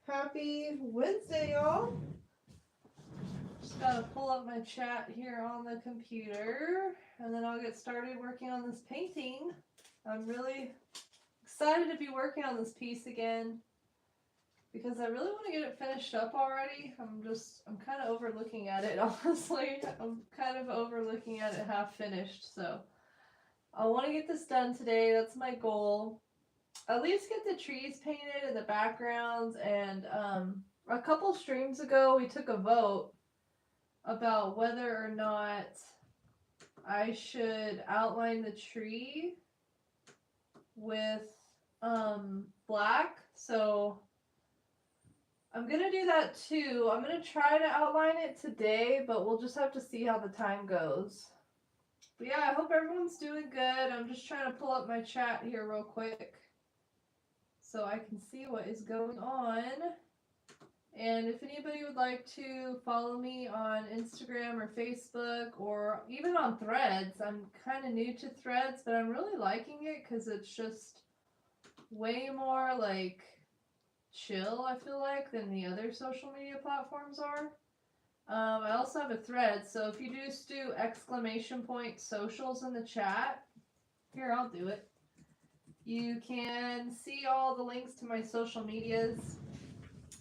Happy Wednesday, y'all. Just gotta pull up my chat here on the computer, and then I'll get started working on this painting. I'm really excited to be working on this piece again because I really want to get it finished up already. I'm kind of overlooking at it, honestly. I'm kind of overlooking at it half finished, so I want to get this done today. That's my goal. At least get the trees painted and the backgrounds. And a couple streams ago, we took a vote about whether or not I should outline the tree with black. So I'm going to do that too. I'm going to try to outline it today, but we'll just have to see how the time goes. But yeah, I hope everyone's doing good. I'm just trying to pull up my chat here real quick so I can see what is going on. And if anybody would like to follow me on Instagram or Facebook or even on Threads, I'm kind of new to Threads, but I'm really liking it because it's just way more like chill, I feel like, than the other social media platforms are. I also have a thread, so if you just do ! socials in the chat, here, I'll do it. You can see all the links to my social medias.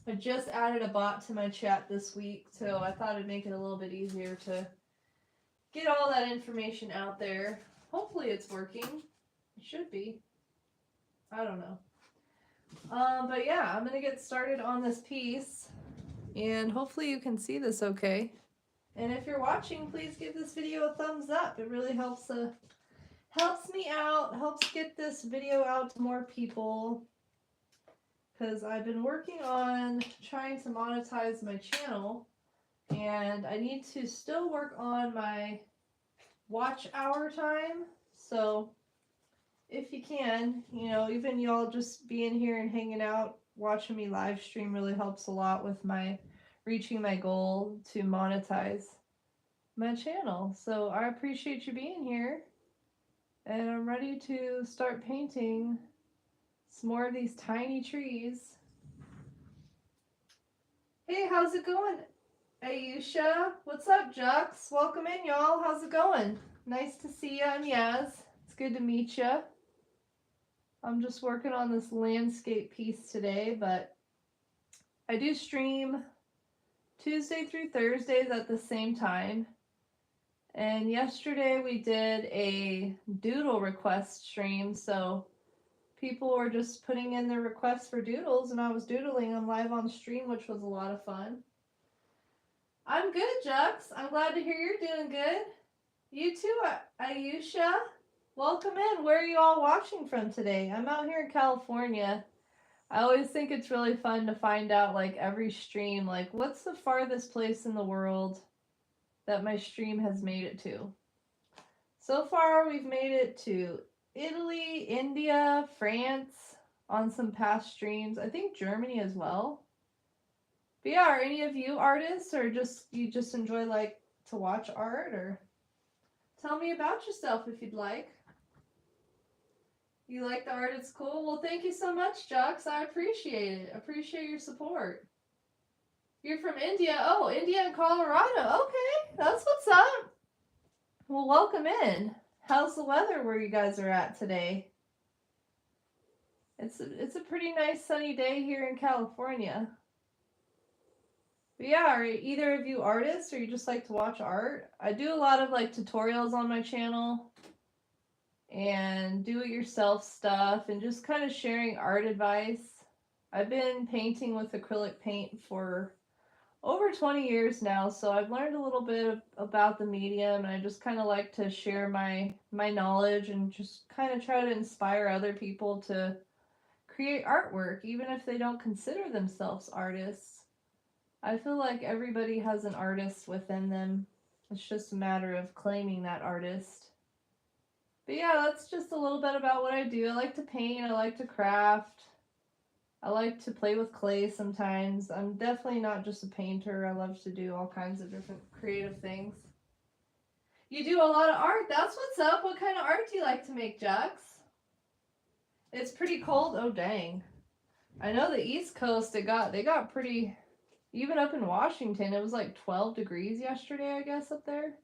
I just added a bot to my chat this week, so I thought it'd make it a little bit easier to get all that information out there. Hopefully it's working. It should be. I don't know. But yeah, I'm going to get started on this piece, and hopefully you can see this okay. And if you're watching, please give this video a thumbs up. It really helps me out, helps get this video out to more people, because I've been working on trying to monetize my channel, and I need to still work on my watch hour time. So if you can, even y'all just being here and hanging out, watching me live stream really helps a lot with my reaching my goal to monetize my channel. So I appreciate you being here, and I'm ready to start painting some more of these tiny trees. Hey, how's it going, Ayusha? What's up, Jux? Welcome in, y'all. How's it going? Nice to see you. I'm Yaz. It's good to meet you. I'm just working on this landscape piece today, but I do stream Tuesday through Thursdays at the same time. And yesterday we did a doodle request stream, so people were just putting in their requests for doodles, and I was doodling them live on stream, which was a lot of fun. I'm good, Jux. I'm glad to hear you're doing good. You too, Ayusha. Welcome in. Where are you all watching from today? I'm out here in California. I always think it's really fun to find out, like, every stream, like, what's the farthest place in the world that my stream has made it to. So far, we've made it to Italy, India, France on some past streams. I think Germany as well. But yeah, are any of you artists, or you just enjoy like to watch art? Or tell me about yourself if you'd like. You like the art? It's cool. Well, thank you so much, Jux. I appreciate it. Appreciate your support. You're from India. Oh, India and Colorado. Okay, that's what's up. Well, welcome in. How's the weather where you guys are at today? It's a pretty nice sunny day here in California. But yeah, are either of you artists, or you just like to watch art? I do a lot of like tutorials on my channel and do-it-yourself stuff and just kind of sharing art advice. I've been painting with acrylic paint for over 20 years now, so I've learned a little bit about the medium, and I just kind of like to share my knowledge and just kind of try to inspire other people to create artwork, even if they don't consider themselves artists. I feel like everybody has an artist within them. It's just a matter of claiming that artist. But yeah, that's just a little bit about what I do. I like to paint, I like to craft, I like to play with clay sometimes. I'm definitely not just a painter. I love to do all kinds of different creative things. You do a lot of art. That's what's up. What kind of art do you like to make, Jux? It's pretty cold. Oh, dang. I know the East Coast, they got pretty, even up in Washington, it was like 12 degrees yesterday, I guess, up there.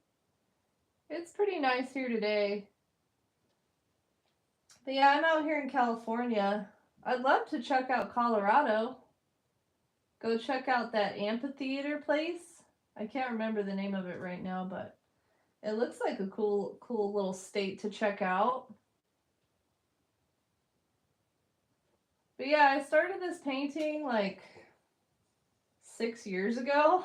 It's pretty nice here today. But yeah, I'm out here in California. I'd love to check out Colorado. Go check out that amphitheater place. I can't remember the name of it right now, but it looks like a cool little state to check out. But yeah, I started this painting like 6 years ago.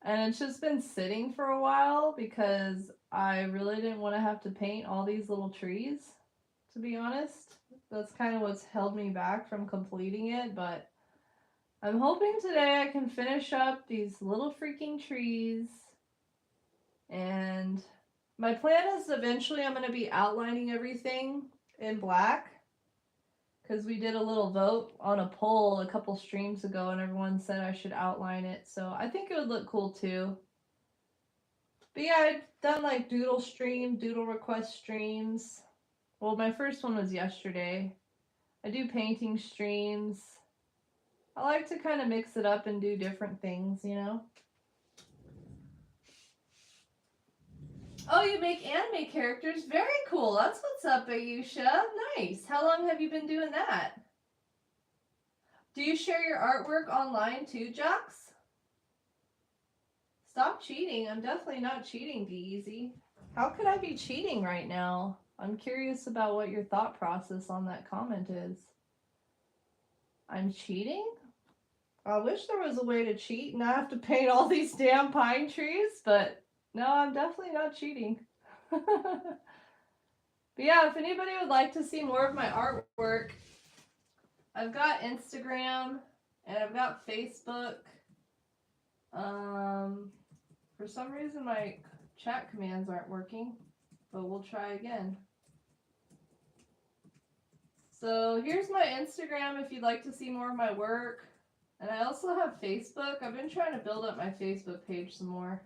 And it's just been sitting for a while because I really didn't want to have to paint all these little trees, to be honest. That's kind of what's held me back from completing it, but I'm hoping today I can finish up these little freaking trees. And my plan is eventually I'm going to be outlining everything in black, because we did a little vote on a poll a couple streams ago and everyone said I should outline it. So I think it would look cool too. But yeah, I've done like doodle request streams. Well, my first one was yesterday. I do painting streams. I like to kind of mix it up and do different things, you know? Oh, you make anime characters? Very cool. That's what's up, Ayusha. Nice. How long have you been doing that? Do you share your artwork online too, Jax? Stop cheating. I'm definitely not cheating, Be Easy. How could I be cheating right now? I'm curious about what your thought process on that comment is. I'm cheating? I wish there was a way to cheat and not have to paint all these damn pine trees, but no, I'm definitely not cheating. But yeah, if anybody would like to see more of my artwork, I've got Instagram and I've got Facebook. For some reason my chat commands aren't working, but we'll try again. So here's my Instagram if you'd like to see more of my work. And I also have Facebook. I've been trying to build up my Facebook page some more.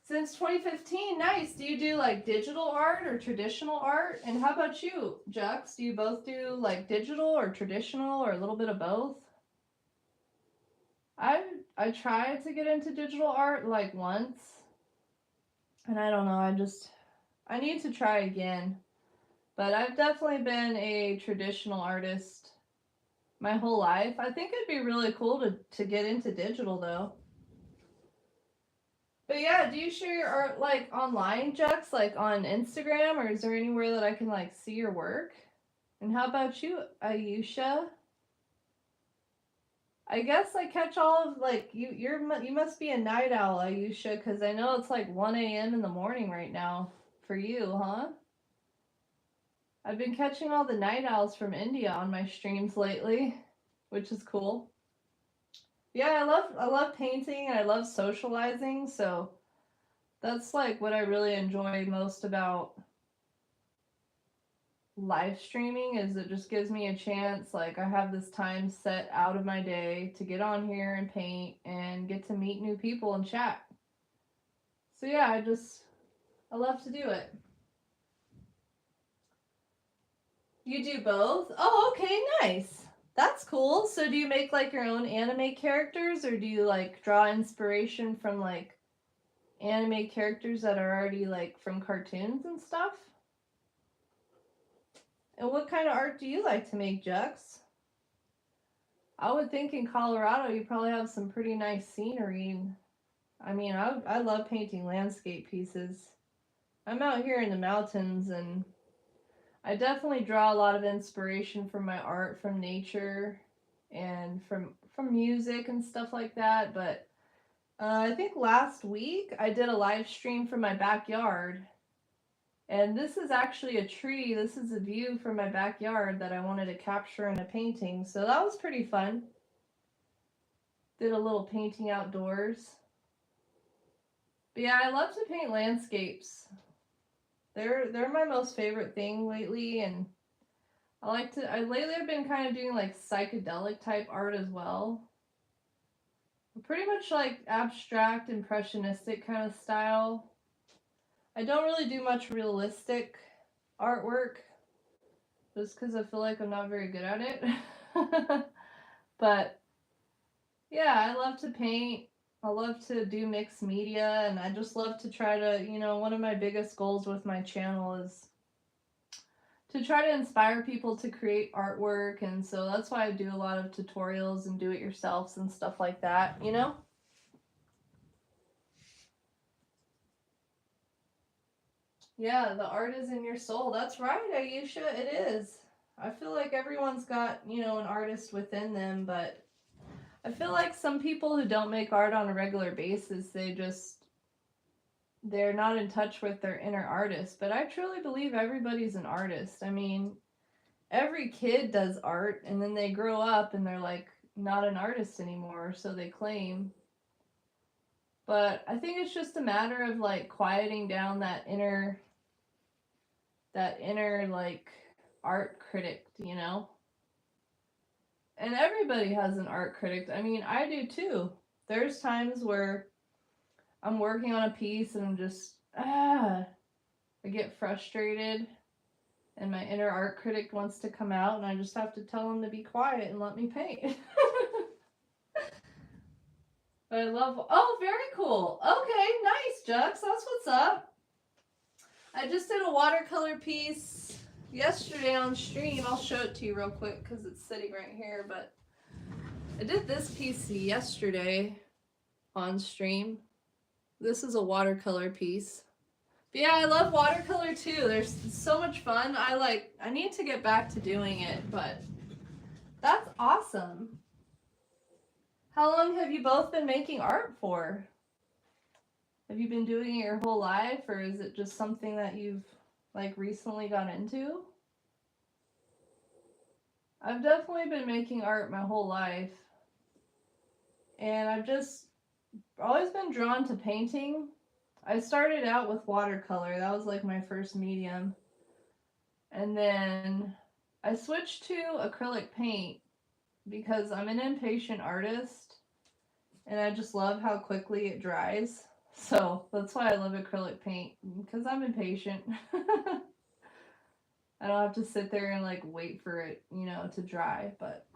Since 2015, nice. Do you do like digital art or traditional art? And how about you, Jux? Do you both do like digital or traditional or a little bit of both? I tried to get into digital art like once. And I don't know, I need to try again. But I've definitely been a traditional artist my whole life. I think it'd be really cool to get into digital though. But yeah, do you share your art like online, Jux, like on Instagram, or is there anywhere that I can like see your work? And how about you, Ayusha? I guess I catch all of like you must be a night owl, Ayusha, because I know it's like 1 a.m. in the morning right now for you, huh? I've been catching all the night owls from India on my streams lately, which is cool. Yeah, I love painting and I love socializing, so that's like what I really enjoy most about live streaming is it just gives me a chance, like I have this time set out of my day to get on here and paint and get to meet new people and chat. So yeah, I love to do it. You do both? Oh, okay, nice. That's cool. So do you make like your own anime characters or do you like draw inspiration from like anime characters that are already like from cartoons and stuff? And what kind of art do you like to make, Jux? I would think in Colorado you probably have some pretty nice scenery. I mean, I love painting landscape pieces. I'm out here in the mountains and I definitely draw a lot of inspiration from my art from nature and from music and stuff like that. But I think last week I did a live stream from my backyard. And this is actually a tree. This is a view from my backyard that I wanted to capture in a painting. So that was pretty fun. Did a little painting outdoors. But yeah, I love to paint landscapes. They're my most favorite thing lately, and lately I've been kind of doing like psychedelic type art as well. Pretty much like abstract impressionistic kind of style. I don't really do much realistic artwork. just because I feel like I'm not very good at it. But yeah, I love to paint. I love to do mixed media, and I just love to try to, one of my biggest goals with my channel is to try to inspire people to create artwork, and so that's why I do a lot of tutorials and do-it-yourselfs and stuff like that. Yeah, the art is in your soul. That's right, Ayesha, it is. I feel like everyone's got, an artist within them, but I feel like some people who don't make art on a regular basis, they're not in touch with their inner artist. But I truly believe everybody's an artist. I mean, every kid does art and then they grow up and they're like not an artist anymore, so they claim. But I think it's just a matter of like quieting down that inner like art critic. And everybody has an art critic. I mean, I do too. There's times where I'm working on a piece and I'm just I get frustrated and my inner art critic wants to come out and I just have to tell him to be quiet and let me paint. But I love, oh, very cool. Okay, nice, Jux. That's what's up. I just did a watercolor piece yesterday on stream. I'll show it to you real quick because it's sitting right here. But I did this piece yesterday on stream. This is a watercolor piece. But yeah, I love watercolor too. There's so much fun. I need to get back to doing it, but that's awesome. How long have you both been making art for? Have you been doing it your whole life, or is it just something that you've like recently got into? I've definitely been making art my whole life. And I've just always been drawn to painting. I started out with watercolor. That was like my first medium. And then I switched to acrylic paint because I'm an impatient artist and I just love how quickly it dries. So that's why I love acrylic paint, because I'm impatient. I don't have to sit there and like wait for it, to dry. But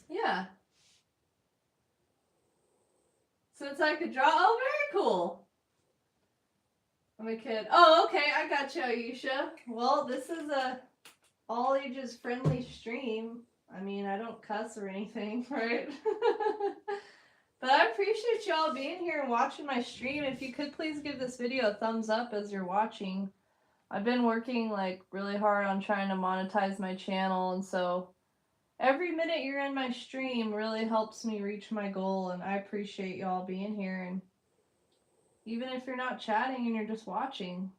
yeah. Since I could draw, oh, very cool. I'm a kid. Oh, okay, I got you, Aisha. Well, this is a all ages friendly stream. I mean, I don't cuss or anything, right? But I appreciate y'all being here and watching my stream. If you could please give this video a thumbs up as you're watching. I've been working like really hard on trying to monetize my channel, and so every minute you're in my stream really helps me reach my goal, and I appreciate y'all being here. And even if you're not chatting and you're just watching,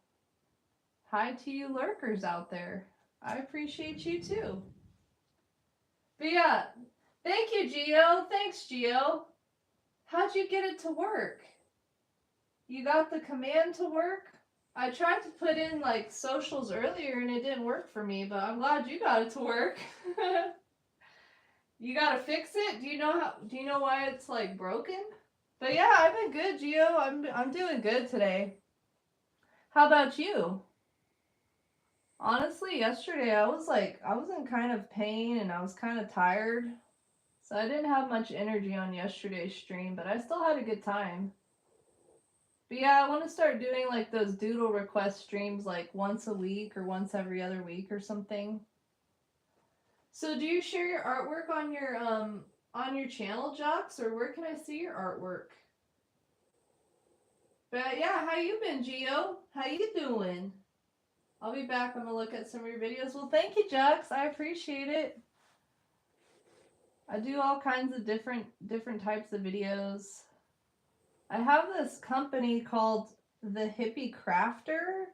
hi to you lurkers out there. I appreciate you too. But yeah, thank you, Gio. Thanks, Gio. How'd you get it to work? You got the command to work? I tried to put in like socials earlier and it didn't work for me, but I'm glad you got it to work. You gotta fix it? Do you know why it's like broken? But yeah, I've been good, Gio. I'm doing good today. How about you? Honestly, yesterday I was in kind of pain and I was kind of tired. So I didn't have much energy on yesterday's stream, but I still had a good time. But yeah, I want to start doing like those doodle request streams like once a week or once every other week or something. So do you share your artwork on your channel, Jocks, or where can I see your artwork? But yeah, how you been, Gio? How you doing? I'll be back. I'm gonna look at some of your videos. Well, thank you, Jux. I appreciate it. I do all kinds of different types of videos. I have this company called the Hippie Crafter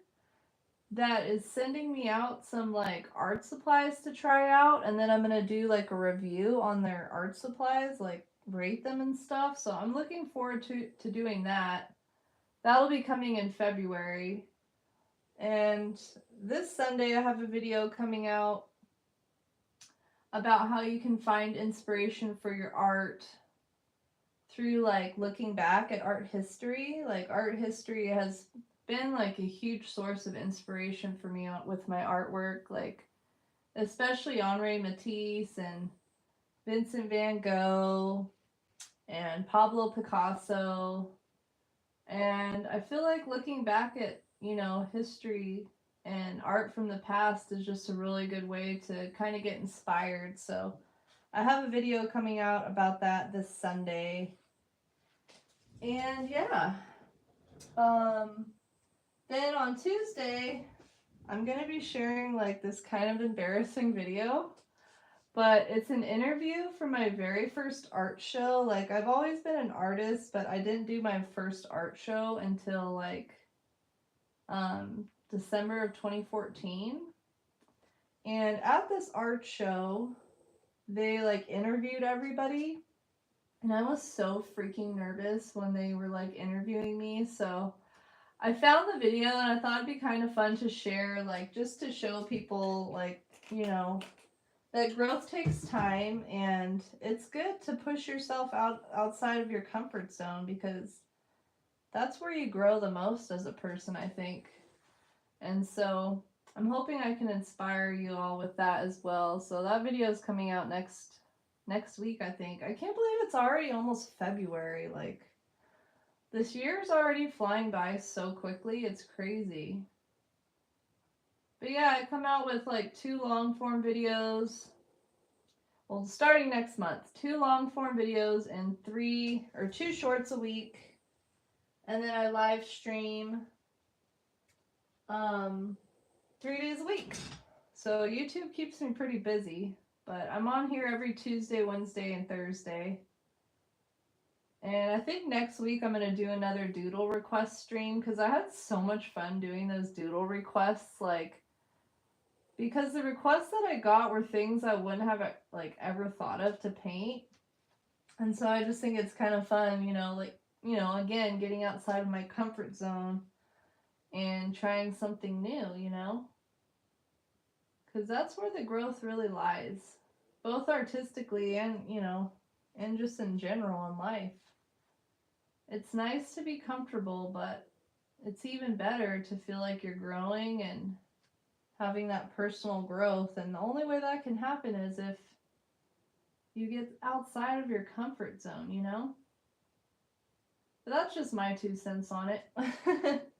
that is sending me out some like art supplies to try out, and then I'm gonna do like a review on their art supplies, like rate them and stuff. So I'm looking forward to doing that. That'll be coming in February. And this Sunday I have a video coming out about how you can find inspiration for your art through like looking back at art history. Like art history has been like a huge source of inspiration for me with my artwork. Like especially Henri Matisse and Vincent van Gogh and Pablo Picasso. And I feel like looking back at, history and art from the past is just a really good way to kind of get inspired. So I have a video coming out about that this Sunday. And yeah. Then on Tuesday, I'm going to be sharing like this kind of embarrassing video. But it's an interview from my very first art show. Like, I've always been an artist, but I didn't do my first art show until like December of 2014. And at this art show, they like interviewed everybody. And I was so freaking nervous when they were like interviewing me. So I found the video and I thought it'd be kind of fun to share, like just to show people, like, that growth takes time, and it's good to push yourself outside of your comfort zone, because that's where you grow the most as a person, I think. And so I'm hoping I can inspire you all with that as well. So that video is coming out next week, I think. I can't believe it's already almost February. Like, this year's already flying by so quickly. It's crazy. But yeah, I come out with like 2 long form videos. Well, starting next month, 2 long form videos and 2 shorts a week. And then I live stream 3 days a week. So YouTube keeps me pretty busy, but I'm on here every Tuesday, Wednesday, and Thursday. And I think next week I'm going to do another doodle request stream, because I had so much fun doing those doodle requests, like, because the requests that I got were things I wouldn't have like ever thought of to paint. And so I just think it's kind of fun, again, getting outside of my comfort zone and trying something new, because that's where the growth really lies, both artistically and, and just in general in life. It's nice to be comfortable, but it's even better to feel like you're growing and having that personal growth. And the only way that can happen is if you get outside of your comfort zone, But that's just my 2 cents on it. But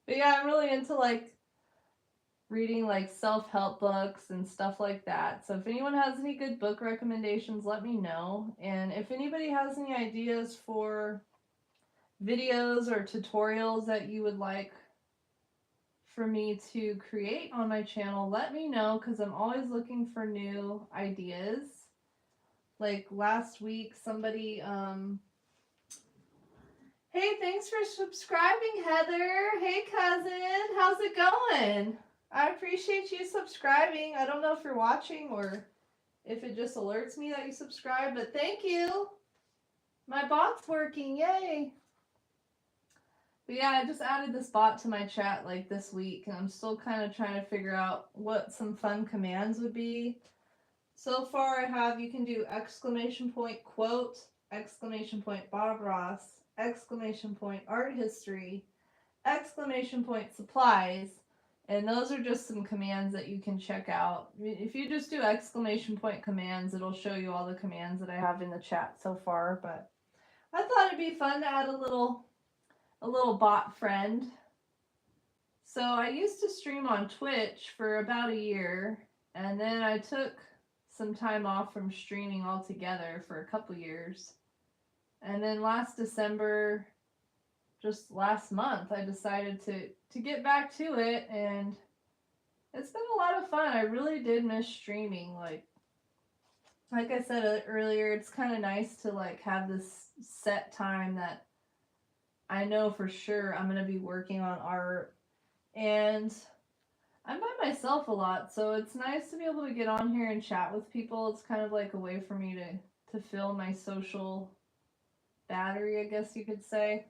yeah, I'm really into like reading like self-help books and stuff like that. So if anyone has any good book recommendations, let me know. And if anybody has any ideas for videos or tutorials that you would like for me to create on my channel, let me know, because I'm always looking for new ideas. Like last week, somebody, hey, thanks for subscribing, Heather. Hey, cousin, how's it going? I appreciate you subscribing. I don't know if you're watching or if it just alerts me that you subscribe, but thank you. My bot's working, yay. But yeah, I just added this bot to my chat like this week, and I'm still kind of trying to figure out what some fun commands would be. So far I have, you can do !quote, !Bob Ross, !art history, !supplies, and those are just some commands that you can check out. If you just do commands, it'll show you all the commands that I have in the chat so far, but I thought it'd be fun to add a little bot friend. So I used to stream on Twitch for about a year, and then I took some time off from streaming altogether for a couple years. And then last December, just last month, I decided to get back to it, and it's been a lot of fun. I really did miss streaming. Like I said earlier, it's kind of nice to like have this set time that I know for sure I'm going to be working on art, and I'm by myself a lot, so it's nice to be able to get on here and chat with people. It's kind of like a way for me to fill my social battery, I guess you could say.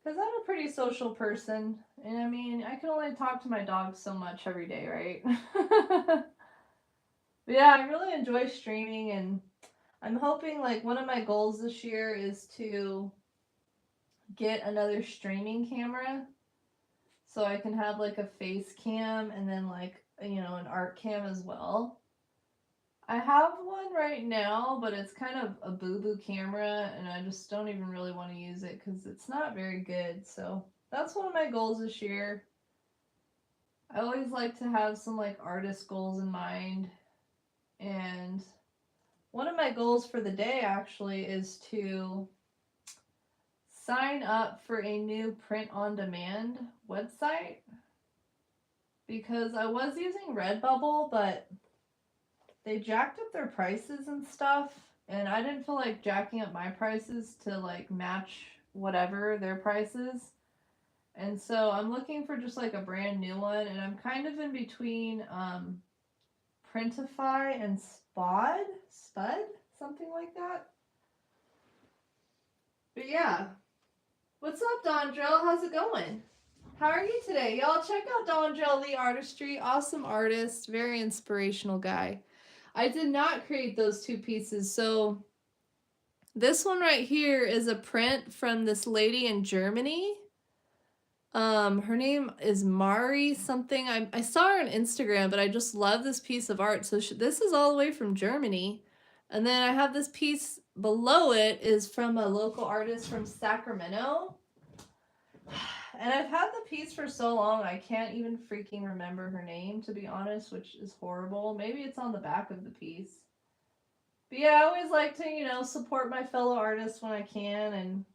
Because I'm a pretty social person, and I mean, I can only talk to my dog so much every day, right? But yeah, I really enjoy streaming, and I'm hoping, like, one of my goals this year is to get another streaming camera, so I can have like a face cam and then like you know, an art cam as well. I have one right now, but it's kind of a boo-boo camera, and I just don't even really want to use it because it's not very good. So that's one of my goals this year. I always like to have some like artist goals in mind, and one of my goals for the day actually is to sign up for a new print on demand website because I was using Redbubble, but they jacked up their prices and stuff, and I didn't feel like jacking up my prices to like match whatever their prices. And so I'm looking for just like a brand new one, and I'm kind of in between Printify and Spud, something like that. But yeah, what's up, Dondrell? How's it going? How are you today? Y'all check out Dondrell Lee Artistry. Awesome artist, very inspirational guy. I did not create those two pieces. So this one right here is a print from this lady in Germany. Her name is Mari something. I saw her on Instagram, but I just love this piece of art. So this is all the way from Germany. And then I have this piece below it is from a local artist from Sacramento. And I've had the piece for so long, I can't even freaking remember her name, to be honest, which is horrible. Maybe it's on the back of the piece. But yeah, I always like to, you know, support my fellow artists when I can and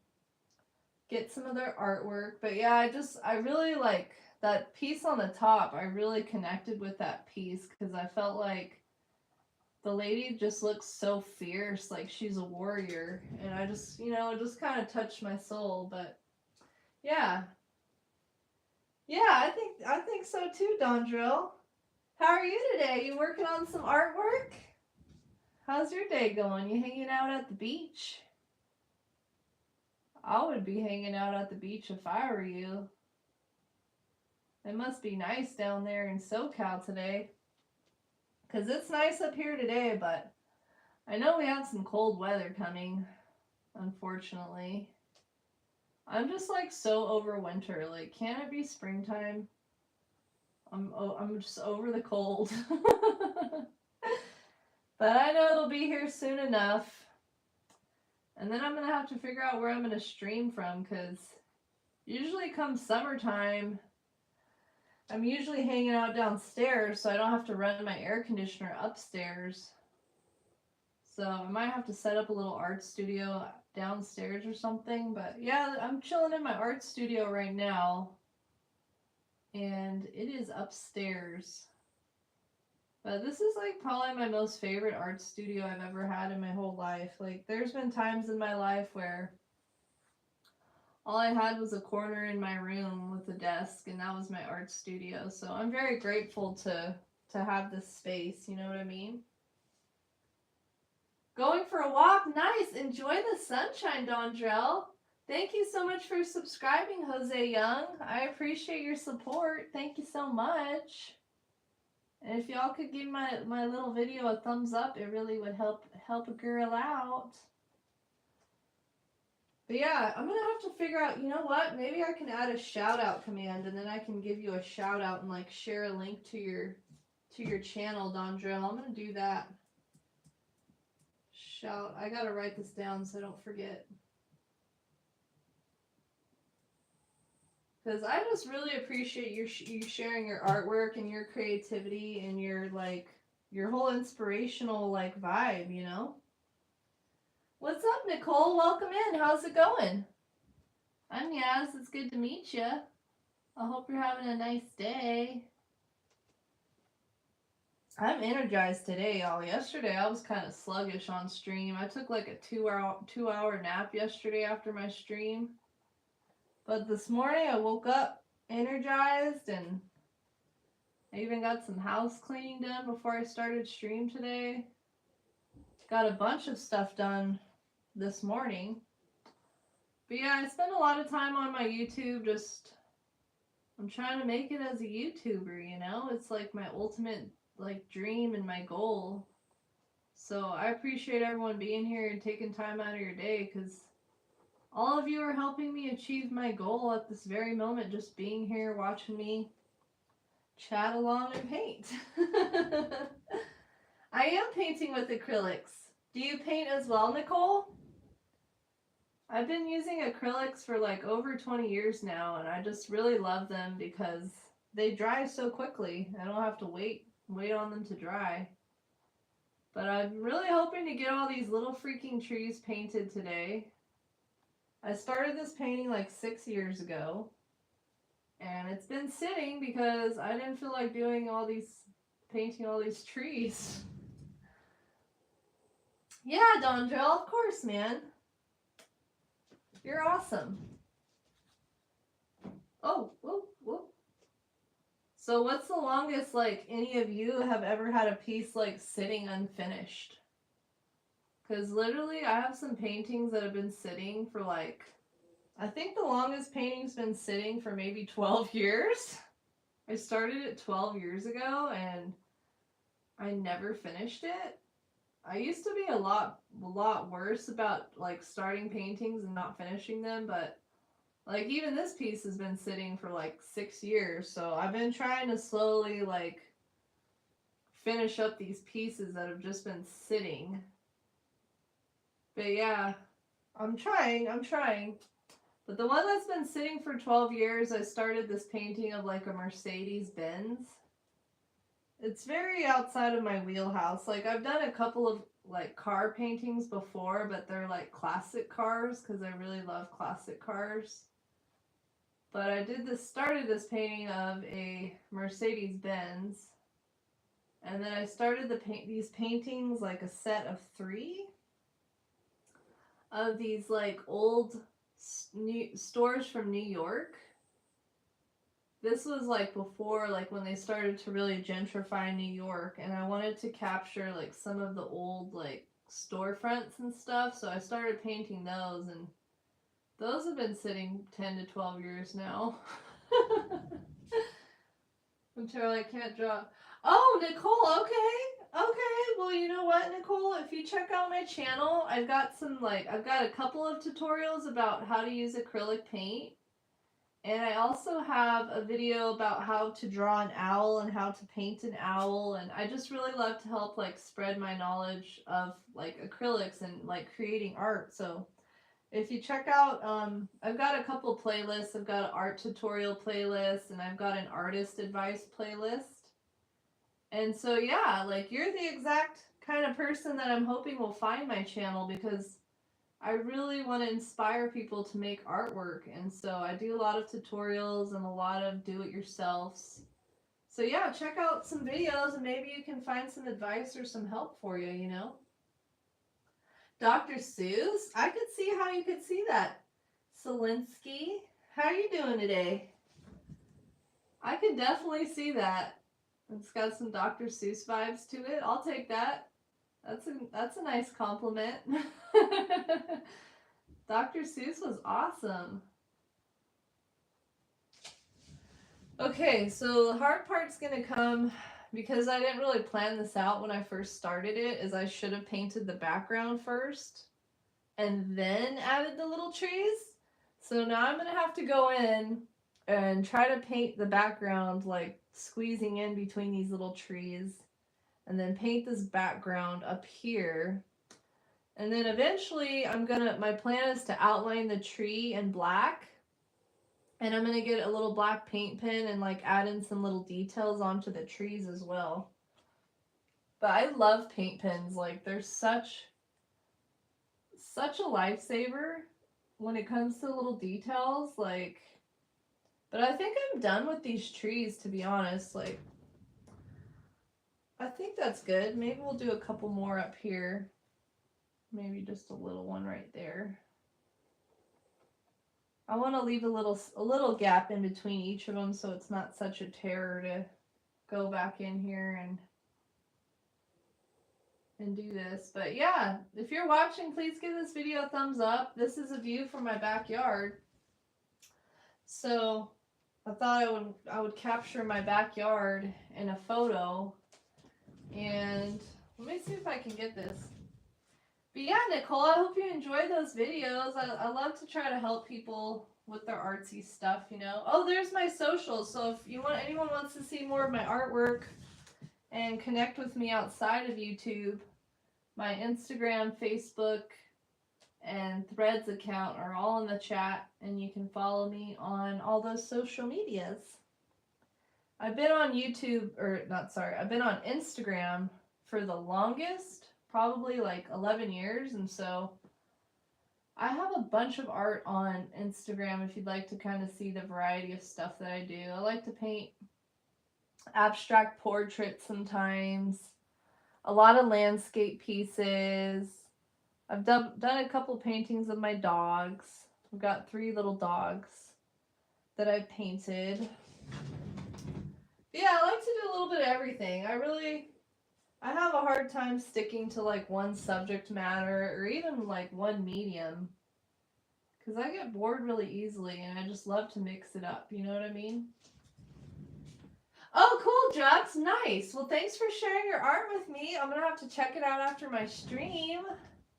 get some of their artwork. But yeah, I really like that piece on the top. I really connected with that piece because I felt like the lady just looks so fierce, like she's a warrior. And I just, you know, it just kind of touched my soul. But yeah. Yeah, I think so too, Dondrell. How are you today? You working on some artwork? How's your day going? You hanging out at the beach? I would be hanging out at the beach if I were you. It must be nice down there in SoCal today. Because it's nice up here today, but I know we have some cold weather coming, unfortunately. I'm just like so over winter. Like, can't it be springtime? I'm just over the cold. But I know it'll be here soon enough. And then I'm going to have to figure out where I'm going to stream from because usually come summertime, I'm usually hanging out downstairs so I don't have to run my air conditioner upstairs. So I might have to set up a little art studio downstairs or something. But yeah, I'm chilling in my art studio right now. And it is upstairs. But this is like probably my most favorite art studio I've ever had in my whole life. Like there's been times in my life where all I had was a corner in my room with a desk, and that was my art studio. So I'm very grateful to have this space, you know what I mean? Going for a walk, nice. Enjoy the sunshine, Dondrell. Thank you so much for subscribing, Jose Young. I appreciate your support. Thank you so much. And if y'all could give my little video a thumbs up, it really would help a girl out. But yeah, I'm gonna have to figure out, you know what? Maybe I can add a shout out command and then I can give you a shout out and like share a link to your channel, Dondrell. I'm gonna do that. Shout. I gotta write this down so I don't forget. Because I just really appreciate you sharing your artwork and your creativity and your like your whole inspirational like vibe, you know? What's up, Nicole? Welcome in. How's it going? I'm Yaz. It's good to meet you. I hope you're having a nice day. I'm energized today, y'all. Yesterday I was kind of sluggish on stream. I took like a 2-hour nap yesterday after my stream. But this morning I woke up energized and I even got some house cleaning done before I started stream today. Got a bunch of stuff done this morning. But yeah, I spend a lot of time on my YouTube I'm trying to make it as a YouTuber, you know? It's like my ultimate like dream and my goal. So I appreciate everyone being here and taking time out of your day because all of you are helping me achieve my goal at this very moment, just being here, watching me chat along and paint. I am painting with acrylics. Do you paint as well, Nicole? I've been using acrylics for like over 20 years now, and I just really love them because they dry so quickly. I don't have to wait on them to dry. But I'm really hoping to get all these little freaking trees painted today. I started this painting like 6 years ago, and it's been sitting because I didn't feel like painting all these trees. Yeah, Dondrell, of course, man. You're awesome. Oh, whoa, whoa. So what's the longest, like, any of you have ever had a piece, like, sitting unfinished? Because literally, I have some paintings that have been sitting for, like, I think the longest painting's been sitting for maybe 12 years. I started it 12 years ago, and I never finished it. I used to be a lot worse about, like, starting paintings and not finishing them, but like, even this piece has been sitting for like 6 years, so I've been trying to slowly, like, finish up these pieces that have just been sitting. But yeah, I'm trying. But the one that's been sitting for 12 years, I started this painting of like a Mercedes Benz. It's very outside of my wheelhouse. Like, I've done a couple of like car paintings before, but they're like classic cars because I really love classic cars. But I started this painting of a Mercedes Benz, and then I started these paintings, like a set of 3 of these like old stores from New York. This was like before, like when they started to really gentrify New York, and I wanted to capture like some of the old like storefronts and stuff, so I started painting those, and those have been sitting 10 to 12 years now. Until I can't draw. Oh, Nicole, okay. Okay, well, you know what, Nicole? If you check out my channel, I've got a couple of tutorials about how to use acrylic paint. And I also have a video about how to draw an owl and how to paint an owl. And I just really love to help, like, spread my knowledge of, like, acrylics and, like, creating art. So if you check out, I've got a couple playlists. I've got an art tutorial playlist, and I've got an artist advice playlist. And so, yeah, like, you're the exact kind of person that I'm hoping will find my channel, because I really want to inspire people to make artwork. And so I do a lot of tutorials and a lot of do-it-yourselfs. So yeah, check out some videos and maybe you can find some advice or some help for you, you know? Dr. Seuss, I could see how you could see that. Selinsky, how are you doing today? I could definitely see that. It's got some Dr. Seuss vibes to it. I'll take that. That's a nice compliment. Dr. Seuss was awesome. Okay, so the hard part's gonna come because I didn't really plan this out when I first started it, is I should have painted the background first and then added the little trees. So now I'm gonna have to go in and try to paint the background, like squeezing in between these little trees, and then paint this background up here. And then eventually my plan is to outline the tree in black, and I'm gonna get a little black paint pen and like add in some little details onto the trees as well. But I love paint pens. Like, they're such a lifesaver when it comes to little details. Like, but I think I'm done with these trees, to be honest. Like, I think that's good. Maybe we'll do a couple more up here. Maybe just a little one right there. I want to leave a little gap in between each of them so it's not such a terror to go back in here and do this. But yeah, if you're watching, please give this video a thumbs up. This is a view from my backyard. So I thought I would capture my backyard in a photo. And let me see if I can get this. But yeah, Nicole, I hope you enjoyed those videos. I love to try to help people with their artsy stuff, you know. Oh, there's my socials. So if anyone wants to see more of my artwork and connect with me outside of YouTube, my Instagram, Facebook, and Threads account are all in the chat, and you can follow me on all those social medias. I've been on I've been on Instagram for the longest, probably like 11 years, and so I have a bunch of art on Instagram if you'd like to kind of see the variety of stuff that I do. I like to paint abstract portraits sometimes, a lot of landscape pieces. I've done a couple paintings of my dogs. I've got 3 little dogs that I've painted. Yeah, I like to do a little bit of everything. I have a hard time sticking to like one subject matter or even like one medium, because I get bored really easily and I just love to mix it up, you know what I mean? Oh, cool, Jux. Nice. Well, thanks for sharing your art with me. I'm going to have to check it out after my stream.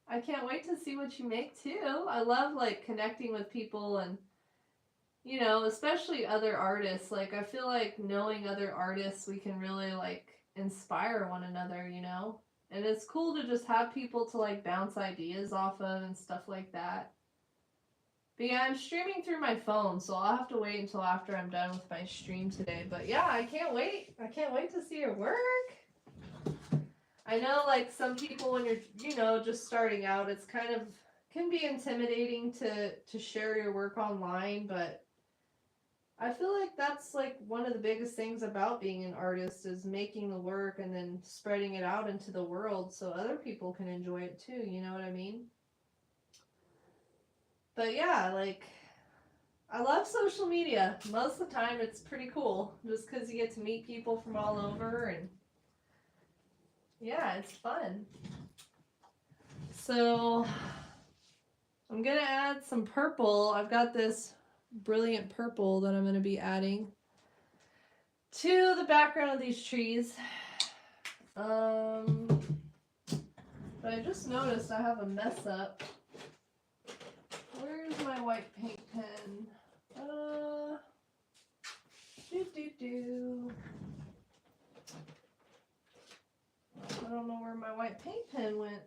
I can't wait to see what you make too. I love like connecting with people and, you know, especially other artists. Like, I feel like knowing other artists, we can really like inspire one another, you know? And it's cool to just have people to like bounce ideas off of and stuff like that. But yeah, I'm streaming through my phone, so I'll have to wait until after I'm done with my stream today. But yeah, I can't wait. I can't wait to see your work. I know, like, some people when you're, you know, just starting out, it's kind of, can be intimidating to share your work online, but I feel like that's, like, one of the biggest things about being an artist is making the work and then spreading it out into the world so other people can enjoy it too, you know what I mean? But yeah, like, I love social media. Most of the time it's pretty cool, just because you get to meet people from all over, and yeah, it's fun. So I'm going to add some purple. I've got this brilliant purple that I'm going to be adding to the background of these trees. But I just noticed I have a mess up. Where's my white paint pen? I don't know where my white paint pen went.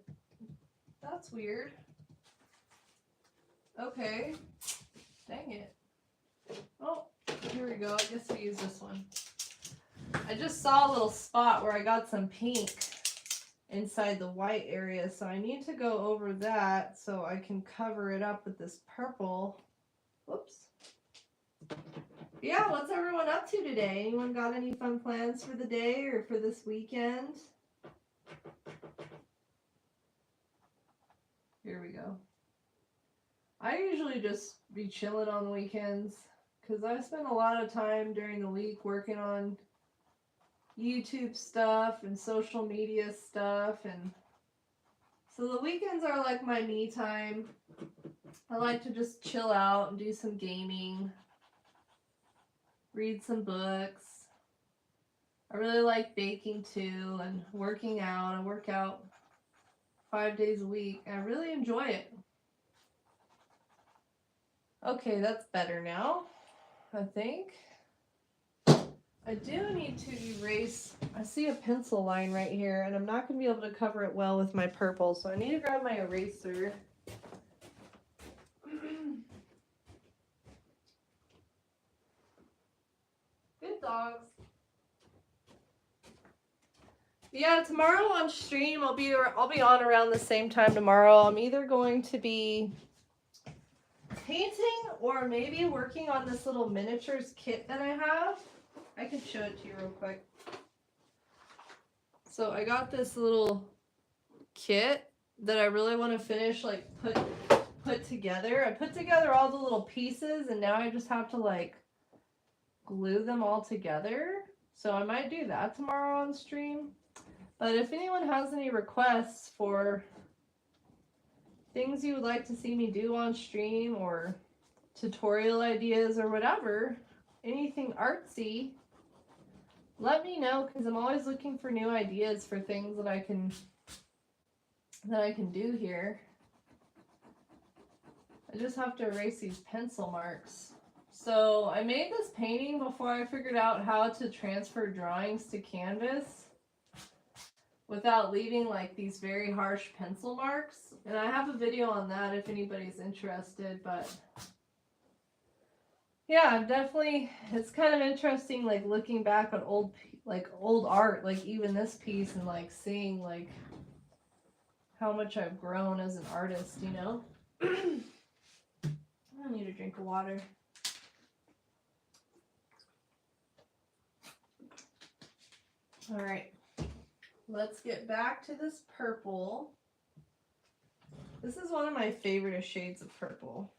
That's weird. Okay. Dang it. Oh, here we go. I guess we use this one. I just saw a little spot where I got some pink inside the white area, so I need to go over that so I can cover it up with this purple. Whoops. Yeah, what's everyone up to today? Anyone got any fun plans for the day or for this weekend? Here we go. I usually just be chilling on the weekends because I spend a lot of time during the week working on YouTube stuff and social media stuff, and so the weekends are like my me time. I like to just chill out and do some gaming, read some books. I really like baking too and working out. I work out 5 days a week and I really enjoy it. Okay, that's better now, I think. I do need to erase, I see a pencil line right here and I'm not going to be able to cover it well with my purple, so I need to grab my eraser. Good dogs. Yeah, tomorrow on stream, I'll be on around the same time tomorrow. I'm either going to be painting or maybe working on this little miniatures kit that I have. I can show it to you real quick. So I got this little kit that I really want to finish, like put together. I put together all the little pieces and now I just have to like glue them all together. So I might do that tomorrow on stream. But if anyone has any requests for things you would like to see me do on stream or tutorial ideas or whatever, anything artsy, let me know because I'm always looking for new ideas for things that I can do here. I just have to erase these pencil marks. So I made this painting before I figured out how to transfer drawings to canvas without leaving like these very harsh pencil marks. And I have a video on that if anybody's interested, but yeah, definitely, it's kind of interesting, like looking back at old art, like even this piece, and like seeing like how much I've grown as an artist, you know? I need a drink of water. All right, let's get back to this purple. This is one of my favorite shades of purple.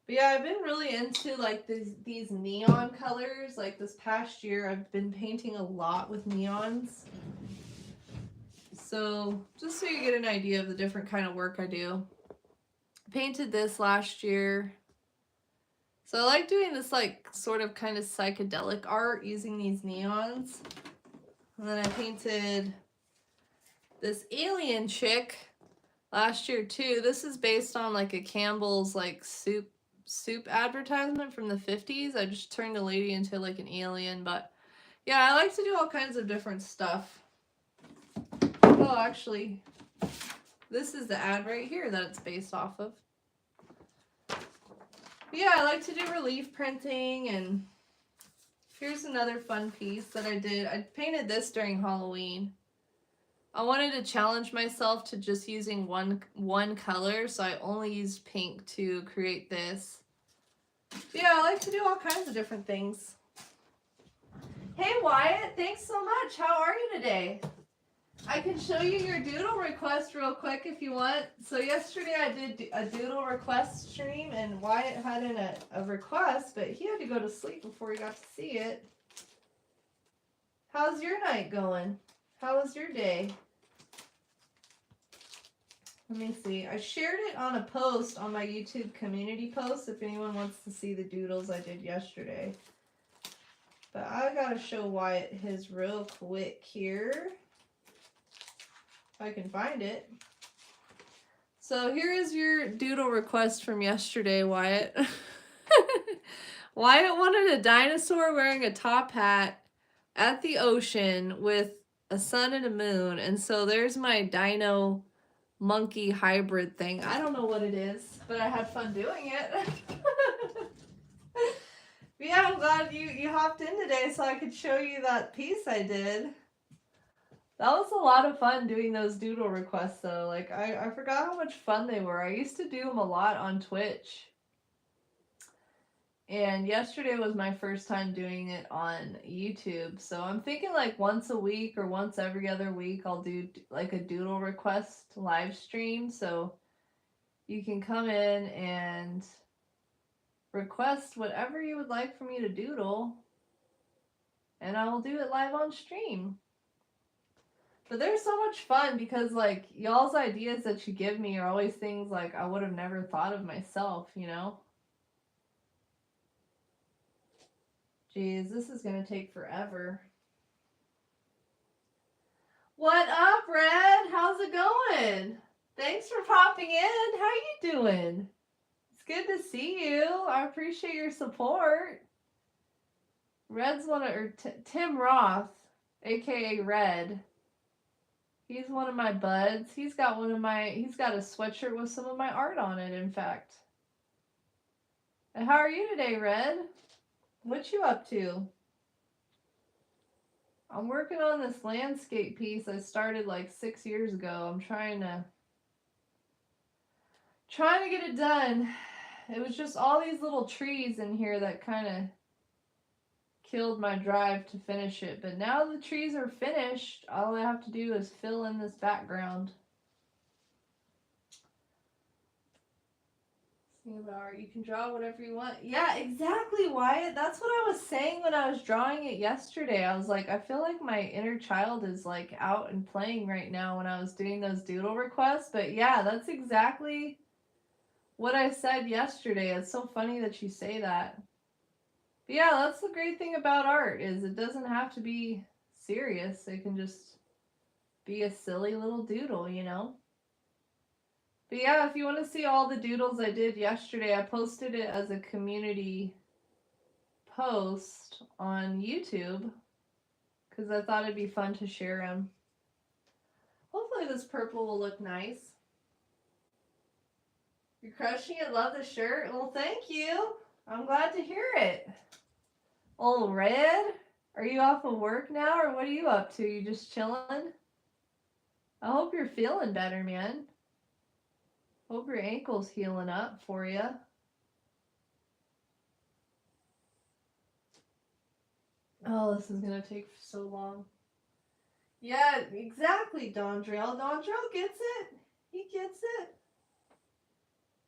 But yeah, I've been really into like these neon colors. Like this past year, I've been painting a lot with neons. So just so you get an idea of the different kind of work I do. I painted this last year. So I like doing this like sort of kind of psychedelic art using these neons. And then I painted this alien chick last year too. This is based on like a Campbell's like soup advertisement from the 50s. I just turned a lady into like an alien, but yeah, I like to do all kinds of different stuff. Oh, actually, this is the ad right here that it's based off of. But yeah, I like to do relief printing, and here's another fun piece that I did. I painted this during Halloween. I wanted to challenge myself to just using one color, so I only used pink to create this. Yeah, I like to do all kinds of different things. Hey Wyatt, thanks so much. How are you today? I can show you your doodle request real quick if you want. So yesterday I did a doodle request stream, and Wyatt had in a request, but he had to go to sleep before he got to see it. How's your night going? How was your day? Let me see. I shared it on a post on my YouTube community post if anyone wants to see the doodles I did yesterday. But I gotta show Wyatt his real quick here. If I can find it. So here is your doodle request from yesterday, Wyatt. Wyatt wanted a dinosaur wearing a top hat at the ocean with a sun and a moon. And so there's my dino monkey hybrid thing. I don't know what it is, but I had fun doing it. Yeah, I'm glad you hopped in today so I could show you that piece I did. That was a lot of fun doing those doodle requests though. Like I forgot how much fun they were. I used to do them a lot on Twitch. And yesterday was my first time doing it on YouTube. So I'm thinking like once a week or once every other week I'll do like a doodle request live stream. So you can come in and request whatever you would like for me to doodle. And I will do it live on stream. But they're so much fun because like y'all's ideas that you give me are always things like I would have never thought of myself, you know? Jeez, this is going to take forever. What up, Red? How's it going? Thanks for popping in. How you doing? It's good to see you. I appreciate your support. Red's one of, or Tim Roth, aka Red. He's one of my buds. He's got a sweatshirt with some of my art on it, in fact. And how are you today, Red? What you up to? I'm working on this landscape piece I started like 6 years ago. I'm trying to get it done. It was just all these little trees in here that kind of killed my drive to finish it. But now the trees are finished. All I have to do is fill in this background. About art. You can draw whatever you want. Yeah, exactly, Wyatt. That's what I was saying when I was drawing it yesterday. I was like, I feel like my inner child is like out and playing right now when I was doing those doodle requests. But yeah, that's exactly what I said yesterday. It's so funny that you say that. But yeah, that's the great thing about art is it doesn't have to be serious. It can just be a silly little doodle, you know? But yeah, if you want to see all the doodles I did yesterday, I posted it as a community post on YouTube because I thought it'd be fun to share them. Hopefully this purple will look nice. You're crushing it. Love the shirt. Well, thank you. I'm glad to hear it. Old Red, are you off of work now or what are you up to? You just chilling? I hope you're feeling better, man. Hope your ankle's healing up for you. Oh, this is going to take so long. Yeah, exactly, Dondrell. Dondrell gets it. He gets it.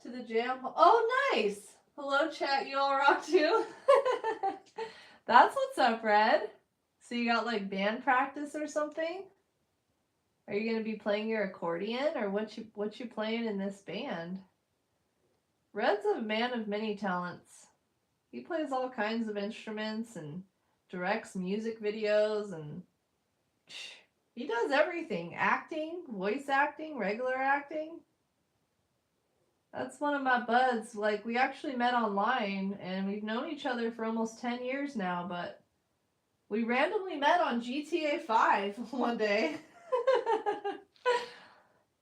To the jam. Oh, nice. Hello, chat. You all rock too? That's what's up, Red. So you got like band practice or something? Are you gonna be playing your accordion or what you playing in this band? Red's a man of many talents. He plays all kinds of instruments and directs music videos and he does everything. Acting, voice acting, regular acting. That's one of my buds. Like, we actually met online, and we've known each other for almost 10 years now, but we randomly met on GTA 5 one day.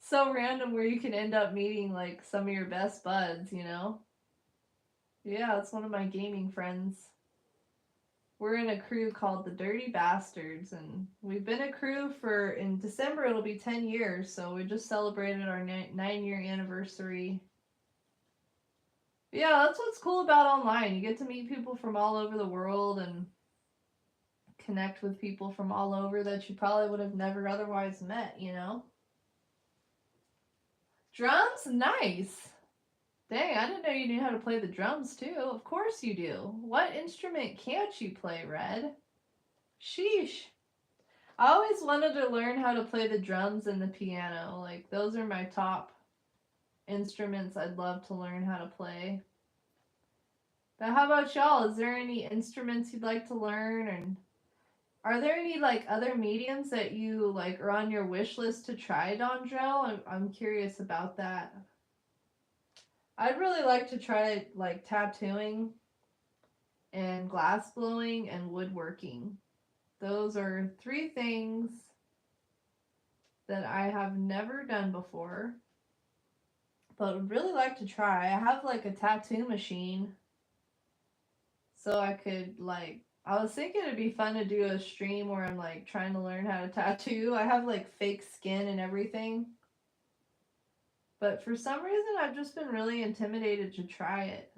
So random where you can end up meeting, like, some of your best buds, you know? Yeah, it's one of my gaming friends. We're in a crew called the Dirty Bastards, and we've been a crew for, in December, it'll be 10 years, so we just celebrated our 9-year anniversary. Yeah, that's what's cool about online. You get to meet people from all over the world and connect with people from all over that you probably would have never otherwise met, you know? Drums? Nice. Dang, I didn't know you knew how to play the drums too. Of course you do. What instrument can't you play, Red? Sheesh. I always wanted to learn how to play the drums and the piano. Like, those are my top instruments I'd love to learn how to play. But how about y'all? Is there any instruments you'd like to learn? And are there any like other mediums that you like are on your wish list to try, Dondrell? I'm curious about that. I'd really like to try like tattooing and glass blowing and woodworking. Those are 3 things that I have never done before, but would really like to try. I have like a tattoo machine, so I could like. I was thinking it'd be fun to do a stream where I'm like trying to learn how to tattoo. I have like fake skin and everything. But for some reason, I've just been really intimidated to try it.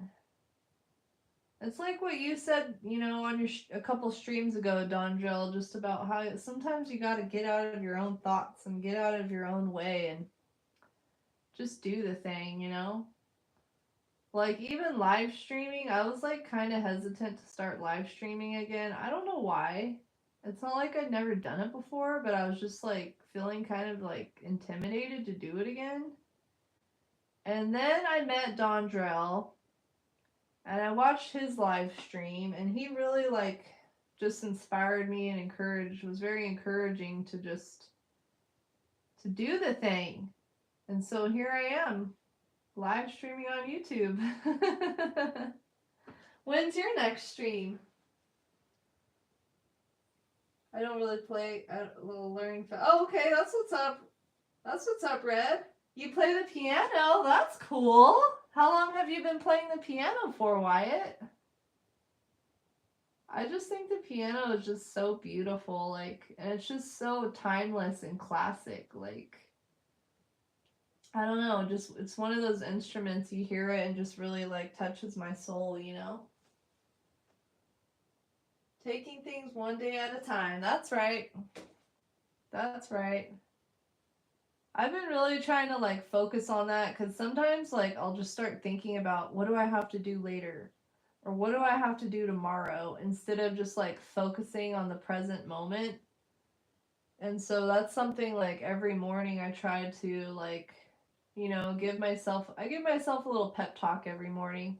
It's like what you said, you know, on your a couple streams ago, Donjel, just about how sometimes you got to get out of your own thoughts and get out of your own way and just do the thing, you know? Like, even live streaming, I was like kind of hesitant to start live streaming again. I don't know why. It's not like I'd never done it before, but I was just like feeling kind of like intimidated to do it again. And then I met Dondrell and I watched his live stream and he really like just inspired me and was very encouraging to just to do the thing. And so here I am, live streaming on YouTube. When's your next stream? I don't really play a little learning. Oh, okay, that's what's up. That's what's up, Red. You play the piano? That's cool. How long have you been playing the piano for, Wyatt? I just think the piano is just so beautiful, like, and it's just so timeless and classic, like, I don't know, just, it's one of those instruments, you hear it and just really, like, touches my soul, you know? Taking things one day at a time, that's right. That's right. I've been really trying to, like, focus on that, because sometimes, like, I'll just start thinking about, what do I have to do later? Or what do I have to do tomorrow? Instead of just, like, focusing on the present moment. And so that's something, like, every morning I try to, like, you know, give myself a little pep talk every morning.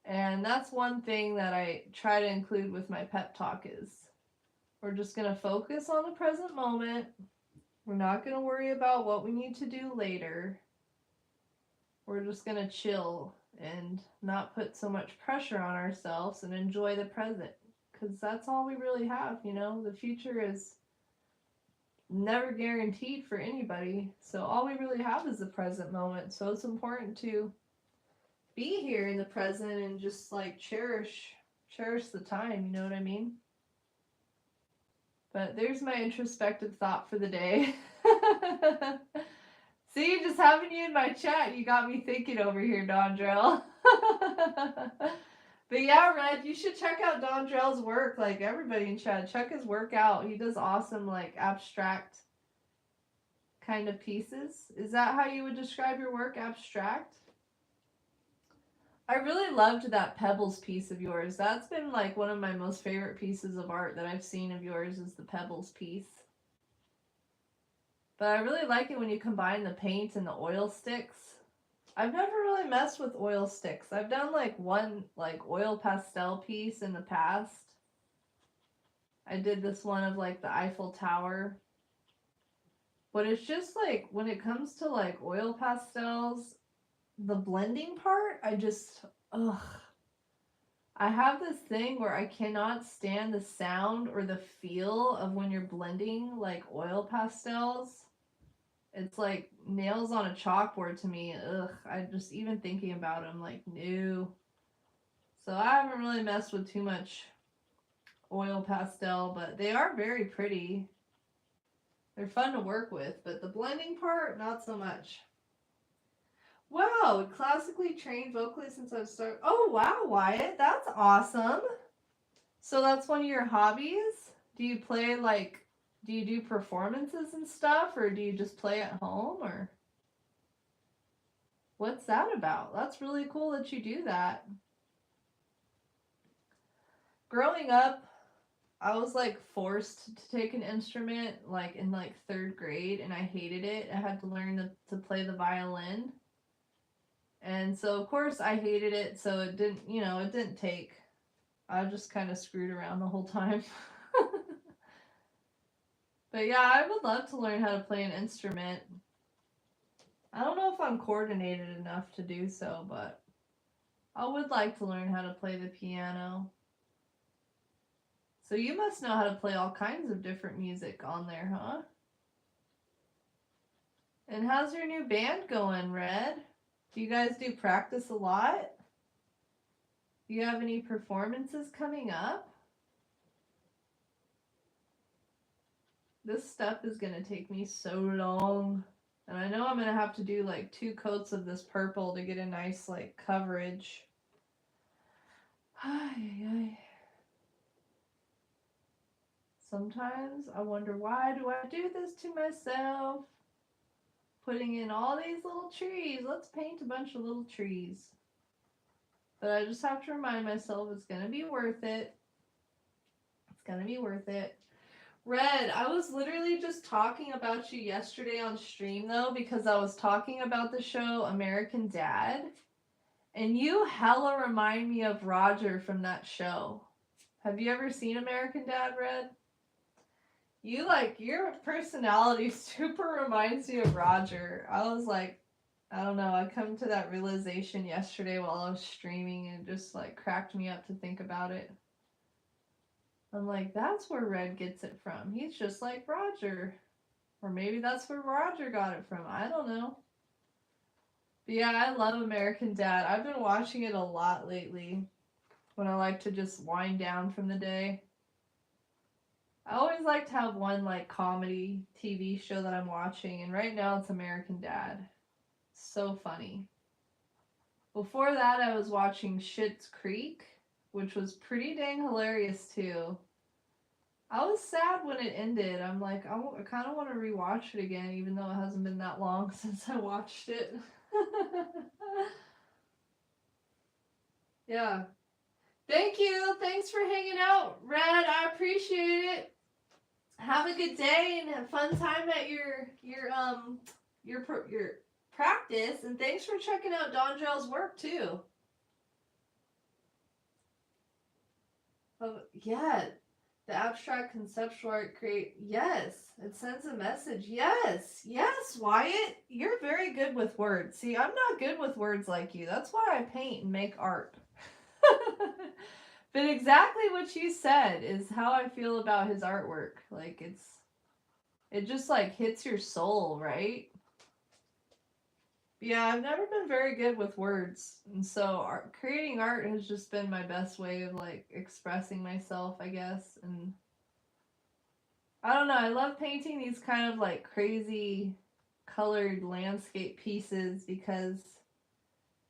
And that's one thing that I try to include with my pep talk is we're just going to focus on the present moment. We're not going to worry about what we need to do later. we're just going to chill and not put so much pressure on ourselves and enjoy the present, because that's all we really have. You know, the future is never guaranteed for anybody, so all we really have is the present moment. So it's important to be here in the present and just like cherish the time, you know what I mean? But there's my introspective thought for the day. See, just having you in my chat, you got me thinking over here, Dondrell. But yeah, Red, you should check out Dondrell's work. Like, everybody in chat, check his work out. He does awesome, like, abstract kind of pieces. Is that how you would describe your work, abstract? I really loved that Pebbles piece of yours. That's been like one of my most favorite pieces of art that I've seen of yours, is the Pebbles piece. But I really like it when you combine the paint and the oil sticks. I've never really messed with oil sticks. I've done like one like oil pastel piece in the past. I did this one of like the Eiffel Tower. But it's just like, when it comes to like oil pastels, the blending part, I have this thing where I cannot stand the sound or the feel of when you're blending like oil pastels. It's like nails on a chalkboard to me. I just, even thinking about it, I'm like, no. So I haven't really messed with too much oil pastel, but they are very pretty. They're fun to work with, but the blending part, not so much. Wow, classically trained vocalist since I've started. Oh, wow, Wyatt, that's awesome. So that's one of your hobbies? Do you play, like, do you do performances and stuff, or do you just play at home, or what's that about? That's really cool that you do that. Growing up, I was, like, forced to take an instrument, like, in, like, 3rd grade, and I hated it. I had to learn to play the violin. And so, of course, I hated it, so it didn't, it didn't take. I just kind of screwed around the whole time. But yeah, I would love to learn how to play an instrument. I don't know if I'm coordinated enough to do so, but I would like to learn how to play the piano. So you must know how to play all kinds of different music on there, huh? And how's your new band going, Red? Do you guys do practice a lot? Do you have any performances coming up? This stuff is going to take me so long. And I know I'm going to have to do like 2 coats of this purple to get a nice like coverage. Sometimes I wonder, why do I do this to myself? Putting in all these little trees. Let's paint a bunch of little trees. But I just have to remind myself it's going to be worth it. It's going to be worth it. Red, I was literally just talking about you yesterday on stream, though, because I was talking about the show American Dad. And you hella remind me of Roger from that show. Have you ever seen American Dad, Red? You, like, your personality super reminds me of Roger. I was like, I don't know, I come to that realization yesterday while I was streaming, and it just, like, cracked me up to think about it. I'm like, that's where Red gets it from. He's just like Roger. Or maybe that's where Roger got it from. I don't know. But yeah, I love American Dad. I've been watching it a lot lately when I like to just wind down from the day. I always like to have one like comedy TV show that I'm watching, and right now it's American Dad. So funny. Before that, I was watching Schitt's Creek, which was pretty dang hilarious too. I was sad when it ended. I'm like, I kind of want to rewatch it again, even though it hasn't been that long since I watched it. Yeah. Thank you. Thanks for hanging out, Red. I appreciate it. Have a good day and have fun time at your practice. And thanks for checking out Dondrell's work too. Yeah. The abstract conceptual art create, yes, it sends a message. Yes, yes, Wyatt, you're very good with words. See, I'm not good with words like you. That's why I paint and make art. But exactly what you said is how I feel about his artwork. Like it just like hits your soul, right? Yeah, I've never been very good with words. And so creating art has just been my best way of like expressing myself, I guess. And I don't know, I love painting these kind of like crazy colored landscape pieces because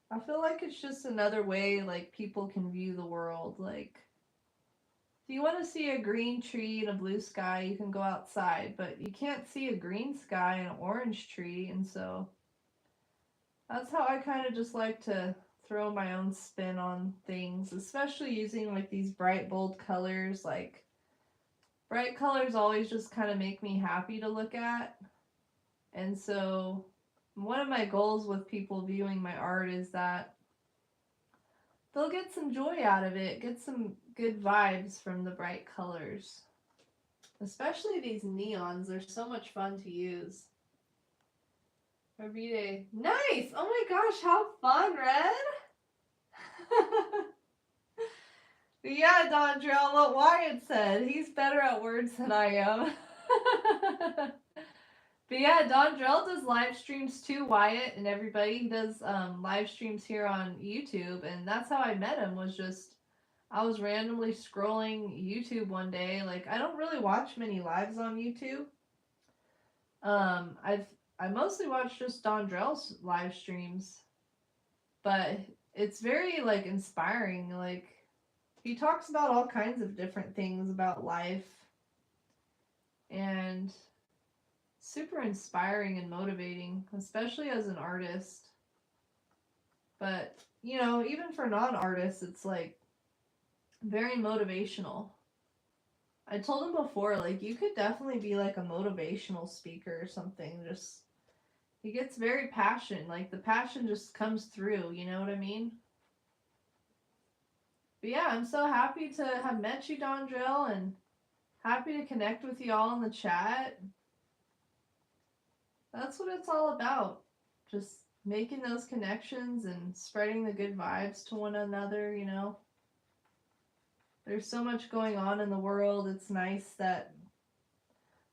I feel like it's just another way like people can view the world. Like if you want to see a green tree and a blue sky, you can go outside, but you can't see a green sky and an orange tree, and so that's how I kind of just like to throw my own spin on things, especially using like these bright bold colors. Like bright colors always just kind of make me happy to look at. And so one of my goals with people viewing my art is that they'll get some joy out of it, get some good vibes from the bright colors. Especially these neons, they're so much fun to use. Every day. Nice! Oh my gosh, how fun, Red! Yeah, Dondrell, what Wyatt said. He's better at words than I am. But yeah, Dondrell does live streams too, Wyatt and everybody. He does live streams here on YouTube, and that's how I met him, was just I was randomly scrolling YouTube one day. Like, I don't really watch many lives on YouTube. I mostly watch just Dondrell's live streams, but it's very like inspiring. Like, he talks about all kinds of different things about life, and super inspiring and motivating, especially as an artist. But, you know, even for non-artists, it's like very motivational. I told him before, like, you could definitely be like a motivational speaker or something. Just, he gets very passionate. Like, the passion just comes through, you know what I mean? But yeah, I'm so happy to have met you, Dondrell, and happy to connect with you all in the chat. That's what it's all about. Just making those connections and spreading the good vibes to one another, you know? There's so much going on in the world. It's nice that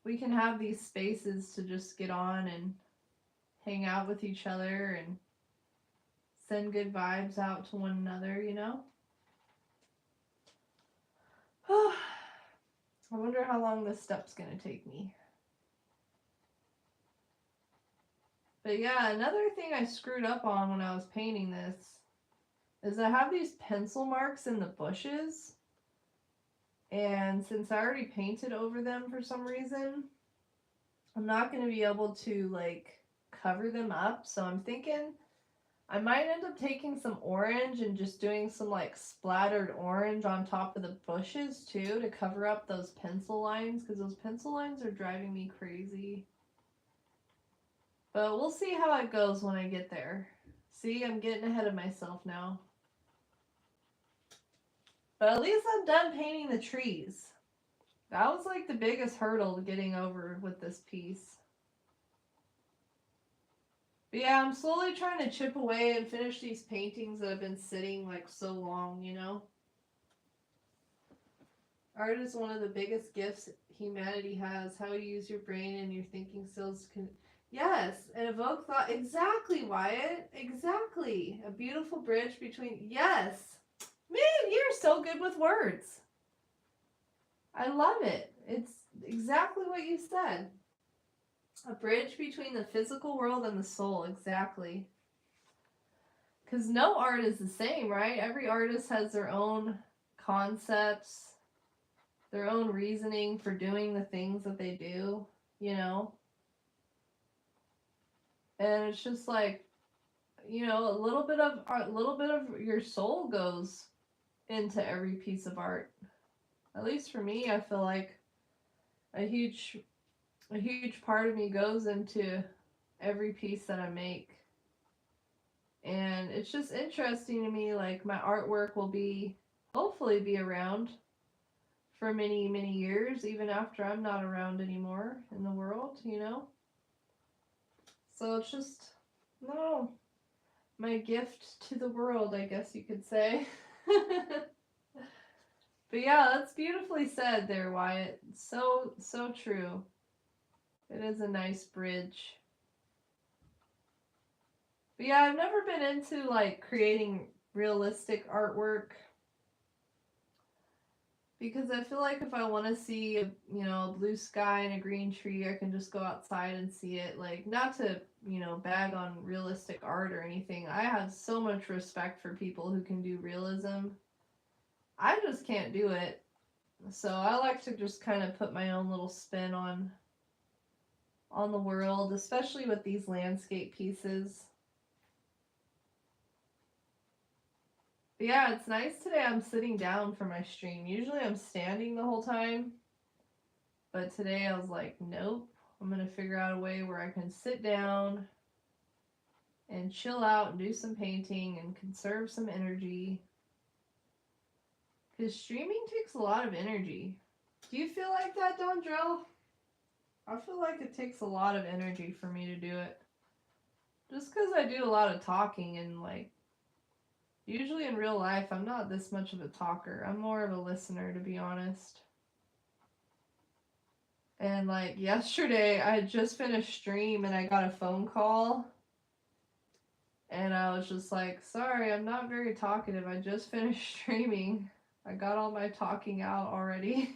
we can have these spaces to just get on and hang out with each other and send good vibes out to one another, you know? I wonder how long this step's gonna take me. But yeah, another thing I screwed up on when I was painting this is I have these pencil marks in the bushes. And since I already painted over them for some reason, I'm not going to be able to like cover them up. So I'm thinking I might end up taking some orange and just doing some like splattered orange on top of the bushes too to cover up those pencil lines, because those pencil lines are driving me crazy. But we'll see how it goes when I get there. See, I'm getting ahead of myself now. But at least I'm done painting the trees. That was like the biggest hurdle getting over with this piece. But yeah, I'm slowly trying to chip away and finish these paintings that have been sitting like so long, you know? Art is one of the biggest gifts humanity has. How you use your brain and your thinking skills can... Yes, and evoke thought. Exactly, Wyatt. Exactly. A beautiful bridge between... Yes. Man, you're so good with words. I love it. It's exactly what you said. A bridge between the physical world and the soul, exactly. Because no art is the same, right? Every artist has their own concepts, their own reasoning for doing the things that they do, you know? And it's just like, you know, a little bit of your soul goes into every piece of art. At least for me, I feel like a huge part of me goes into every piece that I make. And it's just interesting to me, like, my artwork will hopefully be around for many, many years, even after I'm not around anymore in the world, you know? So it's just, no, my gift to the world, I guess you could say. But yeah, that's beautifully said there, Wyatt. So, so true. It is a nice bridge. But yeah, I've never been into like creating realistic artwork because I feel like if I want to see a, a blue sky and a green tree, I can just go outside and see it. Like, not to, bag on realistic art or anything. I have so much respect for people who can do realism. I just can't do it. So I like to just kind of put my own little spin on the world, especially with these landscape pieces. But yeah, it's nice today I'm sitting down for my stream. Usually I'm standing the whole time. But today I was like, nope. I'm going to figure out a way where I can sit down and chill out and do some painting and conserve some energy. Because streaming takes a lot of energy. Do you feel like that, Dondrell? I feel like it takes a lot of energy for me to do it. Just because I do a lot of talking and like, usually in real life, I'm not this much of a talker. I'm more of a listener, to be honest. And like yesterday, I had just finished stream and I got a phone call. And I was just like, sorry, I'm not very talkative. I just finished streaming. I got all my talking out already.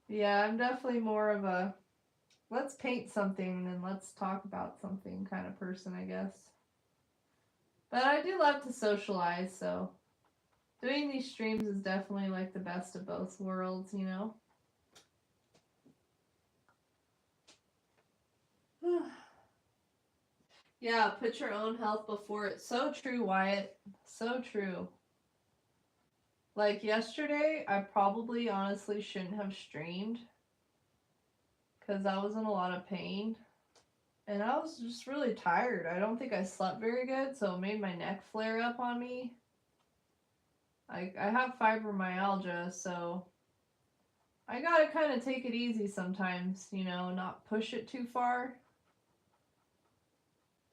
Yeah, I'm definitely more of a let's paint something than let's talk about something kind of person, I guess. But I do love to socialize, so doing these streams is definitely like the best of both worlds, you know? Yeah, put your own health before it. So true, Wyatt. So true. Like yesterday, I probably honestly shouldn't have streamed because I was in a lot of pain. And I was just really tired. I don't think I slept very good, so it made my neck flare up on me. I have fibromyalgia, so I gotta kind of take it easy sometimes, not push it too far.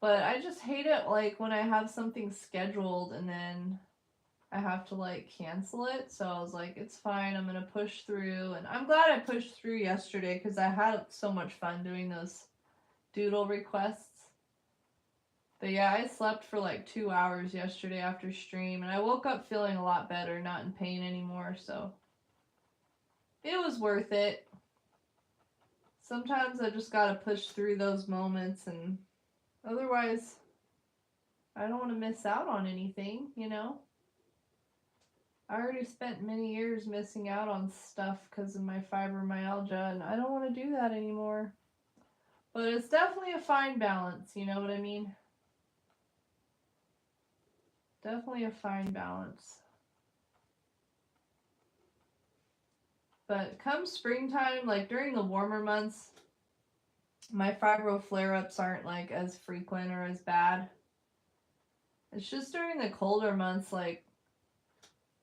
But I just hate it, like, when I have something scheduled and then I have to, like, cancel it. So I was like, it's fine, I'm gonna push through. And I'm glad I pushed through yesterday because I had so much fun doing those doodle requests. But yeah, I slept for like 2 hours yesterday after stream, and I woke up feeling a lot better, not in pain anymore, so it was worth it. Sometimes I just gotta push through those moments, and otherwise, I don't want to miss out on anything, I already spent many years missing out on stuff because of my fibromyalgia, and I don't want to do that anymore. But it's definitely a fine balance, you know what I mean? Definitely a fine balance. But come springtime, like during the warmer months, my fibro flare-ups aren't like as frequent or as bad. It's just during the colder months, like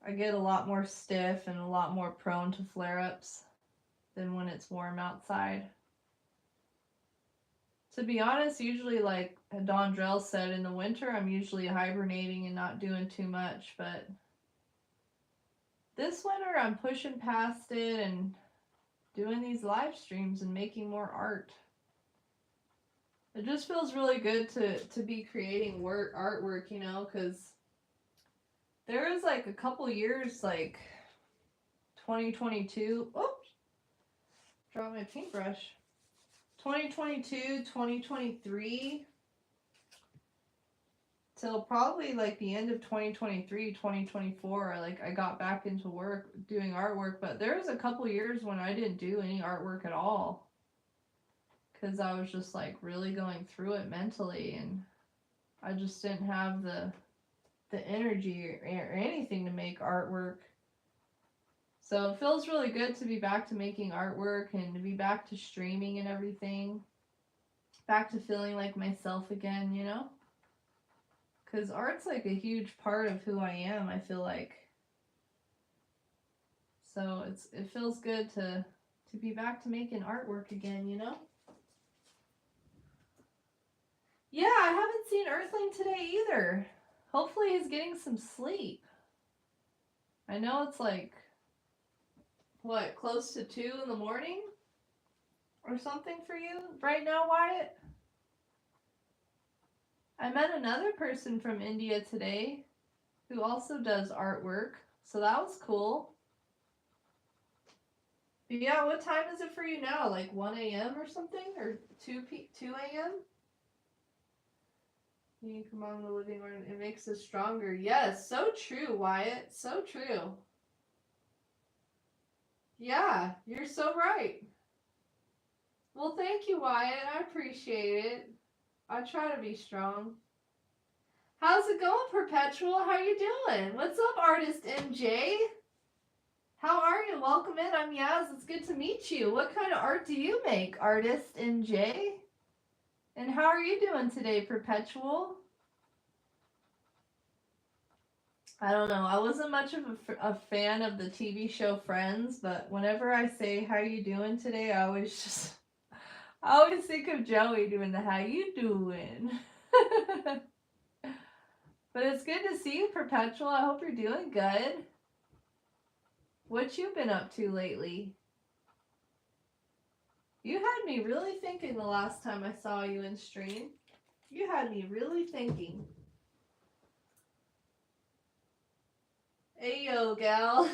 I get a lot more stiff and a lot more prone to flare-ups than when it's warm outside. To be honest, usually like Dondrell said, in the winter I'm usually hibernating and not doing too much, but this winter I'm pushing past it and doing these live streams and making more art. It just feels really good to be creating artwork, because there was like a couple years, like 2022. Oops, dropped my paintbrush. 2022, 2023, till probably like the end of 2023, 2024, like I got back into work doing artwork, but there was a couple years when I didn't do any artwork at all because I was just like really going through it mentally, and I just didn't have the energy or anything to make artwork. So it feels really good to be back to making artwork and to be back to streaming and everything. Back to feeling like myself again, Because art's like a huge part of who I am, I feel like. So it feels good to be back to making artwork again, you know? Yeah, I haven't seen Earthling today either. Hopefully he's getting some sleep. I know it's like, what, close to 2 in the morning? Or something for you right now, Wyatt? I met another person from India today who also does artwork, so that was cool. But yeah, what time is it for you now? Like 1 a.m. or something? Or 2 a.m.? You come on the living room. It makes us stronger. Yes, so true, Wyatt. So true. Yeah, you're so right. Well, thank you, Wyatt. I appreciate it. I try to be strong. How's it going, Perpetual? How you doing? What's up, Artist MJ? How are you? Welcome in. I'm Yaz. It's good to meet you. What kind of art do you make, Artist MJ? And how are you doing today, Perpetual? I don't know. I wasn't much of a fan of the TV show Friends, but whenever I say how you doing today, I always think of Joey doing the how you doing. But it's good to see you, Perpetual. I hope you're doing good. What you been up to lately? You had me really thinking the last time I saw you in stream. You had me really thinking. Ayo, gal.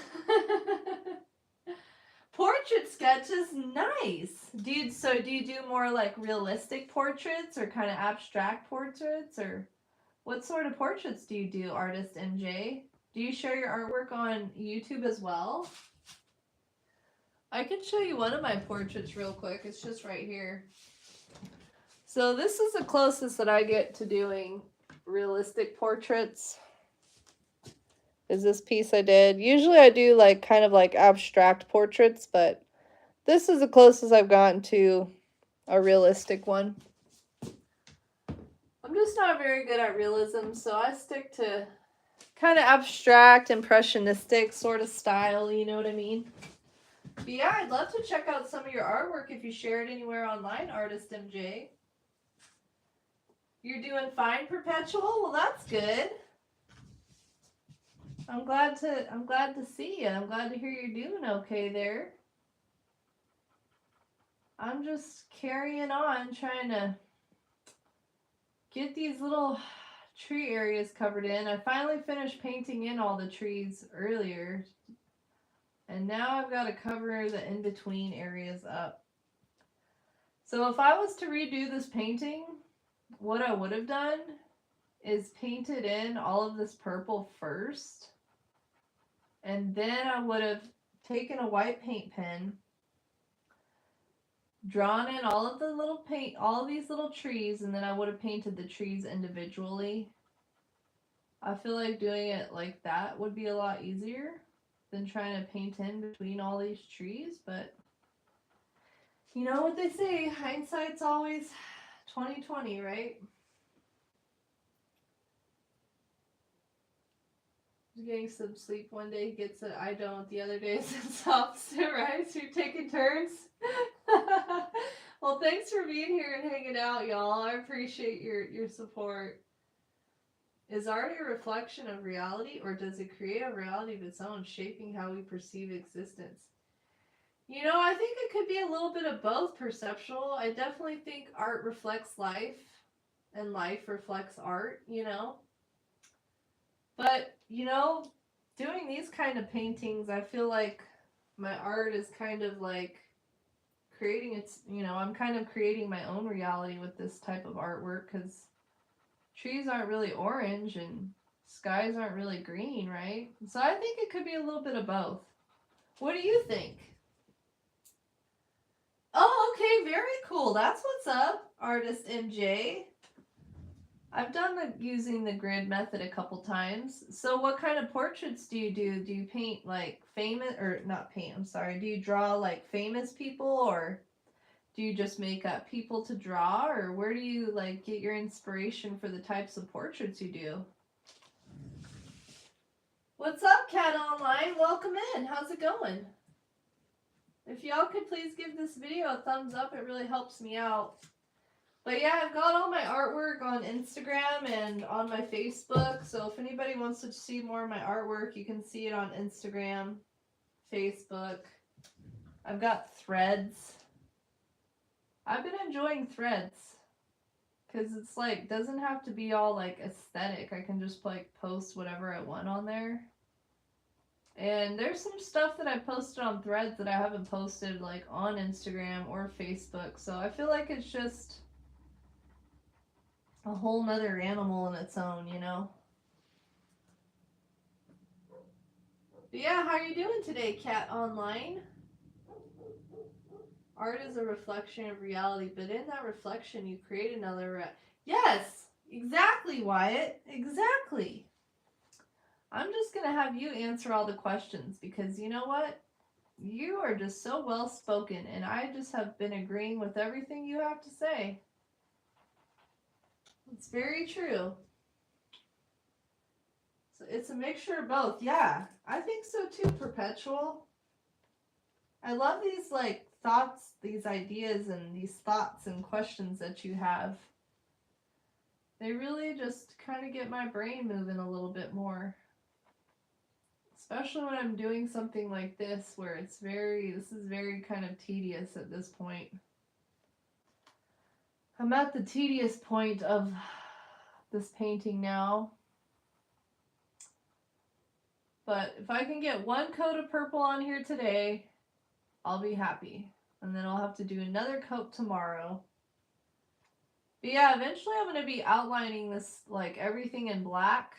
Portrait sketches, nice. Do you do more like realistic portraits or kind of abstract portraits, or what sort of portraits do you do, Artist MJ? Do you share your artwork on YouTube as well? I can show you one of my portraits real quick. It's just right here. So this is the closest that I get to doing realistic portraits. Is this piece I did. Usually I do like kind of like abstract portraits, but this is the closest I've gotten to a realistic one. I'm just not very good at realism, so I stick to kind of abstract, impressionistic sort of style, you know what I mean? But yeah, I'd love to check out some of your artwork if you share it anywhere online, Artist MJ. You're doing fine, Perpetual? Well, that's good. I'm glad to see you. I'm glad to hear you're doing okay there. I'm just carrying on, trying to get these little tree areas covered in. I finally finished painting in all the trees earlier, and now I've got to cover the in-between areas up. So if I was to redo this painting, what I would have done is painted in all of this purple first, and then I would have taken a white paint pen, drawn in all of the little all these little trees, and then I would have painted the trees individually. I feel like doing it like that would be a lot easier than trying to paint in between all these trees, but you know what they say, hindsight's always 20/20, right? Getting some sleep one day gets it. I don't. The other day it's opposite, right? So you're taking turns. Well, thanks for being here and hanging out, y'all. I appreciate your support. Is art a reflection of reality, or does it create a reality of its own, shaping how we perceive existence? You know, I think it could be a little bit of both perceptual. I definitely think art reflects life, and life reflects art, you know? But, you know, doing these kind of paintings, I feel like my art is kind of like creating its, you know, I'm kind of creating my own reality with this type of artwork, because trees aren't really orange and skies aren't really green, right? So I think it could be a little bit of both. What do you think? Oh, okay, very cool. That's what's up, Artist MJ. I've done using the grid method a couple times. So what kind of portraits do you do? Do you paint like famous, or not paint, I'm sorry. Do you draw like famous people, or do you just make up people to draw, or where do you like get your inspiration for the types of portraits you do? What's up, Cat Online? Welcome in. How's it going? If y'all could please give this video a thumbs up, it really helps me out. But yeah, I've got all my artwork on Instagram and on my Facebook. So if anybody wants to see more of my artwork, you can see it on Instagram, Facebook. I've got Threads. I've been enjoying Threads because it's like doesn't have to be all like aesthetic. I can just like post whatever I want on there. And there's some stuff that I posted on Threads that I haven't posted like on Instagram or Facebook. So I feel like it's just a whole nother animal in its own, you know? But yeah, how are you doing today, Cat Online? Art is a reflection of reality, but in that reflection, you create another. Yes, exactly, Wyatt. Exactly. I'm just going to have you answer all the questions because you know what? You are just so well spoken, and I just have been agreeing with everything you have to say. It's very true. So it's a mixture of both. Yeah, I think so too, Perpetual. I love these like thoughts, these ideas, and these thoughts and questions that you have. They really just kind of get my brain moving a little bit more. Especially when I'm doing something like this where this is very kind of tedious at this point. I'm at the tedious point of this painting now. But if I can get one coat of purple on here today, I'll be happy. And then I'll have to do another coat tomorrow. But yeah, eventually I'm going to be outlining this, like, everything in black.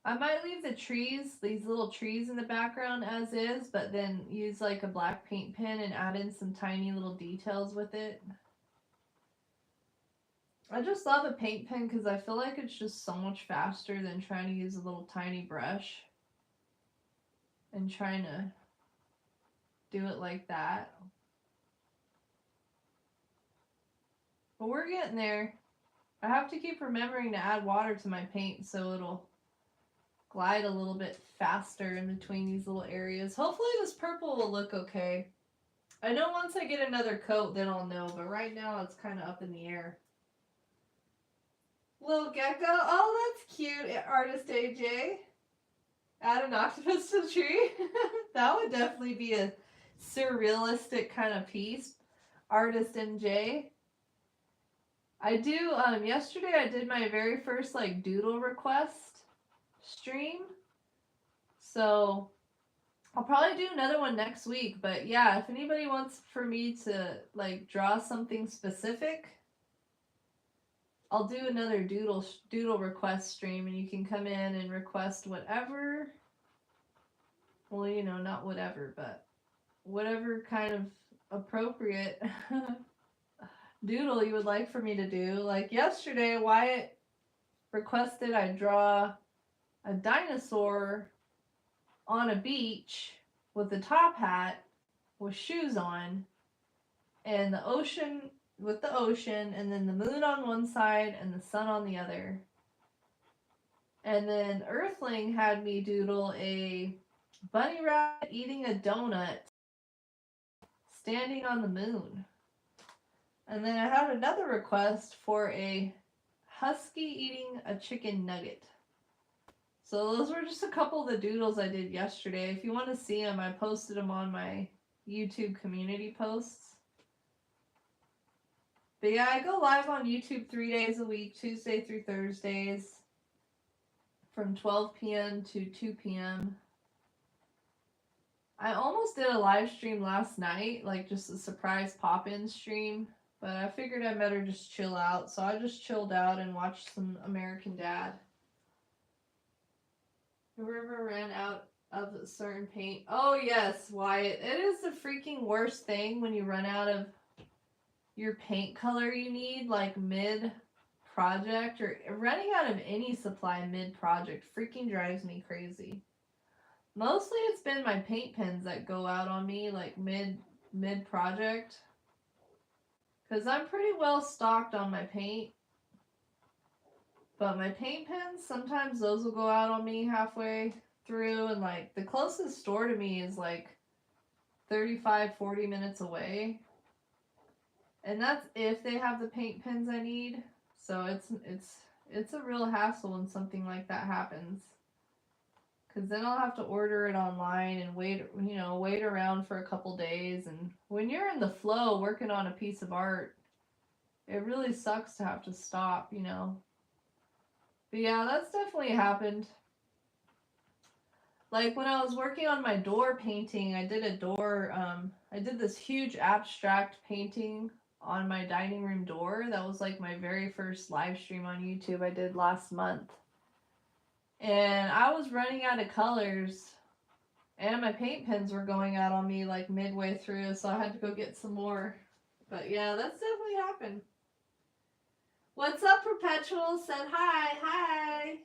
I might leave the trees, these little trees in the background as is, but then use, like, a black paint pen and add in some tiny little details with it. I just love a paint pen because I feel like it's just so much faster than trying to use a little tiny brush and trying to do it like that. But we're getting there. I have to keep remembering to add water to my paint so it'll glide a little bit faster in between these little areas. Hopefully this purple will look okay. I know once I get another coat then I'll know, but right now it's kind of up in the air. Little gecko. Oh, that's cute. Artist AJ. Add an octopus to the tree. That would definitely be a surrealistic kind of piece. Artist NJ. I do, yesterday I did my very first, like, doodle request stream. So, I'll probably do another one next week. But, yeah, if anybody wants for me to, like, draw something specific, I'll do another doodle request stream. And you can come in and request whatever. Well, you know, not whatever, but whatever kind of appropriate doodle you would like for me to do. Like yesterday, Wyatt requested I draw a dinosaur on a beach with a top hat with shoes on and the ocean with the ocean and then the moon on one side and the sun on the other. And then Earthling had me doodle a bunny rabbit eating a donut standing on the moon. And then I had another request for a husky eating a chicken nugget. So those were just a couple of the doodles I did yesterday. If you want to see them, I posted them on my YouTube community posts. But yeah, I go live on YouTube 3 days a week, Tuesday through Thursdays, from 12 p.m. to 2 p.m. I almost did a live stream last night, like just a surprise pop-in stream. But I figured I'd better just chill out, so I just chilled out and watched some American Dad. The river ran out of a certain paint. Oh yes, Wyatt. It is the freaking worst thing when you run out of your paint color you need, like mid-project, or running out of any supply mid-project freaking drives me crazy. Mostly it's been my paint pens that go out on me, like mid-project. Because I'm pretty well stocked on my paint. But my paint pens, sometimes those will go out on me halfway through, and like the closest store to me is like 35-40 minutes away. And that's if they have the paint pens I need. So it's a real hassle when something like that happens. Cause then I'll have to order it online and wait around for a couple days. And when you're in the flow working on a piece of art, it really sucks to have to stop, But yeah, that's definitely happened. Like when I was working on my door painting, I did this huge abstract painting on my dining room door. That was like my very first live stream on YouTube I did last month. And I was running out of colors and my paint pens were going out on me like midway through, so I had to go get some more. But yeah, that's definitely happened. What's up, Perpetual? Said hi.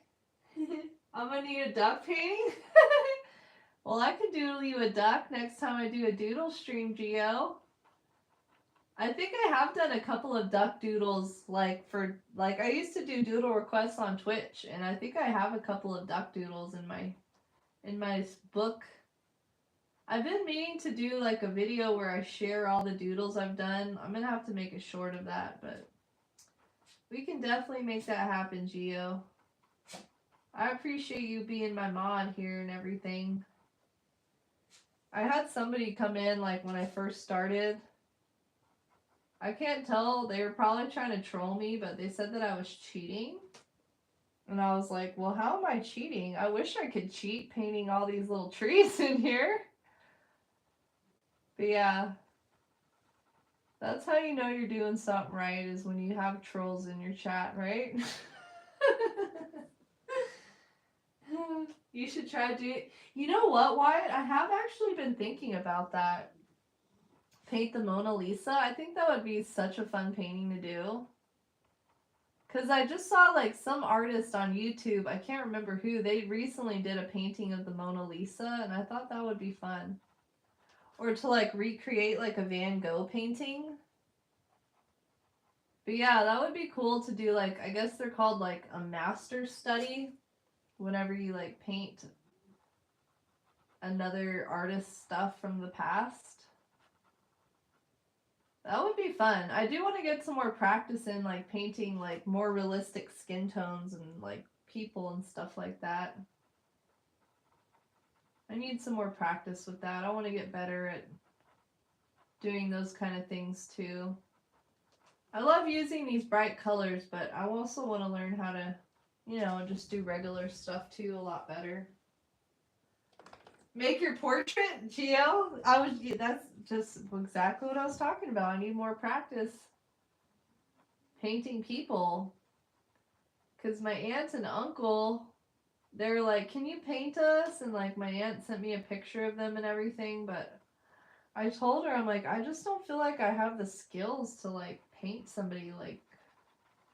I'm gonna need a duck painting. Well, I could doodle you a duck next time I do a doodle stream, Geo. I think I have done a couple of duck doodles, I used to do doodle requests on Twitch, and I think I have a couple of duck doodles in my book. I've been meaning to do like a video where I share all the doodles I've done. I'm gonna have to make a short of that, but we can definitely make that happen, Geo. I appreciate you being my mod here and everything. I had somebody come in like when I first started. I can't tell, they were probably trying to troll me, but they said that I was cheating. And I was like, well, how am I cheating? I wish I could cheat painting all these little trees in here. But yeah, that's how you know you're doing something right, is when you have trolls in your chat, right? You should try to do it. You know what, Wyatt? I have actually been thinking about that. Paint the Mona Lisa. I think that would be such a fun painting to do. Because I just saw like some artist on YouTube, I can't remember who, they recently did a painting of the Mona Lisa, and I thought that would be fun. Or to like recreate like a Van Gogh painting. But yeah, that would be cool to do, like, I guess they're called like a master study. Whenever you like paint another artist's stuff from the past. That would be fun. I do want to get some more practice in like painting like more realistic skin tones and like people and stuff like that. I need some more practice with that. I want to get better at doing those kind of things too. I love using these bright colors, but I also want to learn how to, just do regular stuff too a lot better. Make your portrait, Gio? That's just exactly what I was talking about. I need more practice painting people. Because my aunt and uncle, they're like, can you paint us? And like my aunt sent me a picture of them and everything, but I told her, I'm like, I just don't feel like I have the skills to like paint somebody. Like,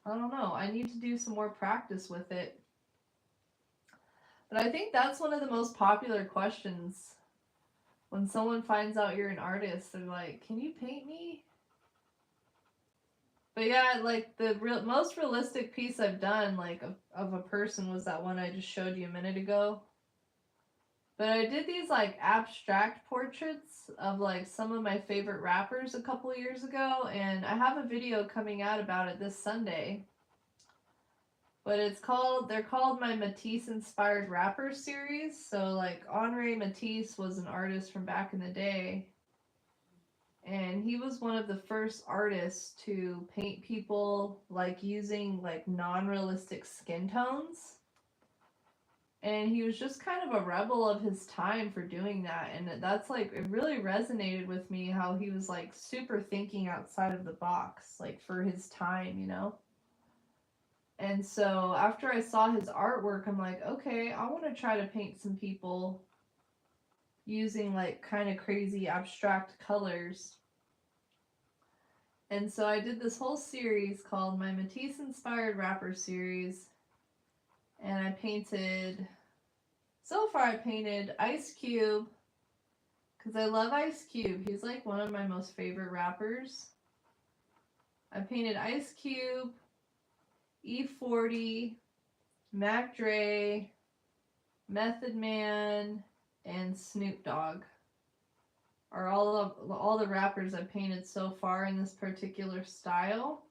I don't know. I need to do some more practice with it. But I think that's one of the most popular questions. When someone finds out you're an artist, they're like, can you paint me? But yeah, like the most realistic piece I've done, like of a person, was that one I just showed you a minute ago. But I did these like abstract portraits of like some of my favorite rappers a couple years ago, and I have a video coming out about it this Sunday. But they're called my Matisse inspired rapper series. So like Henri Matisse was an artist from back in the day. And he was one of the first artists to paint people like using like non-realistic skin tones. And he was just kind of a rebel of his time for doing that. And that's like, it really resonated with me how he was like super thinking outside of the box, like for his time, And so after I saw his artwork, I'm like, okay, I want to try to paint some people using like kind of crazy abstract colors. And so I did this whole series called my Matisse Inspired Rapper series. And so far I painted Ice Cube, because I love Ice Cube. He's like one of my most favorite rappers. I painted Ice Cube, E40, Mac Dre, Method Man, and Snoop Dogg are all the rappers I've painted so far in this particular style.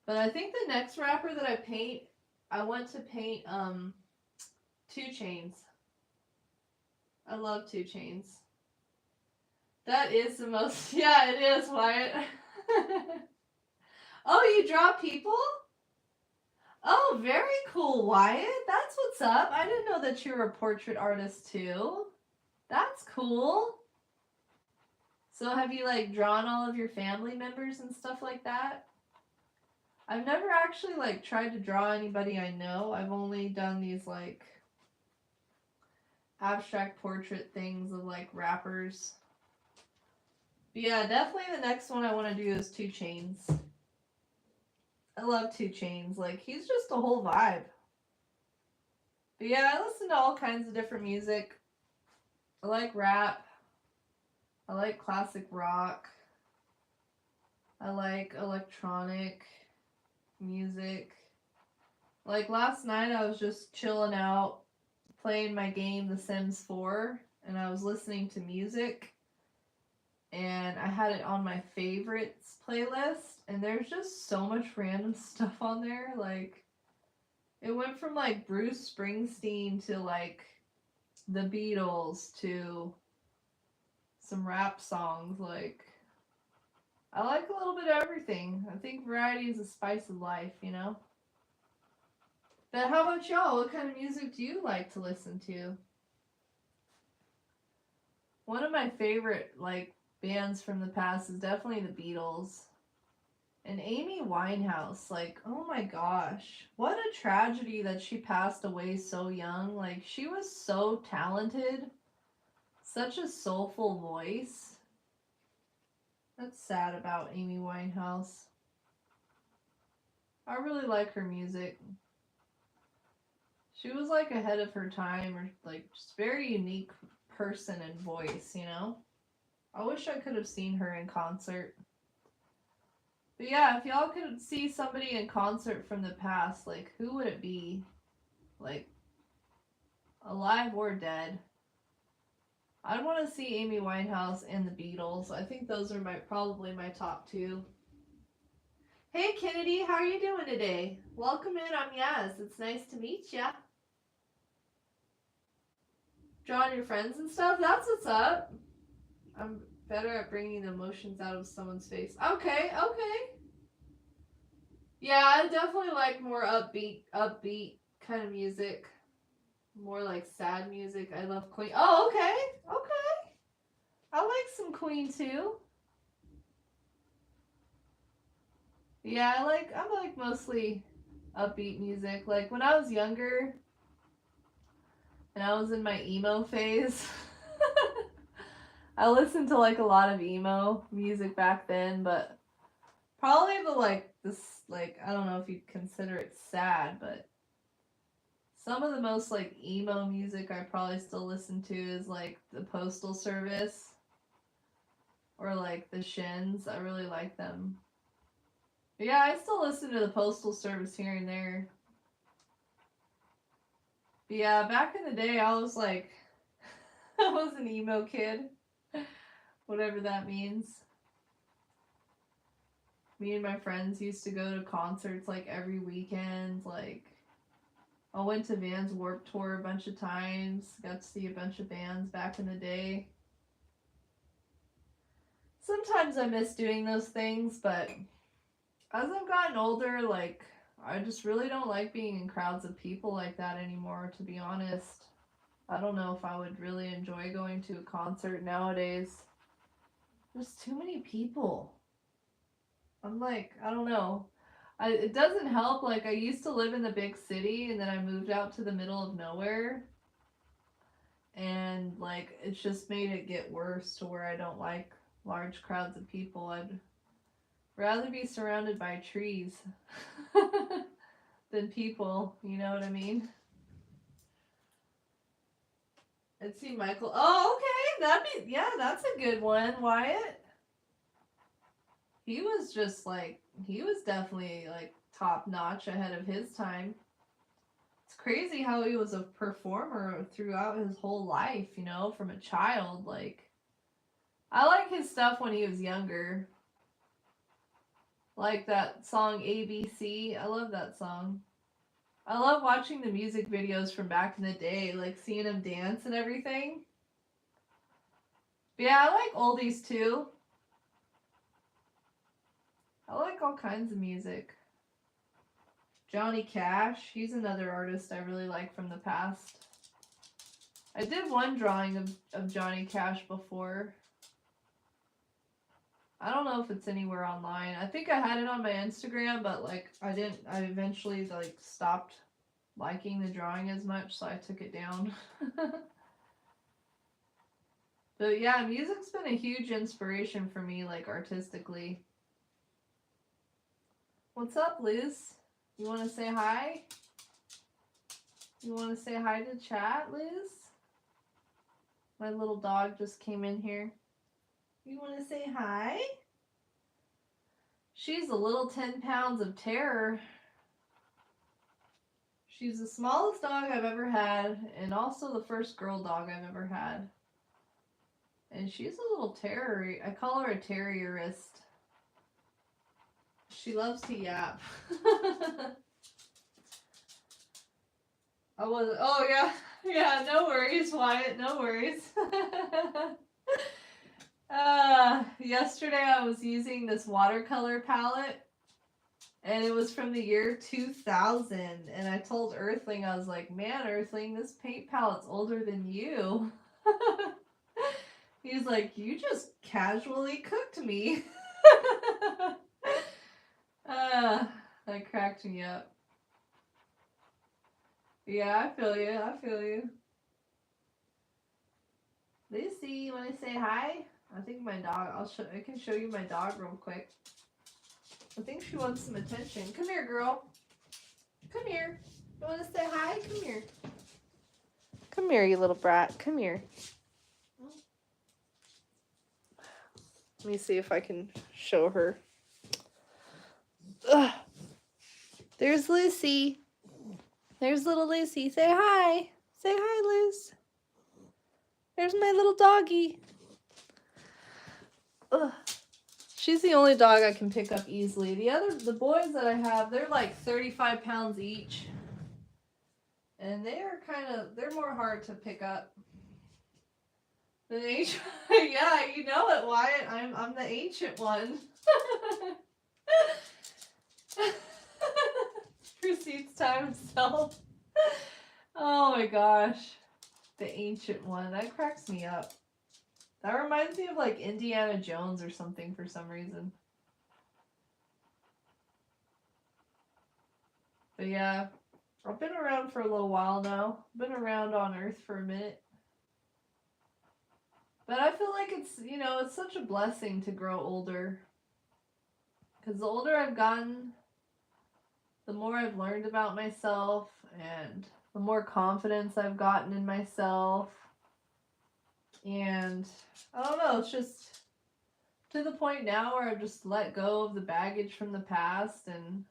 But I think the next rapper that I want to paint 2 Chainz. I love 2 Chainz. That is the most, yeah, it is, Wyatt. Oh, you draw people? Oh, very cool, Wyatt. That's what's up. I didn't know that you were a portrait artist too. That's cool. So have you like drawn all of your family members and stuff like that? I've never actually like tried to draw anybody I know. I've only done these like abstract portrait things of like rappers. But yeah, definitely the next one I want to do is 2 Chainz. I love 2 Chainz. Like, he's just a whole vibe. But yeah, I listen to all kinds of different music. I like rap. I like classic rock. I like electronic music. Like, last night I was just chilling out, playing my game, The Sims 4, and I was listening to music. And I had it on my favorites playlist, and there's just so much random stuff on there. Like, it went from like Bruce Springsteen to like the Beatles to some rap songs. Like, I like a little bit of everything. I think variety is the spice of life, you know? But how about y'all? What kind of music do you like to listen to? One of my favorite like bands from the past is definitely the Beatles. And Amy Winehouse, like, oh my gosh, what a tragedy that she passed away so young. Like, she was so talented, such a soulful voice. That's sad about Amy Winehouse. I really like her music. She was like ahead of her time, or like just very unique person and voice, you know? I wish I could have seen her in concert. But yeah, if y'all could see somebody in concert from the past, like, who would it be? Like, alive or dead? I'd want to see Amy Winehouse and the Beatles. I think those are probably my top 2. Hey Kennedy, how are you doing today? Welcome in, I'm Yaz. It's nice to meet ya. Drawing your friends and stuff? That's what's up. I'm better at bringing the emotions out of someone's face. Okay. Yeah, I definitely like more upbeat kind of music. More like sad music. I love Queen. Oh, okay. I like some Queen too. Yeah, I like mostly upbeat music. Like when I was younger and I was in my emo phase, I listened to like a lot of emo music back then, but probably I don't know if you'd consider it sad, but some of the most like emo music I probably still listen to is like the Postal Service or like the Shins. I really like them. But yeah, I still listen to the Postal Service here and there. But yeah, back in the day I was like I was an emo kid. Whatever that means. Me and my friends used to go to concerts like every weekend. Like, I went to Vans Warped Tour a bunch of times. Got to see a bunch of bands back in the day. Sometimes I miss doing those things, but as I've gotten older, like, I just really don't like being in crowds of people like that anymore, to be honest. I don't know if I would really enjoy going to a concert nowadays. There's too many people. I'm like, I don't know. It doesn't help. Like, I used to live in the big city, and then I moved out to the middle of nowhere. And, like, it's just made it get worse to where I don't like large crowds of people. I'd rather be surrounded by trees than people. You know what I mean? Let's see, Michael. Oh, okay. That's a good one, Wyatt. He was definitely like top notch ahead of his time. It's crazy how he was a performer throughout his whole life, you know, from a child. Like, I like his stuff when he was younger. Like that song ABC. I love that song. I love watching the music videos from back in the day, like seeing him dance and everything. But yeah, I like oldies too. I like all kinds of music. Johnny Cash, he's another artist I really like from the past. I did one drawing of Johnny Cash before. I don't know if it's anywhere online. I think I had it on my Instagram, but like I eventually like stopped liking the drawing as much, so I took it down. But yeah, music's been a huge inspiration for me, like artistically. What's up, Liz? You want to say hi? You want to say hi to chat, Liz? My little dog just came in here. You want to say hi? She's a little 10 pounds of terror. She's the smallest dog I've ever had, and also the first girl dog I've ever had. And she's a little terror. I call her a terrierist. She loves to yap. Oh yeah. Yeah, no worries, Wyatt, no worries. Yesterday I was using this watercolor palette, and it was from the year 2000, and I told Earthling, I was like, man, Earthling, this paint palette's older than you. He's like, you just casually cooked me. That cracked me up. Yeah, I feel you. I feel you. Lucy, you want to say hi? I think my dog. I can show you my dog real quick. I think she wants some attention. Come here, girl. Come here. You want to say hi? Come here. Come here, you little brat. Come here. Let me see if I can show her. Ugh. There's Lucy. There's little Lucy. Say hi. Say hi, Liz. There's my little doggy. Ugh. She's the only dog I can pick up easily. The boys that I have, they're like 35 pounds each. And they're more hard to pick up. The ancient, yeah, you know it, Wyatt. I'm the ancient one. Proceeds time himself. Oh my gosh. The ancient one. That cracks me up. That reminds me of like Indiana Jones or something for some reason. But yeah, I've been around for a little while now. Been around on Earth for a minute. But I feel like it's such a blessing to grow older. Because the older I've gotten, the more I've learned about myself, and the more confidence I've gotten in myself. And I don't know, it's just to the point now where I've just let go of the baggage from the past, and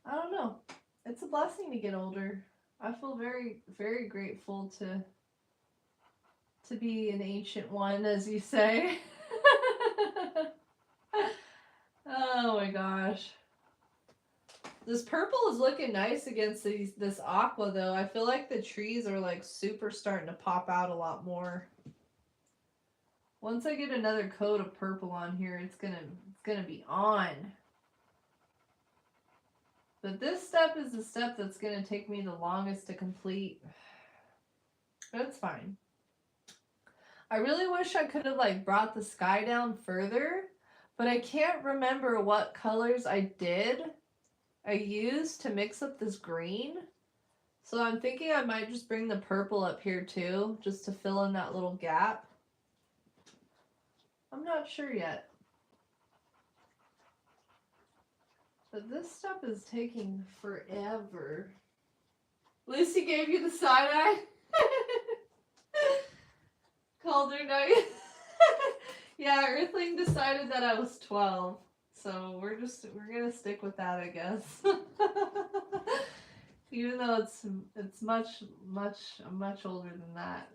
I don't know. It's a blessing to get older. I feel very, very grateful to be an ancient one, as you say. Oh my gosh. This purple is looking nice against this aqua, though. I feel like the trees are like super starting to pop out a lot more. Once I get another coat of purple on here, it's gonna be on. But this step is the step that's gonna take me the longest to complete. But it's fine. I really wish I could have like brought the sky down further, but I can't remember what colors I used to mix up this green. So I'm thinking I might just bring the purple up here too, just to fill in that little gap. I'm not sure yet. But this step is taking forever. Lucy gave you the side eye? Called her nice. Yeah, Earthling decided that I was 12. So we're gonna stick with that, I guess. Even though it's much older than that.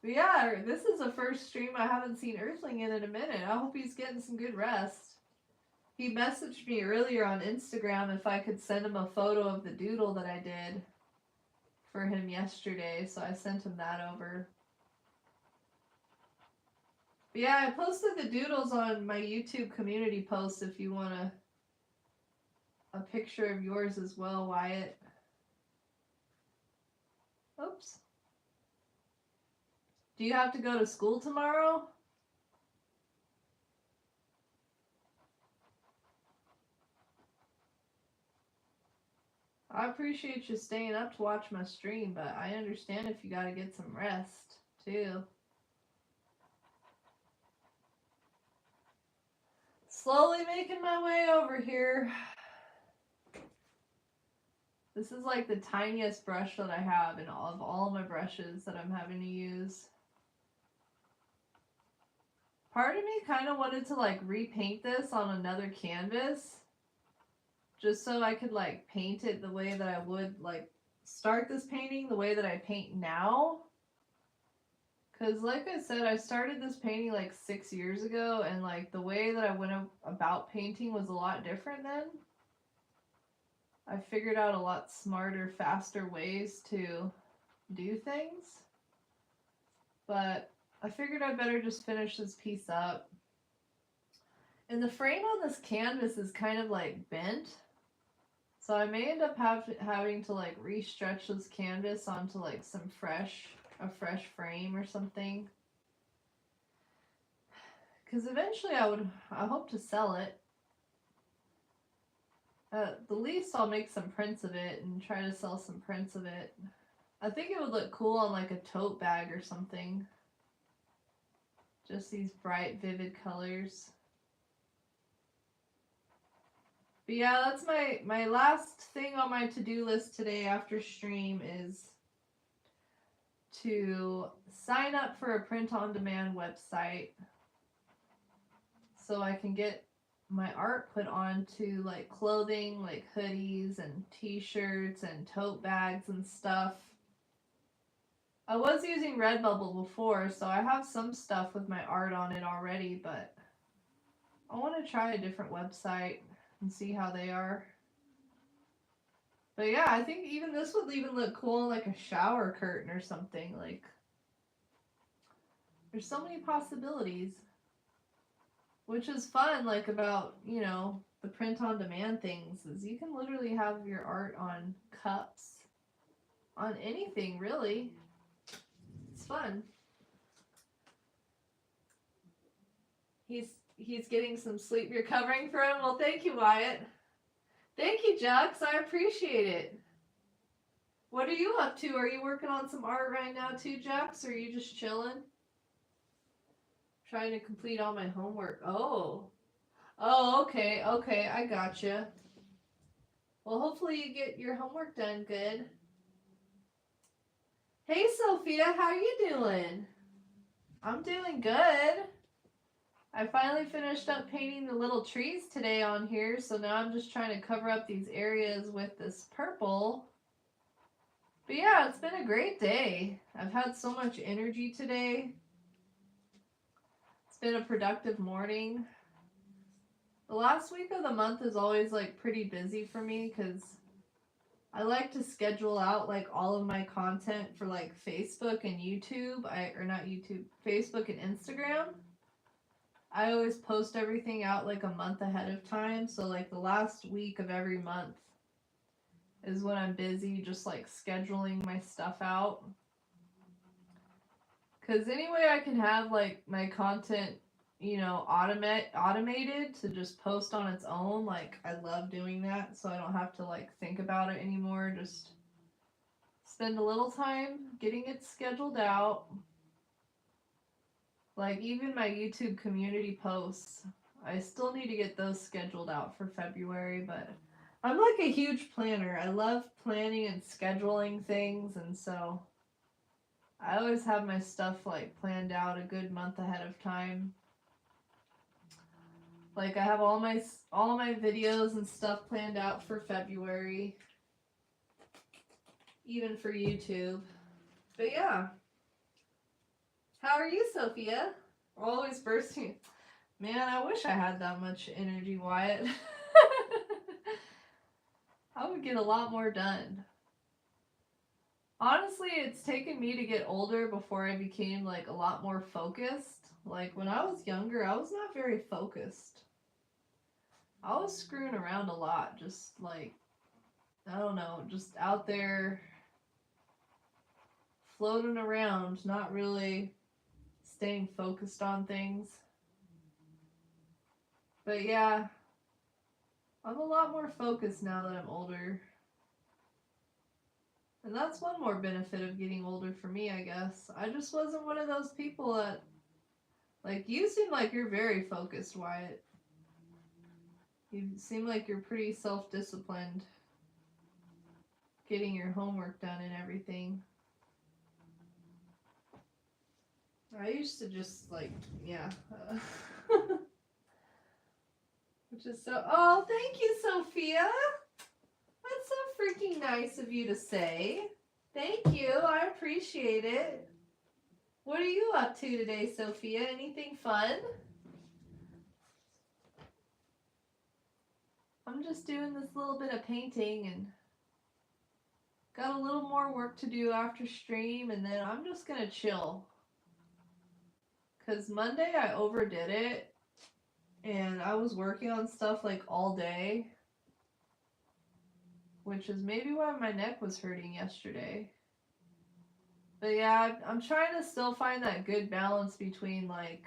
But yeah, this is the first stream I haven't seen Earthling in a minute. I hope he's getting some good rest. He messaged me earlier on Instagram if I could send him a photo of the doodle that I did for him yesterday, so I sent him that over. But yeah, I posted the doodles on my YouTube community post if you want a picture of yours as well, Wyatt. Oops. Do you have to go to school tomorrow? I appreciate you staying up to watch my stream, but I understand if you gotta get some rest, too. Slowly making my way over here. This is like the tiniest brush that I have in all of my brushes that I'm having to use. Part of me kind of wanted to like repaint this on another canvas, just so I could like paint it the way that I would like start this painting the way that I paint now. Because like I said, I started this painting like 6 years ago, and like the way that I went about painting was a lot different then. I figured out a lot smarter, faster ways to do things. But I figured I'd better just finish this piece up. And the frame on this canvas is kind of like bent. So I may end up having to like re-stretch this canvas onto like a fresh frame or something. Because eventually I hope to sell it. At the least I'll make some prints of it and try to sell some prints of it. I think it would look cool on like a tote bag or something. Just these bright, vivid colors. But yeah, that's my last thing on my to-do list today after stream is to sign up for a print-on-demand website so I can get my art put onto like clothing, like hoodies and t-shirts and tote bags and stuff. I was using Redbubble before, so I have some stuff with my art on it already, but I want to try a different website and see how they are. But yeah, I think even this would even look cool, like a shower curtain or something. Like, there's so many possibilities. Which is fun, like, about, you know, the print-on-demand things, is you can literally have your art on cups. On anything, really. It's fun. He's getting some sleep. You're covering for him? Well, thank you, Wyatt. Thank you, Jux. I appreciate it. What are you up to? Are you working on some art right now too, Jux? Or are you just chilling? Trying to complete all my homework. Oh, okay, I gotcha. Well, hopefully you get your homework done good. Hey, Sophia, how you doing? I'm doing good. I finally finished up painting the little trees today on here, so now I'm just trying to cover up these areas with this purple. But yeah, it's been a great day. I've had so much energy today. It's been a productive morning. The last week of the month is always like pretty busy for me because I like to schedule out like all of my content for like Facebook and YouTube. Facebook and Instagram. I always post everything out like a month ahead of time. So like the last week of every month is when I'm busy just like scheduling my stuff out. Because anyway, I can have like my content, you know, automated to just post on its own. Like, I love doing that, so I don't have to like think about it anymore. Just spend a little time getting it scheduled out. Like, even my YouTube community posts, I still need to get those scheduled out for February, but I'm like a huge planner. I love planning and scheduling things, and so I always have my stuff like planned out a good month ahead of time. Like, I have all my videos and stuff planned out for February. even for YouTube. But yeah. How are you, Sophia? Always bursting. Man, I wish I had that much energy, Wyatt. I would get a lot more done. Honestly, it's taken me to get older before I became like a lot more focused. Like when I was younger, I was not very focused. I was screwing around a lot, just like, I don't know, just out there floating around, not really staying focused on things. But yeah, I'm a lot more focused now that I'm older. And that's one more benefit of getting older for me, I guess. I just wasn't one of those people that, like, you seem like you're very focused, Wyatt. You seem like you're pretty self-disciplined, getting your homework done and everything. I used to just, like, yeah. Which is so, oh, thank you, Sophia. That's so freaking nice of you to say. Thank you. I appreciate it. What are you up to today, Sophia? Anything fun? I'm just doing this little bit of painting and got a little more work to do after stream, and then I'm just going to chill. Because Monday I overdid it, and I was working on stuff like all day, which is maybe why my neck was hurting yesterday. But yeah, I'm trying to still find that good balance between like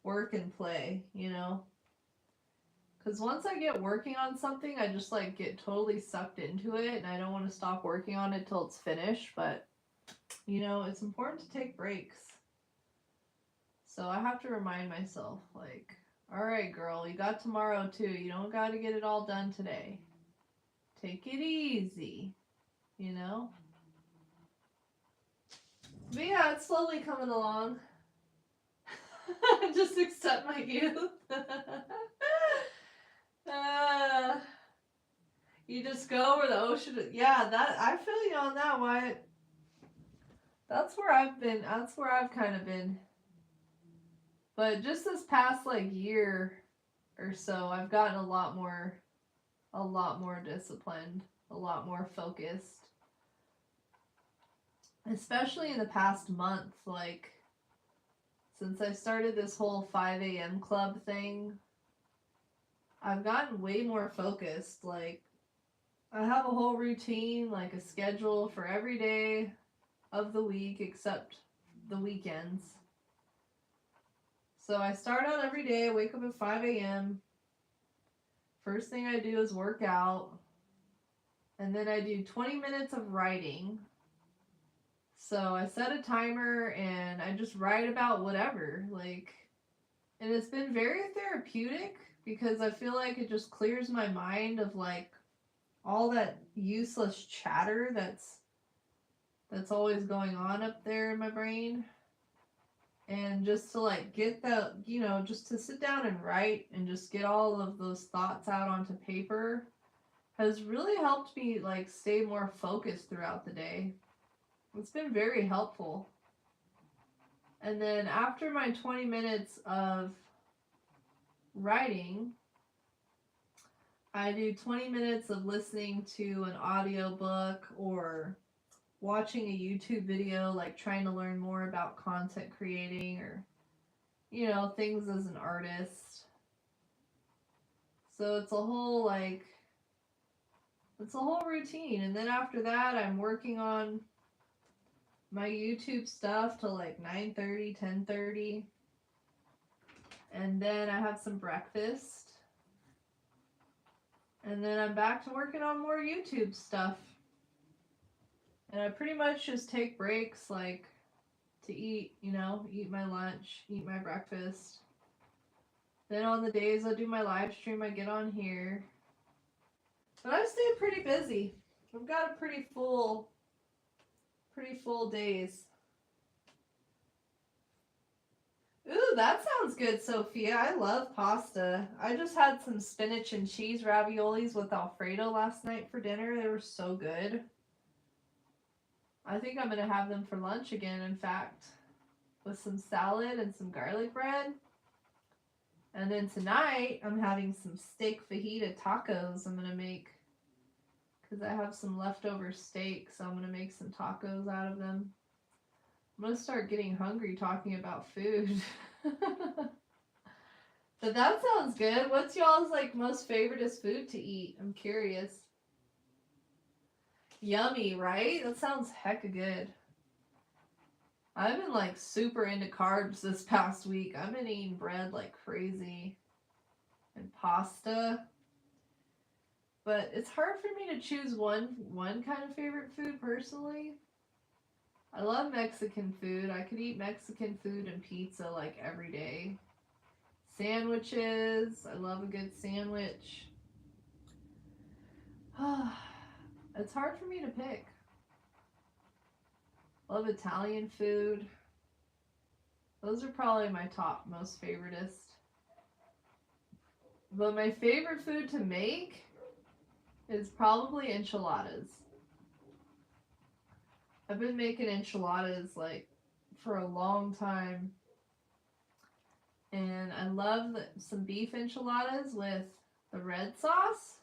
work and play, you know? Because once I get working on something, I just like get totally sucked into it, and I don't want to stop working on it till it's finished. But, you know, it's important to take breaks. So I have to remind myself, like, all right, girl, you got tomorrow too. You don't got to get it all done today. Take it easy, you know? But yeah, it's slowly coming along. Just accept my youth. You just go where the ocean is. Yeah, that I feel you on that, Wyatt. That's where I've been. That's where I've kind of been. But just this past like year or so, I've gotten a lot more disciplined, a lot more focused. Especially in the past month, like since I started this whole 5 a.m. club thing, I've gotten way more focused. Like I have a whole routine, like a schedule for every day of the week except the weekends. So I start out every day, wake up at 5 a.m. First thing I do is work out. And then I do 20 minutes of writing. So I set a timer and I just write about whatever. Like, and it's been very therapeutic because I feel like it just clears my mind of like all that useless chatter that's always going on up there in my brain. And just to like get the, you know, just to sit down and write and just get all of those thoughts out onto paper has really helped me like stay more focused throughout the day. It's been very helpful. And then after my 20 minutes of writing, I do 20 minutes of listening to an audiobook or watching a YouTube video, like trying to learn more about content creating or, you know, things as an artist. So it's a whole like, it's a whole routine. And then after that, I'm working on my YouTube stuff till like 9:30, 10:30. And then I have some breakfast. And then I'm back to working on more YouTube stuff. And I pretty much just take breaks, like, to eat, you know, eat my lunch, eat my breakfast. Then on the days I do my live stream, I get on here. But I've stayed pretty busy. I've got a pretty full days. Ooh, that sounds good, Sophia. I love pasta. I just had some spinach and cheese raviolis with Alfredo last night for dinner. They were so good. I think I'm going to have them for lunch again, in fact, with some salad and some garlic bread. And then tonight, I'm having some steak fajita tacos I'm going to make because I have some leftover steak, so I'm going to make some tacos out of them. I'm going to start getting hungry talking about food. But that sounds good. What's y'all's like most favoriteest food to eat? I'm curious. Yummy, right? That sounds hecka good. I've been like super into carbs this past week. I've been eating bread like crazy and pasta. But it's hard for me to choose one kind of favorite food personally. I love Mexican food. I could eat Mexican food and pizza like every day. Sandwiches. I love a good sandwich. It's hard for me to pick. Love Italian food. Those are probably my top most favoritist. But my favorite food to make is probably enchiladas. I've been making enchiladas like for a long time. And I love some beef enchiladas with the red sauce.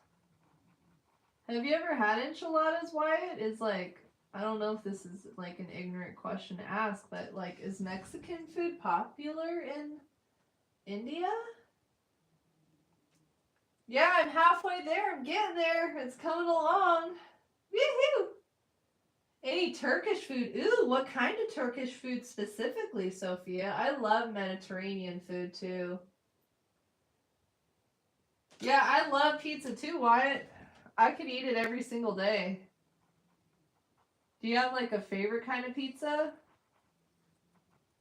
Have you ever had enchiladas, Wyatt? It's like, I don't know if this is like an ignorant question to ask, but like, is Mexican food popular in India? Yeah, I'm halfway there. I'm getting there. It's coming along. Woohoo! Any Turkish food? Ooh, what kind of Turkish food specifically, Sophia? I love Mediterranean food too. Yeah, I love pizza too, Wyatt. I could eat it every single day. Do you have like a favorite kind of pizza?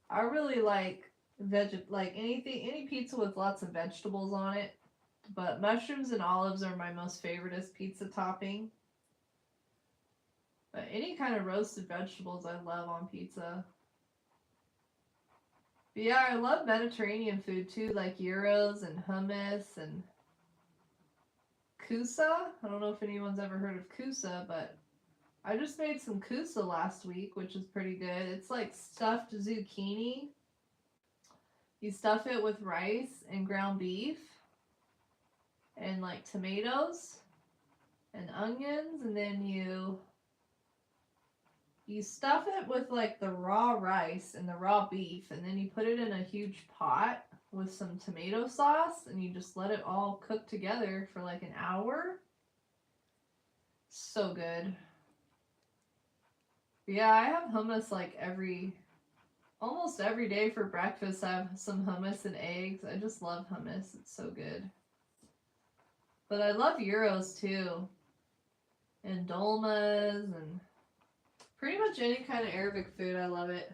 I really like any pizza with lots of vegetables on it. But mushrooms and olives are my most favoriteest pizza topping. But any kind of roasted vegetables I love on pizza. But yeah, I love Mediterranean food too, like gyros and hummus and kusa. I don't know if anyone's ever heard of kusa, but I just made some kusa last week, which is pretty good. It's like stuffed zucchini. You stuff it with rice and ground beef and like tomatoes and onions, and then you stuff it with like the raw rice and the raw beef, and then you put it in a huge pot with some tomato sauce, and you just let it all cook together for like an hour. So good. Yeah, I have hummus like almost every day for breakfast. I have some hummus and eggs. I just love hummus. It's so good. But I love gyros too. And dolmas and pretty much any kind of Arabic food. I love it.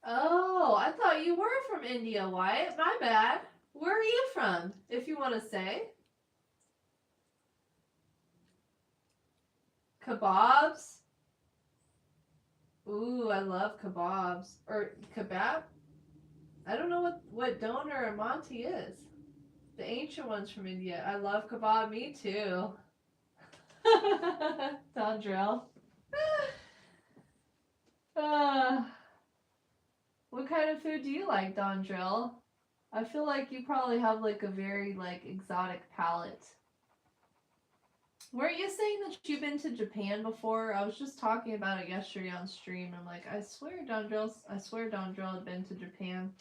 Oh, I thought you were from India, Wyatt. My bad. Where are you from, if you want to say? Kebabs? Ooh, I love kebabs. Or kebab? I don't know what doner or manti is. The ancient ones from India. I love kebab. Me too. Dondrell. What kind of food do you like, Dondrell? I feel like you probably have like a very like exotic palate. Weren't you saying that you've been to Japan before? I was just talking about it yesterday on stream. I'm like, I swear Dondrell had been to Japan.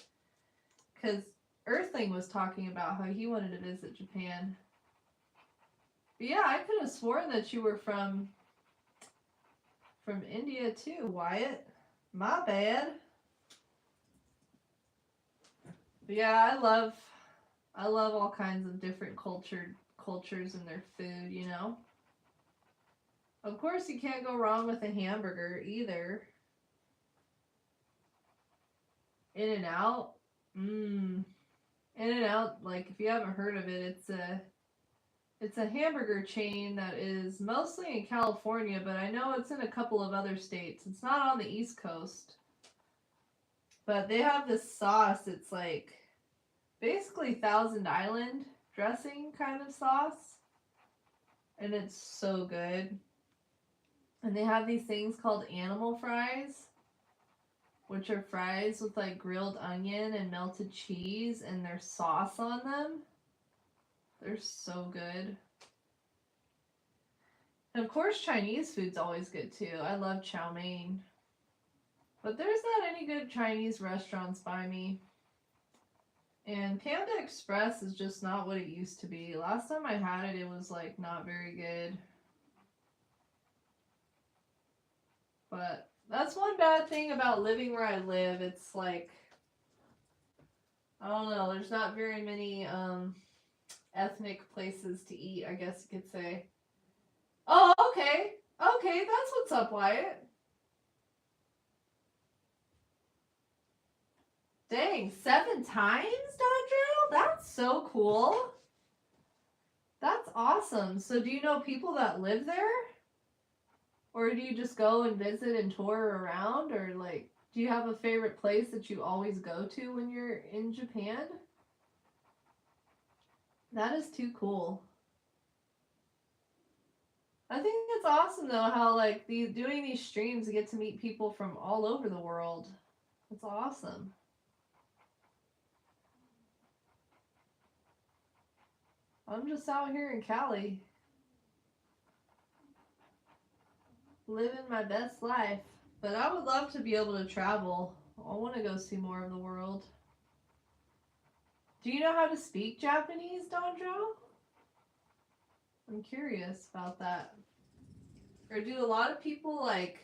Because Earthling was talking about how he wanted to visit Japan. But yeah, I could have sworn that you were from India too, Wyatt. My bad. But yeah, I love all kinds of different cultures and their food, you know. Of course, you can't go wrong with a hamburger either. In-N-Out. In-N-Out, like if you haven't heard of it, it's a hamburger chain that is mostly in California, but I know it's in a couple of other states. It's not on the East Coast. But they have this sauce. It's like basically Thousand Island dressing kind of sauce. And it's so good. And they have these things called animal fries, which are fries with like grilled onion and melted cheese and there's sauce on them. They're so good. And of course, Chinese food's always good too. I love chow mein. But there's not any good Chinese restaurants by me. And Panda Express is just not what it used to be. Last time I had it, it was like not very good. But that's one bad thing about living where I live. It's like, I don't know, there's not very many ethnic places to eat, I guess you could say. Oh, okay. Okay, that's what's up, Wyatt. Dang, 7 times, Dondrill? That's so cool. That's awesome. So do you know people that live there? Or do you just go and visit and tour around? Or like, do you have a favorite place that you always go to when you're in Japan? That is too cool. I think it's awesome though how like doing these streams you get to meet people from all over the world. It's awesome. I'm just out here in Cali. Living my best life. But I would love to be able to travel. I want to go see more of the world. Do you know how to speak Japanese, Donjo? I'm curious about that. Or do a lot of people like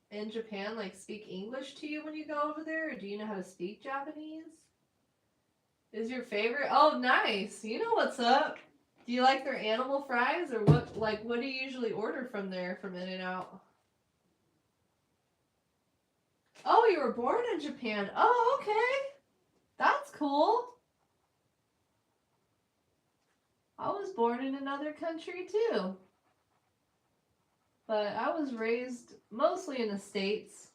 in Japan like speak English to you when you go over there? Or do you know how to speak Japanese? Is your favorite? Oh, nice. You know what's up. Do you like their animal fries or what do you usually order from there from In-N-Out? Oh, you were born in Japan. Oh, okay. That's cool. I was born in another country too. But I was raised mostly in the States.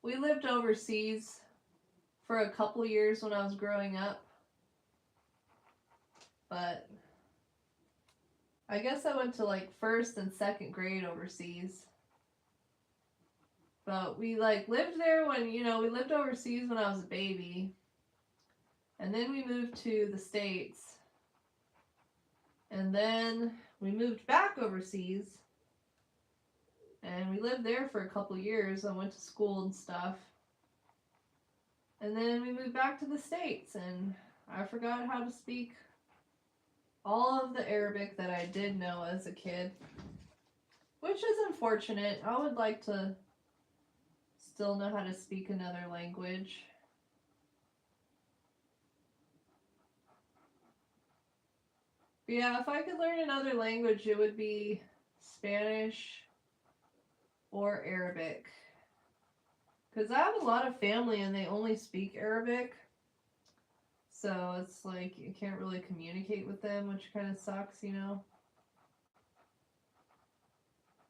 We lived overseas for a couple years when I was growing up. But I guess I went to like 1st and 2nd grade overseas. But we like lived there when, we lived overseas when I was a baby. And then we moved to the States. And then we moved back overseas. And we lived there for a couple years. I went to school and stuff. And then we moved back to the States. And I forgot how to speak all of the Arabic that I did know as a kid. Which is unfortunate. I would like to still know how to speak another language. But yeah, if I could learn another language, it would be Spanish or Arabic. Because I have a lot of family and they only speak Arabic. So it's like you can't really communicate with them, which kind of sucks,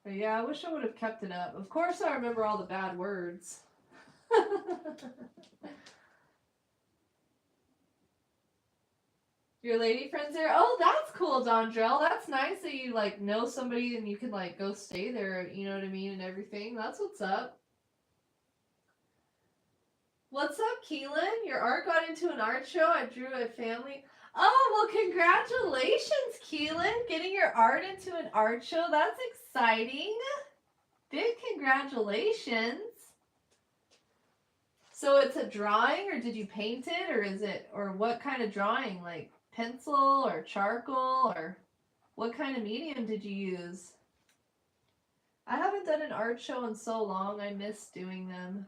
But yeah, I wish I would have kept it up. Of course I remember all the bad words. Your lady friends there? Oh, that's cool, Dondrell. That's nice that you like know somebody and you can like go stay there, you know what I mean, and everything. That's what's up. What's up, Keelan? Your art got into an art show. I drew a family. Oh, well, congratulations, Keelan. Getting your art into an art show. That's exciting. Big congratulations. So it's a drawing, or did you paint it, or what kind of drawing? Like pencil or charcoal, or what kind of medium did you use? I haven't done an art show in so long. I miss doing them.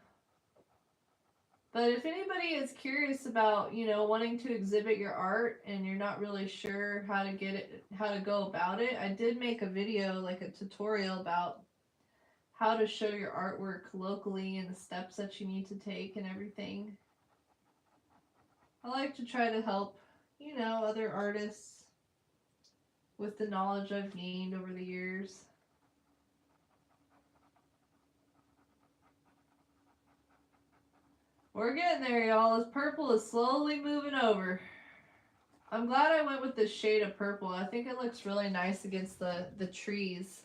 But if anybody is curious about, wanting to exhibit your art and you're not really sure how to go about it, I did make a video, like a tutorial about how to show your artwork locally and the steps that you need to take and everything. I like to try to help, other artists with the knowledge I've gained over the years. We're getting there, y'all. This purple is slowly moving over. I'm glad I went with this shade of purple. I think it looks really nice against the trees.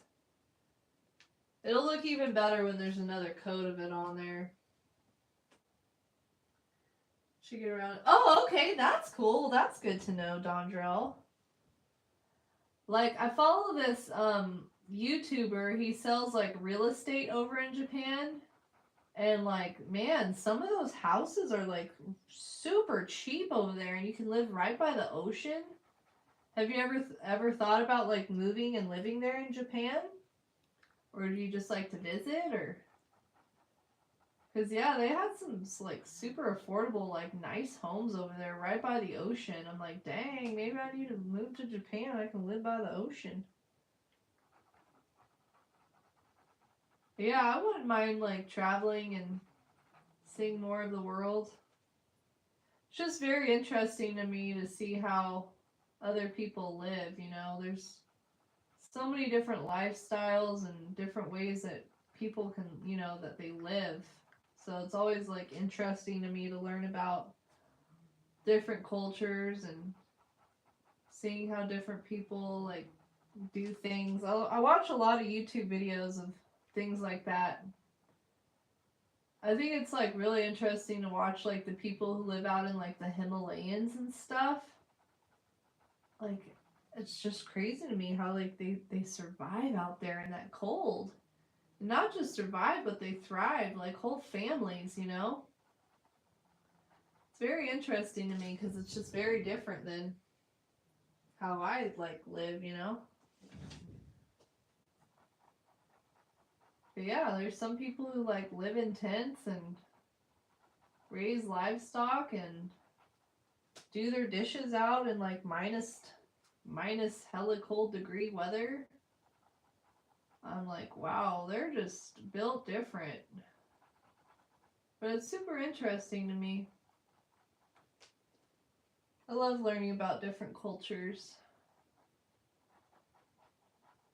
It'll look even better when there's another coat of it on there. Should get around. Oh, okay, that's cool. That's good to know, Dondrell. Like, I follow this YouTuber. He sells like real estate over in Japan. And like, man, some of those houses are like super cheap over there, and you can live right by the ocean. Have you ever thought about like moving and living there in Japan? Or do you just like to visit, or? Because yeah, they had some like super affordable, like nice homes over there right by the ocean. I'm like, dang, maybe I need to move to Japan. I can live by the ocean. But yeah, I wouldn't mind like traveling and seeing more of the world. It's just very interesting to me to see how other people live. You know, there's so many different lifestyles and different ways that people can, you know, that they live. So it's always like interesting to me to learn about different cultures and seeing how different people like do things. I watch a lot of YouTube videos of things like that. I think it's like really interesting to watch like the people who live out in like the Himalayas and stuff. Like, it's just crazy to me how like they survive out there in that cold. Not just survive, but they thrive, like whole families, you know? It's very interesting to me because it's just very different than how I like live, you know? But yeah, there's some people who like live in tents and raise livestock and do their dishes out in like minus hella cold degree weather. I'm like, wow, they're just built different. But it's super interesting to me. I love learning about different cultures.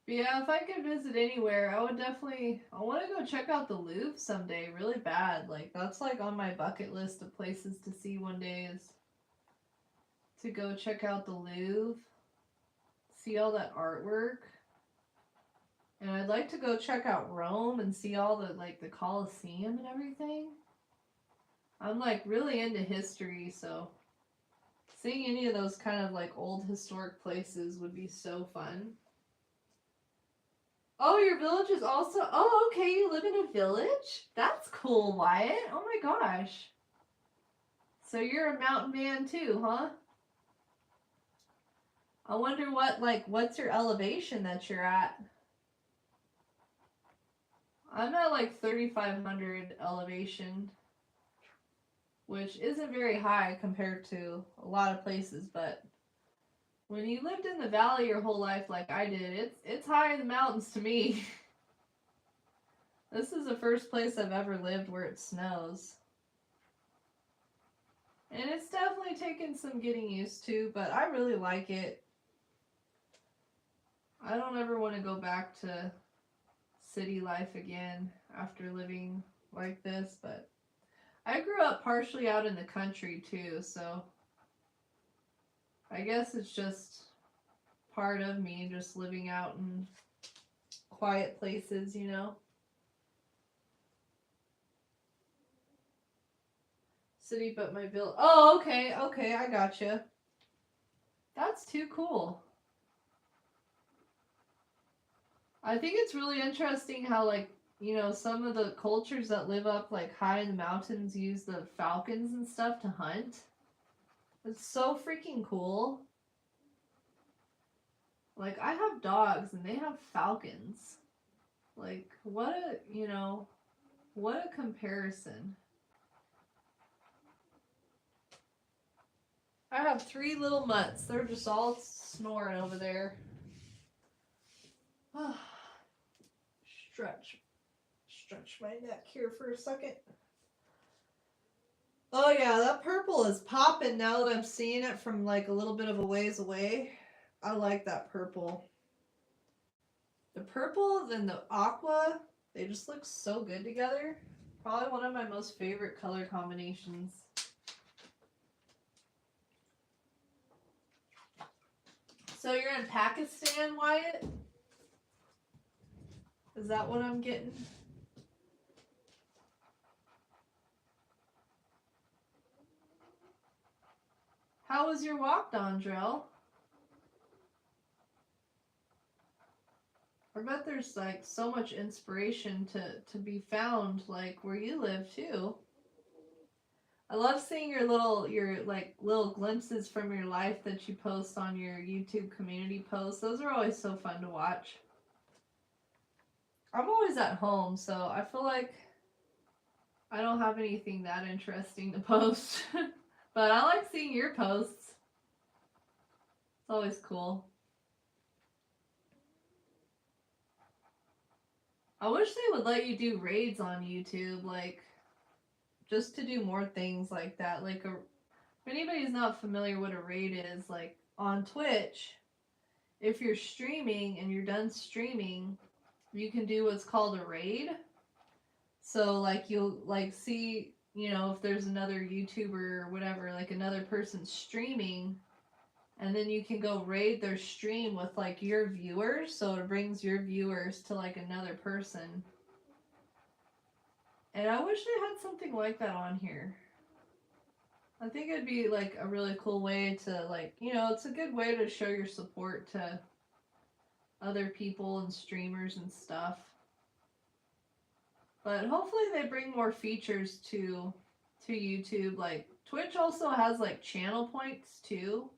But yeah, if I could visit anywhere, I would definitely. I want to go check out the Louvre someday, really bad. Like, that's like on my bucket list of places to see one day is to go check out the Louvre, see all that artwork. And I'd like to go check out Rome and see all the like the Colosseum and everything. I'm like really into history, so seeing any of those kind of like old historic places would be so fun. Oh, your village is also. Oh, okay, you live in a village? That's cool, Wyatt. Oh my gosh. So you're a mountain man too, huh? I wonder what's your elevation that you're at? I'm at like 3,500 elevation, which isn't very high compared to a lot of places, but when you lived in the valley your whole life like I did, it's high in the mountains to me. This is the first place I've ever lived where it snows. And it's definitely taken some getting used to, but I really like it. I don't ever want to go back to city life again after living like this, but I grew up partially out in the country too, so I guess it's just part of me just living out in quiet places, you know? City, but my bill. Oh, okay, I gotcha. That's too cool. I think it's really interesting how, like, you know, some of the cultures that live up, like, high in the mountains use the falcons and stuff to hunt. It's so freaking cool. Like, I have dogs and they have falcons. Like, what a comparison. I have 3 little mutts. They're just all snoring over there. Stretch my neck here for a second. Oh yeah, that purple is popping now that I'm seeing it from like a little bit of a ways away. I like that purple. The purple and the aqua, they just look so good together. Probably one of my most favorite color combinations. So you're in Pakistan, Wyatt? Is that what I'm getting? How was your walk, Dondrell? I bet there's like so much inspiration to be found like where you live too. I love seeing your little glimpses from your life that you post on your YouTube community posts. Those are always so fun to watch. I'm always at home, so I feel like I don't have anything that interesting to post. But I like seeing your posts. It's always cool. I wish they would let you do raids on YouTube, like, just to do more things like that. Like, if anybody's not familiar what a raid is, like, on Twitch, if you're streaming and you're done streaming, you can do what's called a raid. So, like, you'll, like, see, you know, if there's another YouTuber or whatever, like, another person streaming, and then you can go raid their stream with like your viewers, so it brings your viewers to like another person. And I wish they had something like that on here. I think it'd be like a really cool way to, like, you know, it's a good way to show your support to other people and streamers and stuff. But hopefully they bring more features to YouTube. Like Twitch also has like channel points too,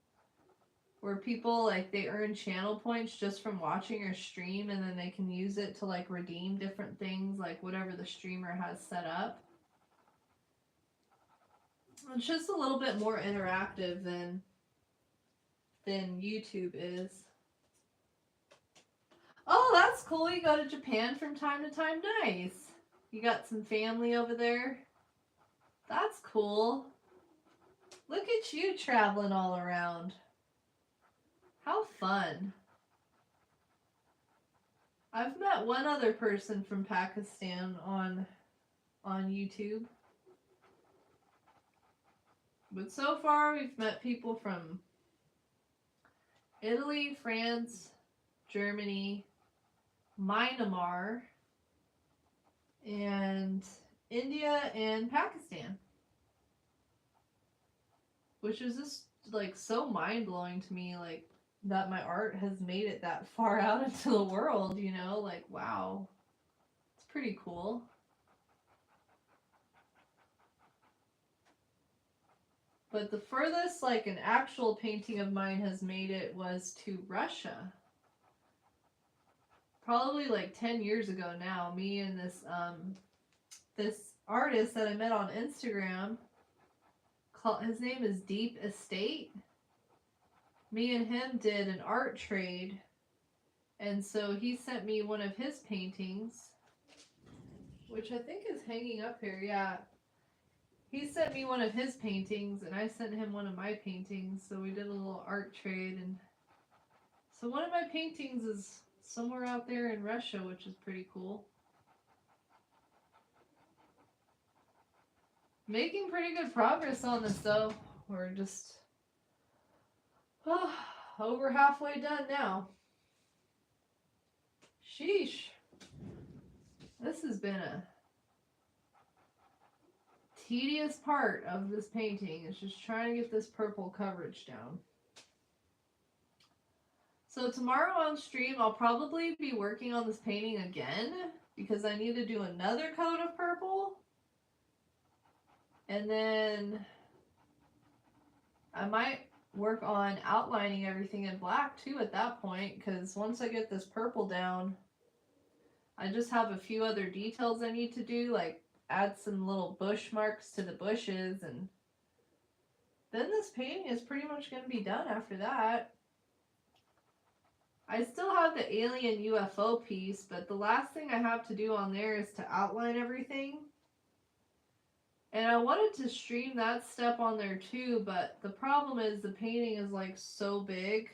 where people, like, they earn channel points just from watching your stream, and then they can use it to like redeem different things, like whatever the streamer has set up. It's just a little bit more interactive than YouTube is. Oh, that's cool. You go to Japan from time to time. Nice. You got some family over there. That's cool. Look at you traveling all around. How fun. I've met one other person from Pakistan on YouTube. But so far we've met people from Italy, France, Germany, Myanmar, and India and Pakistan. Which is just like so mind-blowing to me, like, that my art has made it that far out into the world, you know? Like, wow. It's pretty cool. But the furthest, like, an actual painting of mine has made it was to Russia. Probably like 10 years ago now. Me and this artist that I met on Instagram, his name is Deep Estate. Me and him did an art trade, and so he sent me one of his paintings, which I think is hanging up here. Yeah, he sent me one of his paintings, and I sent him one of my paintings, so we did a little art trade. And so one of my paintings is somewhere out there in Russia, which is pretty cool. Making pretty good progress on this, though. We're just over halfway done now. Sheesh. This has been a tedious part of this painting. It's just trying to get this purple coverage down. So tomorrow on stream, I'll probably be working on this painting again, because I need to do another coat of purple. And then I might work on outlining everything in black too at that point, because once I get this purple down, I just have a few other details I need to do, like add some little bush marks to the bushes, and then this painting is pretty much going to be done after that. I still have the alien UFO piece, but the last thing I have to do on there is to outline everything. And I wanted to stream that step on there too, but the problem is the painting is like so big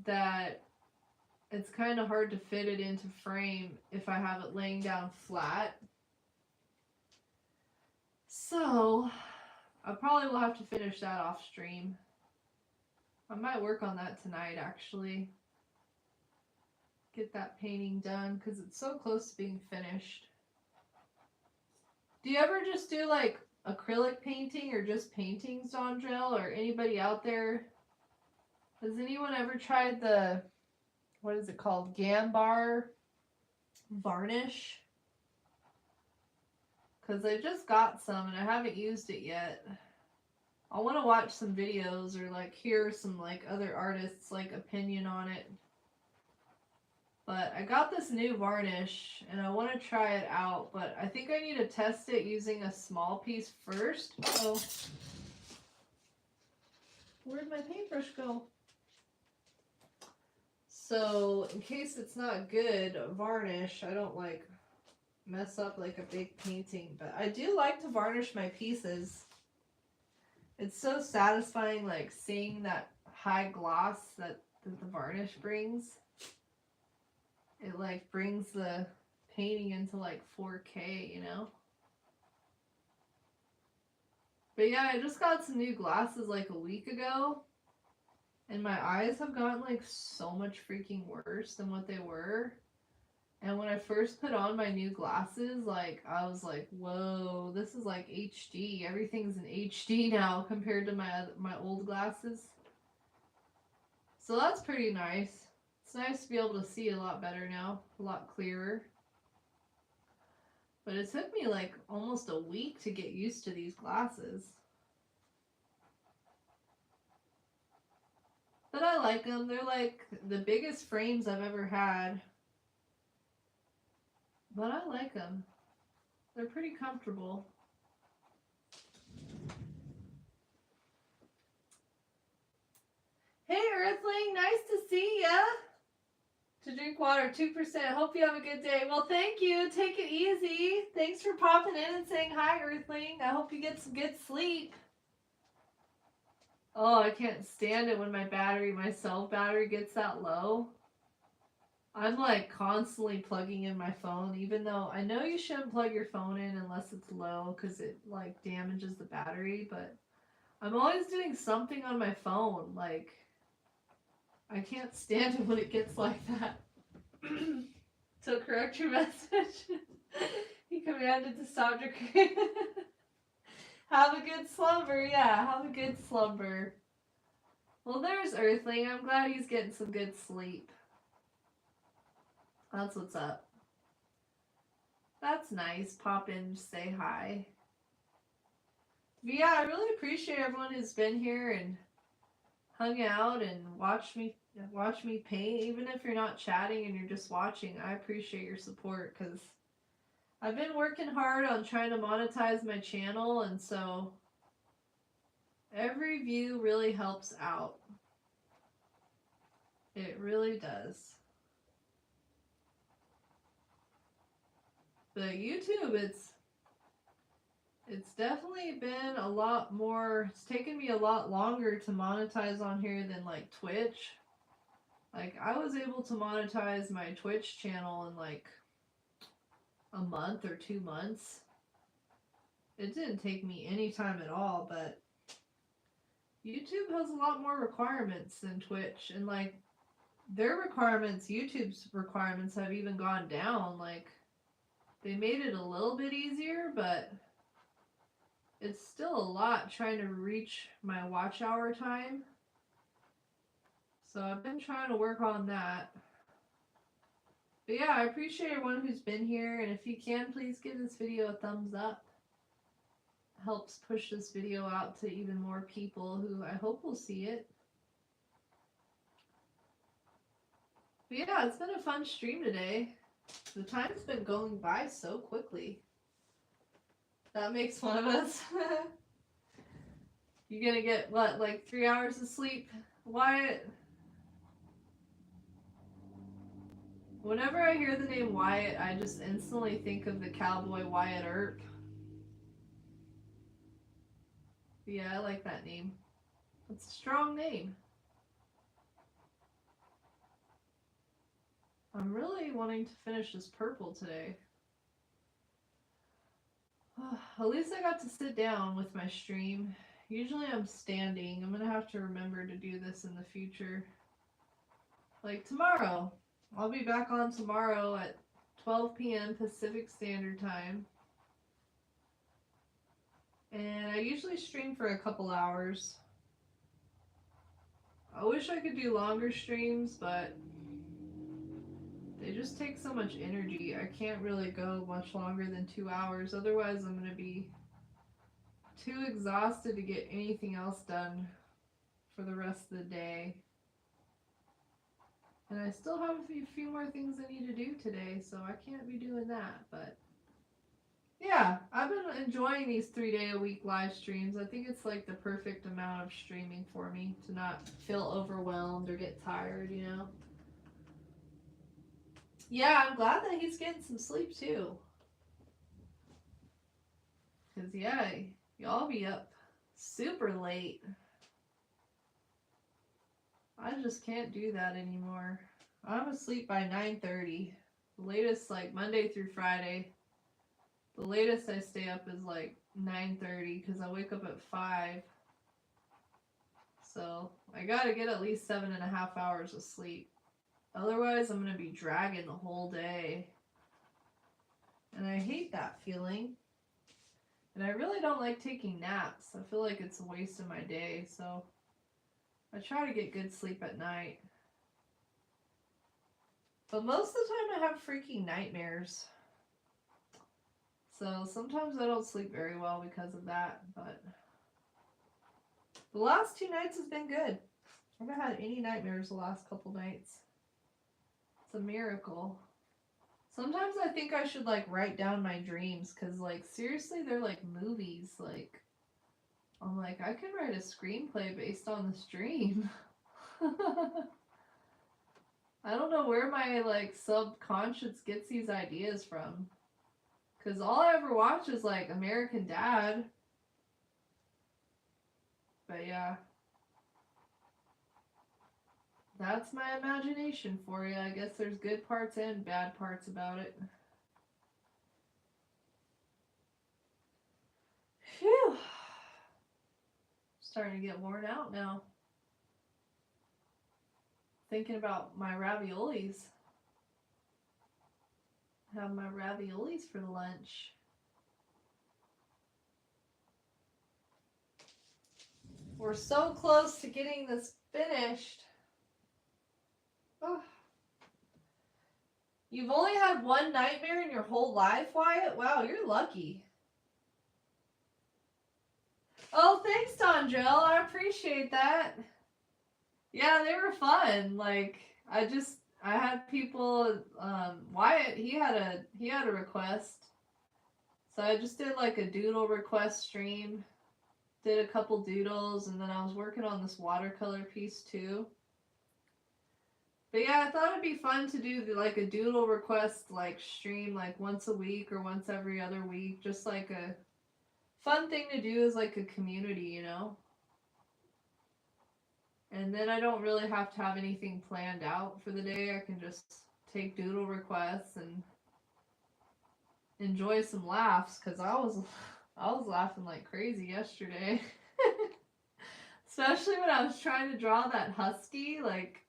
that it's kind of hard to fit it into frame if I have it laying down flat. So I probably will have to finish that off stream. I might work on that tonight, actually. Get that painting done, because it's so close to being finished. Do you ever just do, like, acrylic painting or just paintings, Dondrell, or anybody out there? Has anyone ever tried the, what is it called, Gambar varnish? Because I just got some and I haven't used it yet. I want to watch some videos or like hear some like other artists like opinion on it. But I got this new varnish and I want to try it out, but I think I need to test it using a small piece first. Oh, where'd my paintbrush go? So in case it's not good varnish, I don't like mess up like a big painting, but I do like to varnish my pieces. It's so satisfying, like seeing that high gloss that the varnish brings. It like brings the painting into like 4K, you know? But yeah, I just got some new glasses like a week ago, and my eyes have gotten like so much freaking worse than what they were. And when I first put on my new glasses, like, I was like, whoa, this is like HD. Everything's in HD now compared to my old glasses. So that's pretty nice. It's nice to be able to see a lot better now, a lot clearer. But it took me like almost a week to get used to these glasses. But I like them. They're like the biggest frames I've ever had. But I like them. They're pretty comfortable. Hey Earthling, nice to see ya. To drink water, 2%. Hope you have a good day. Well, thank you. Take it easy. Thanks for popping in and saying hi, Earthling. I hope you get some good sleep. Oh, I can't stand it when my cell battery gets that low. I'm like constantly plugging in my phone, even though I know you shouldn't plug your phone in unless it's low because it like damages the battery, but I'm always doing something on my phone. Like, I can't stand it when it gets like that. So correct your message. He commanded to stop drinking. Have a good slumber. Yeah, have a good slumber. Well, there's Earthling. I'm glad he's getting some good sleep. That's what's up. That's nice. Pop in, say hi. But yeah, I really appreciate everyone who's been here and hung out and watched me paint. Even if you're not chatting and you're just watching, I appreciate your support because I've been working hard on trying to monetize my channel, and so every view really helps out. It really does. But YouTube, it's definitely been a lot more, it's taken me a lot longer to monetize on here than like Twitch. Like, I was able to monetize my Twitch channel in like a month or 2 months. It didn't take me any time at all, but YouTube has a lot more requirements than Twitch, and like their requirements, YouTube's requirements have even gone down. Like, they made it a little bit easier, but it's still a lot trying to reach my watch hour time. So I've been trying to work on that. But yeah, I appreciate everyone who's been here, and if you can, please give this video a thumbs up. It helps push this video out to even more people who I hope will see it. But yeah, it's been a fun stream today. The time's been going by so quickly. That makes one of us. You gonna get, what, like 3 hours of sleep, Wyatt? Whenever I hear the name Wyatt, I just instantly think of the cowboy Wyatt Earp. Yeah, I like that name. It's a strong name. I'm really wanting to finish this purple today. At least I got to sit down with my stream. Usually I'm standing. I'm gonna have to remember to do this in the future. Like tomorrow. I'll be back on tomorrow at 12 p.m. Pacific Standard Time. And I usually stream for a couple hours. I wish I could do longer streams, but they just take so much energy. I can't really go much longer than 2 hours. Otherwise, I'm going to be too exhausted to get anything else done for the rest of the day. And I still have a few more things I need to do today, so I can't be doing that. But yeah, I've been enjoying these 3-day-a-week live streams. I think it's like the perfect amount of streaming for me to not feel overwhelmed or get tired, you know? Yeah, I'm glad that he's getting some sleep too. Because, yeah, y'all be up super late. I just can't do that anymore. I'm asleep by 9:30. The latest, like, Monday through Friday. The latest I stay up is, like, 9:30 because I wake up at 5. So, I gotta get at least 7.5 hours of sleep. Otherwise, I'm gonna be dragging the whole day. And I hate that feeling. And I really don't like taking naps. I feel like it's a waste of my day, so I try to get good sleep at night. But most of the time I have freaking nightmares. So sometimes I don't sleep very well because of that, but the last 2 nights has been good. I haven't had any nightmares the last couple nights. It's a miracle. Sometimes I think I should, like, write down my dreams, because, like, seriously, they're like movies. Like, I'm like, I could write a screenplay based on this dream. I don't know where my, like, subconscious gets these ideas from. Because all I ever watch is, like, American Dad. But yeah. That's my imagination for you. I guess there's good parts and bad parts about it. Phew. Starting to get worn out now. Thinking about my raviolis. Have my raviolis for lunch. We're so close to getting this finished. Oh. You've only had one nightmare in your whole life, Wyatt? Wow, you're lucky. Oh, thanks, Donjel. I appreciate that. Yeah, they were fun. Like, I had people, Wyatt, he had a request. So I just did like a doodle request stream. Did a couple doodles, and then I was working on this watercolor piece too. But yeah, I thought it'd be fun to do like a doodle request like stream like once a week or once every other week. Just like a fun thing to do as like a community, you know? And then I don't really have to have anything planned out for the day. I can just take doodle requests and enjoy some laughs, because I was laughing like crazy yesterday. Especially when I was trying to draw that husky. Like,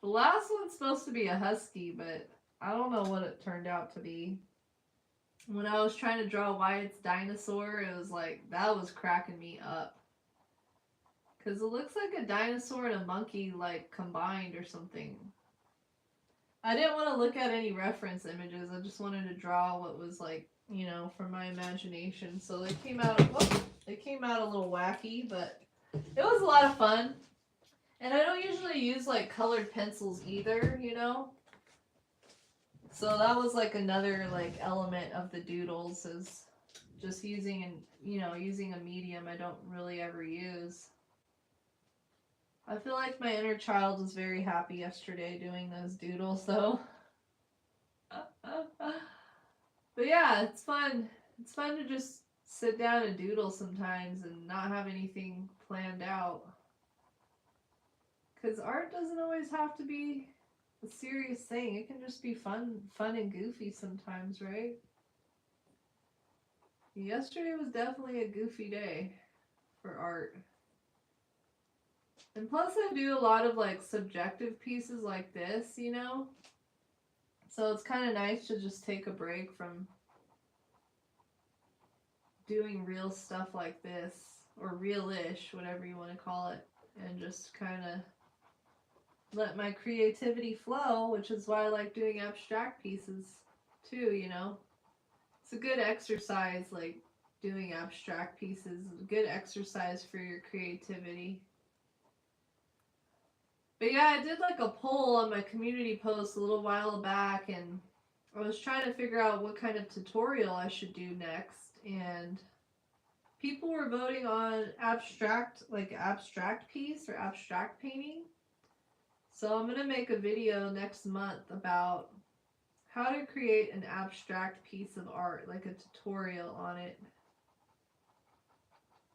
the last one's supposed to be a husky, but I don't know what it turned out to be. When I was trying to draw Wyatt's dinosaur, it was like, that was cracking me up. Because it looks like a dinosaur and a monkey, like, combined or something. I didn't want to look at any reference images. I just wanted to draw what was, like, you know, from my imagination. So they came out, it came out a little wacky, but it was a lot of fun. And I don't usually use, like, colored pencils either, you know? So that was, like, another, like, element of the doodles, is just using a medium I don't really ever use. I feel like my inner child was very happy yesterday doing those doodles, though. But yeah, it's fun. It's fun to just sit down and doodle sometimes and not have anything planned out. Because art doesn't always have to be a serious thing. It can just be fun and goofy sometimes, right? Yesterday was definitely a goofy day. for art. And plus I do a lot of like subjective pieces like this, you know? So it's kind of nice to just take a break from doing real stuff like this, or real-ish, whatever you want to call it, and just kind of let my creativity flow, which is why I like doing abstract pieces too, you know? It's a good exercise, like doing abstract pieces, a good exercise for your creativity. But yeah, I did like a poll on my community post a little while back, and I was trying to figure out what kind of tutorial I should do next, and people were voting on abstract, like abstract piece or abstract painting. So I'm going to make a video next month about how to create an abstract piece of art, like a tutorial on it.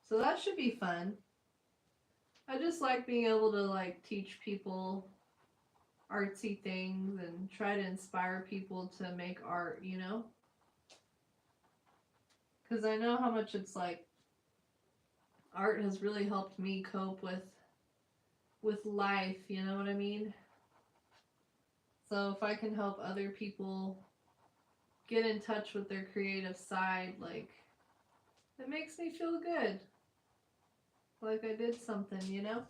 So that should be fun. I just like being able to like teach people artsy things and try to inspire people to make art, you know? Because I know how much it's like art has really helped me cope with life, you know what I mean? So if I can help other people get in touch with their creative side, like, it makes me feel good. Like I did something, you know?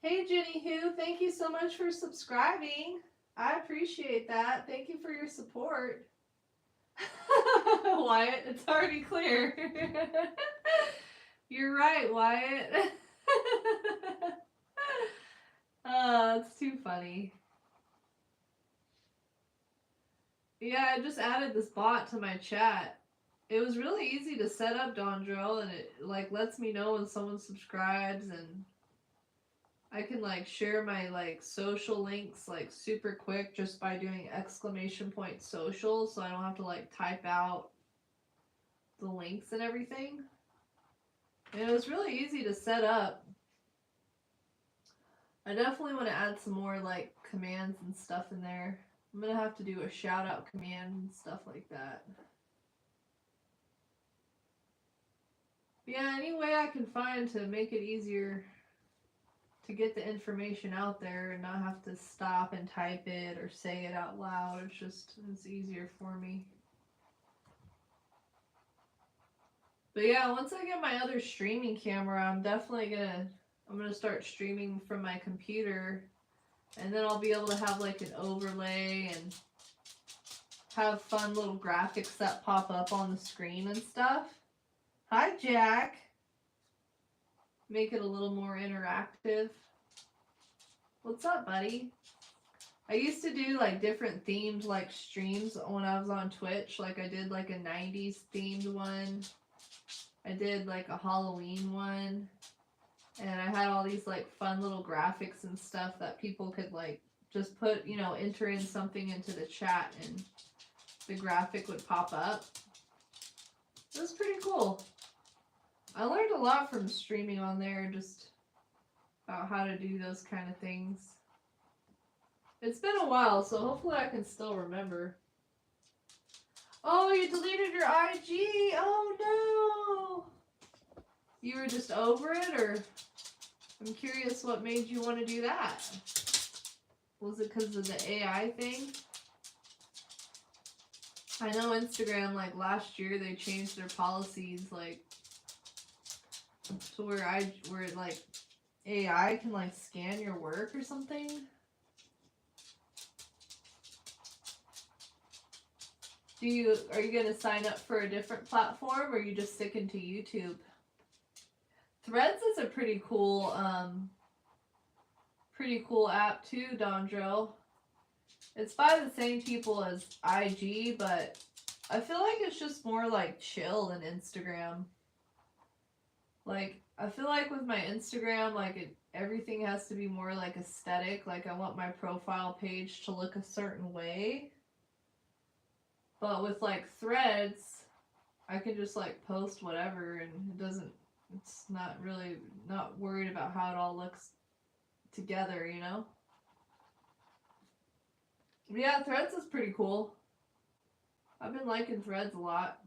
Hey Jenny Who, thank you so much for subscribing. I appreciate that. Thank you for your support. Wyatt, it's already clear. You're right, Wyatt. Oh, it's too funny. Yeah, I just added this bot to my chat. It was really easy to set up, Dondro, and it like lets me know when someone subscribes, and I can like share my like social links like super quick just by doing !social, so I don't have to like type out the links and everything. And it was really easy to set up. I definitely want to add some more like commands and stuff in there. I'm gonna have to do a shout out command and stuff like that. But yeah, any way I can find to make it easier to get the information out there and not have to stop and type it or say it out loud. It's easier for me. But yeah, once I get my other streaming camera, I'm gonna start streaming from my computer, and then I'll be able to have like an overlay and have fun little graphics that pop up on the screen and stuff. Hi Jack. Make it a little more interactive. What's up, buddy? I used to do like different themed like streams when I was on Twitch. Like I did like a 90s themed one. I did like a Halloween one. And I had all these like fun little graphics and stuff that people could like just put, you know, enter in something into the chat and the graphic would pop up. It was pretty cool. I learned a lot from streaming on there, just about how to do those kind of things. It's been a while, so hopefully I can still remember. Oh, you deleted your IG? Oh no! You were just over it, or? I'm curious what made you want to do that. Was it because of the AI thing? I know Instagram, like last year, they changed their policies, like to where like AI can like scan your work or something. Are you gonna sign up for a different platform, or are you just sticking to YouTube? Threads is a pretty cool app too, Dondro. It's by the same people as IG, but I feel like it's just more like chill than Instagram. Like, I feel like with my Instagram, like everything has to be more like aesthetic. Like I want my profile page to look a certain way. But with like Threads, I can just like post whatever, and it's not worried about how it all looks together, you know? Yeah, Threads is pretty cool. I've been liking Threads a lot.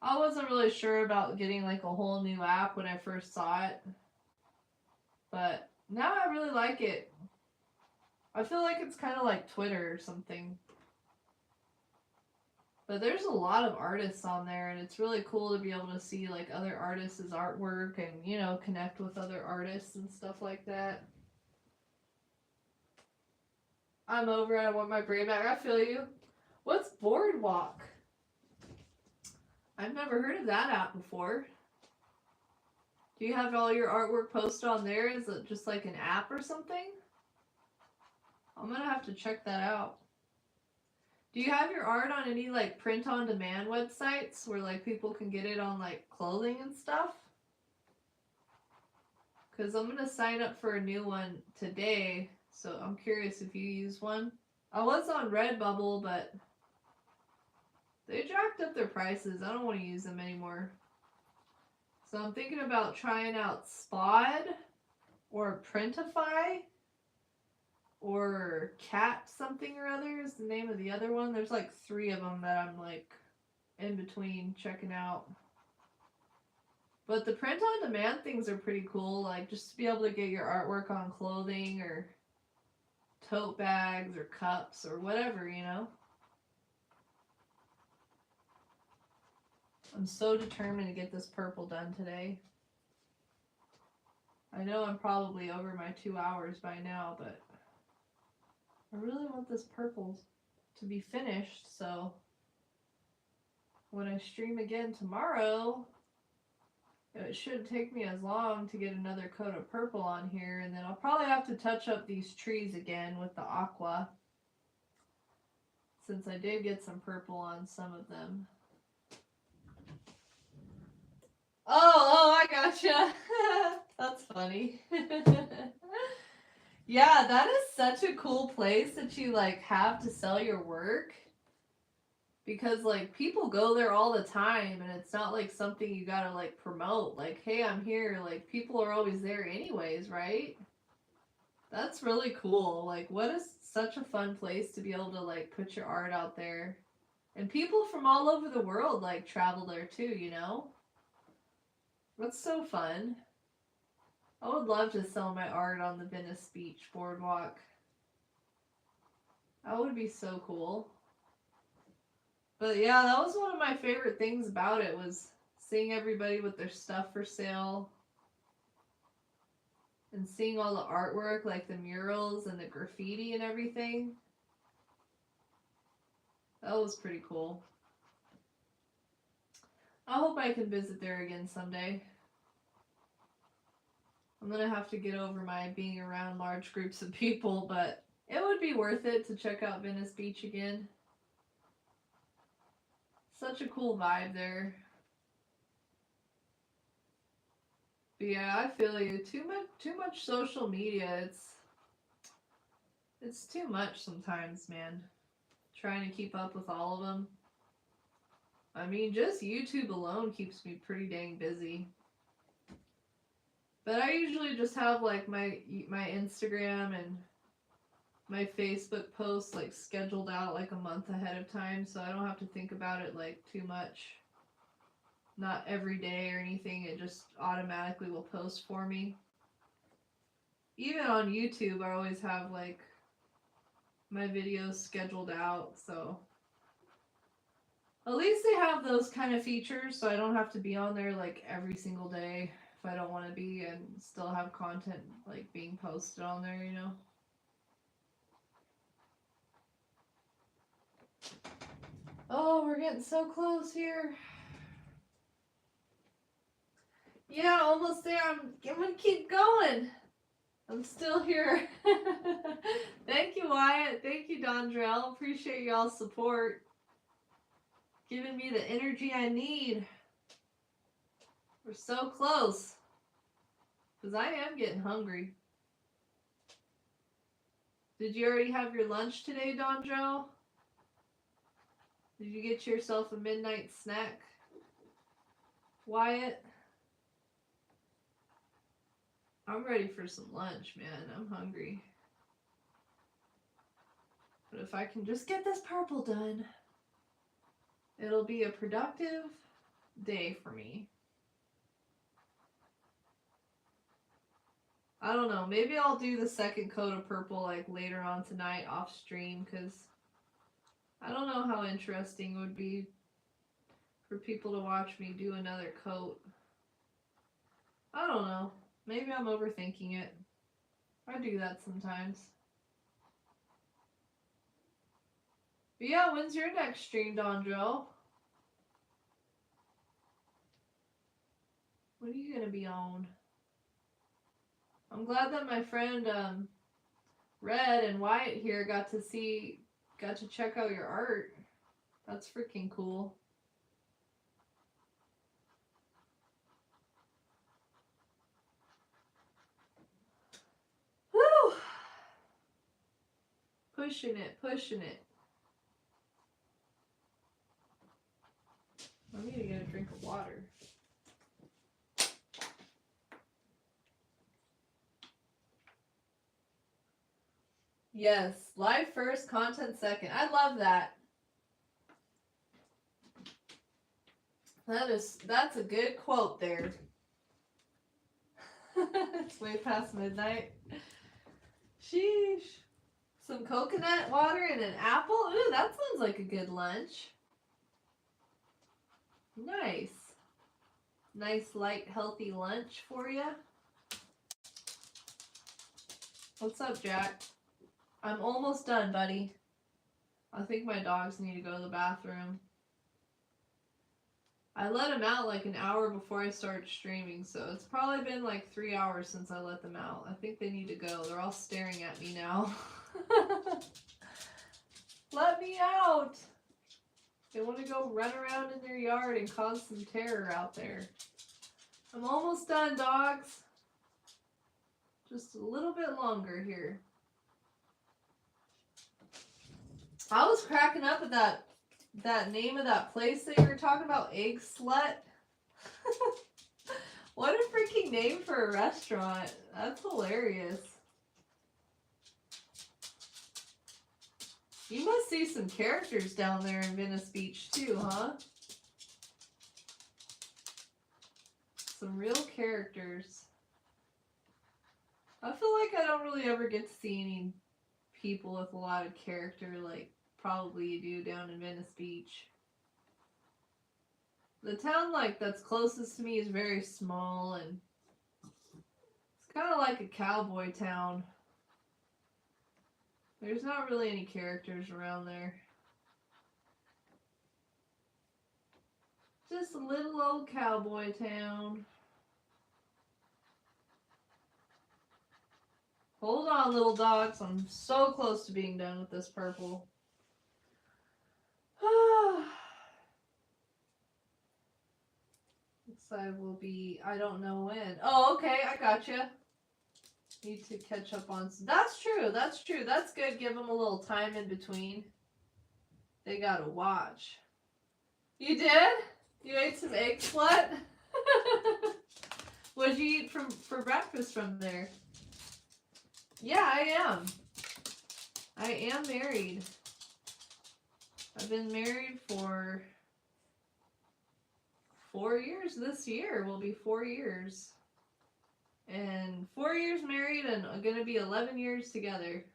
I wasn't really sure about getting like a whole new app when I first saw it. But now I really like it. I feel like it's kind of like Twitter or something. But there's a lot of artists on there, and it's really cool to be able to see like other artists' artwork and, you know, connect with other artists and stuff like that. I'm over it. I want my brain back. I feel you. What's Boardwalk? I've never heard of that app before. Do you have all your artwork posted on there? Is it just like an app or something? I'm gonna have to check that out. Do you have your art on any like print on demand websites where like people can get it on like clothing and stuff? Because I'm gonna sign up for a new one today, so I'm curious if you use one. I was on Redbubble, but they jacked up their prices. I don't want to use them anymore. So I'm thinking about trying out Spod or Printify or Cat something or other is the name of the other one. There's like 3 of them that I'm like in between checking out. But the print on demand things are pretty cool. Like just to be able to get your artwork on clothing or tote bags or cups or whatever, you know. I'm so determined to get this purple done today. I know I'm probably over my 2 hours by now, but I really want this purple to be finished, so when I stream again tomorrow, it shouldn't take me as long to get another coat of purple on here, and then I'll probably have to touch up these trees again with the aqua, since I did get some purple on some of them. Oh, I gotcha. That's funny. Yeah, that is such a cool place that you like have to sell your work, because like people go there all the time and it's not like something you gotta like promote, like, hey, I'm here, like people are always there anyways, right? That's really cool. Like, what is such a fun place to be able to like put your art out there, and people from all over the world like travel there too, you know. That's so fun. I would love to sell my art on the Venice Beach boardwalk. That would be so cool. But yeah, that was one of my favorite things about it, was seeing everybody with their stuff for sale and seeing all the artwork, like the murals and the graffiti and everything. That was pretty cool. I hope I can visit there again someday. I'm gonna have to get over my being around large groups of people, but it would be worth it to check out Venice Beach again. Such a cool vibe there. But yeah, I feel you. Too much social media. It's too much sometimes, man. Trying to keep up with all of them. I mean, just YouTube alone keeps me pretty dang busy. But I usually just have like my Instagram and my Facebook posts like scheduled out like a month ahead of time, so I don't have to think about it like too much. Not every day or anything, it just automatically will post for me. Even on YouTube, I always have like my videos scheduled out, so at least they have those kind of features, so I don't have to be on there like every single day if I don't want to be, and still have content like being posted on there, you know. Oh, we're getting so close here. Yeah, almost there. I'm gonna keep going. I'm still here. Thank you, Wyatt. Thank you, Dondrell. Appreciate y'all's support. Giving me the energy I need. We're so close. Because I am getting hungry. Did you already have your lunch today, Dondrell? Did you get yourself a midnight snack, Wyatt? I'm ready for some lunch, man. I'm hungry. But But if I can just get this purple done, it'll be a productive day for me. I don't know. Maybe I'll do the second coat of purple like later on tonight off stream, because I don't know how interesting it would be for people to watch me do another coat. I don't know. Maybe I'm overthinking it. I do that sometimes. But yeah, when's your next stream, Dondro? What are you gonna be on? I'm glad that my friend Red and Wyatt here got to check out your art. That's freaking cool. Woo! Pushing it, pushing it. I need to get a drink of water. Yes, live first, content second. I love that. That's a good quote there. It's way past midnight. Sheesh. Some coconut water and an apple? Ooh, that sounds like a good lunch. Nice. Nice, light, healthy lunch for you. What's up, Jack? I'm almost done, buddy. I think my dogs need to go to the bathroom. I let them out like an hour before I started streaming, so it's probably been like 3 hours since I let them out. I think they need to go. They're all staring at me now. Let me out! They want to go run around in their yard and cause some terror out there. I'm almost done, dogs. Just a little bit longer here. I was cracking up at that name of that place that you were talking about, Egg Slut. What a freaking name for a restaurant. That's hilarious. You must see some characters down there in Venice Beach too, huh? Some real characters. I feel like I don't really ever get to see any people with a lot of character like probably you do down in Venice Beach. The town that's closest to me is very small, and it's kind of like a cowboy town. There's not really any characters around there. Just a little old cowboy town. Hold on, little dogs. I'm so close to being done with this purple. I will be, I don't know when. Oh, okay, I gotcha. Need to catch up on some. That's true, that's true. That's good. Give them a little time in between. They gotta watch. You did? You ate some egg slut? What'd you eat for breakfast from there? Yeah, I am. I am married. I've been married for 4 years this year. Will be 4 years. And 4 years married and gonna be 11 years together.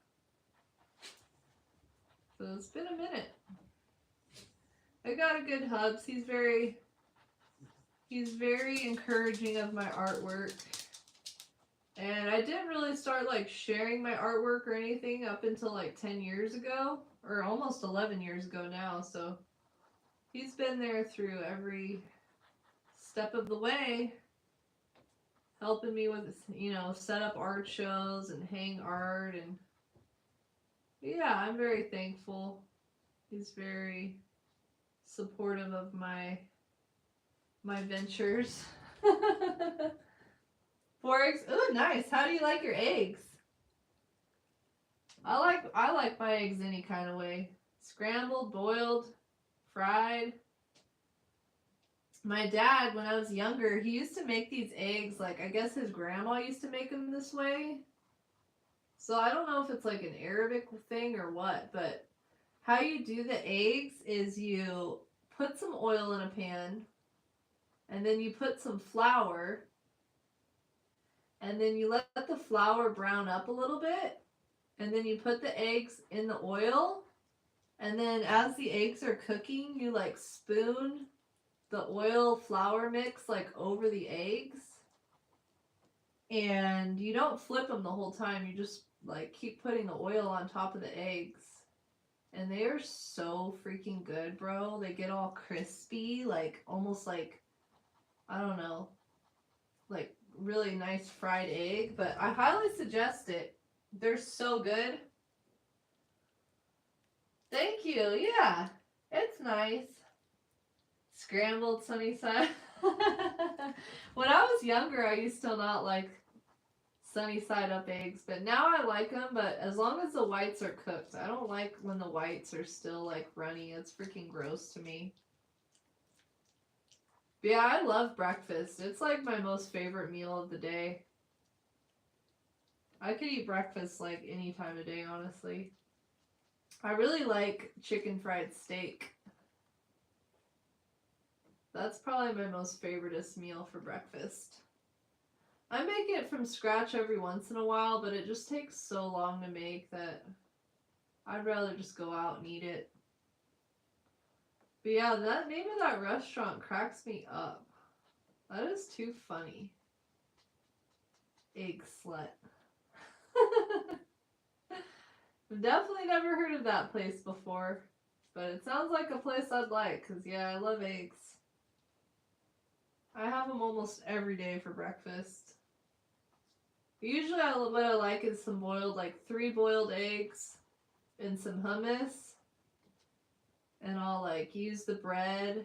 So it's been a minute. I got a good hubs. He's very encouraging of my artwork. And I didn't really start sharing my artwork or anything up until 10 years ago, or almost 11 years ago now. So he's been there through every step of the way, helping me with, set up art shows and hang art. And yeah, I'm very thankful. He's very supportive of my ventures. 4 eggs. Ooh, nice. How do you like your eggs? I like my eggs any kind of way. Scrambled, boiled, fried. My dad, when I was younger, he used to make these eggs, I guess his grandma used to make them this way. So I don't know if it's an Arabic thing or what, but how you do the eggs is you put some oil in a pan, and then you put some flour, and then you let the flour brown up a little bit, and then you put the eggs in the oil, and then as the eggs are cooking, you like spoon the oil flour mix like over the eggs, and you don't flip them the whole time. You just like keep putting the oil on top of the eggs, and they are so freaking good, bro. They get all crispy, like almost like, I don't know, like really nice fried egg. But I highly suggest it. They're so good. Thank you. Yeah, it's nice. Scrambled sunny side. When I was younger, I used to not like sunny side up eggs, but now I like them, but as long as the whites are cooked. I don't like when the whites are still like runny. It's freaking gross to me. But yeah, I love breakfast. It's like my most favorite meal of the day. I could eat breakfast like any time of day, honestly. I really like chicken fried steak. That's probably my most favoriteest meal for breakfast. I make it from scratch every once in a while, but it just takes so long to make that I'd rather just go out and eat it. But yeah, that name of that restaurant cracks me up. That is too funny. Egg slut. I've definitely never heard of that place before, but it sounds like a place I'd like, because yeah, I love eggs. I have them almost every day for breakfast. Usually what I like is some boiled, like 3 boiled eggs and some hummus. And I'll like use the bread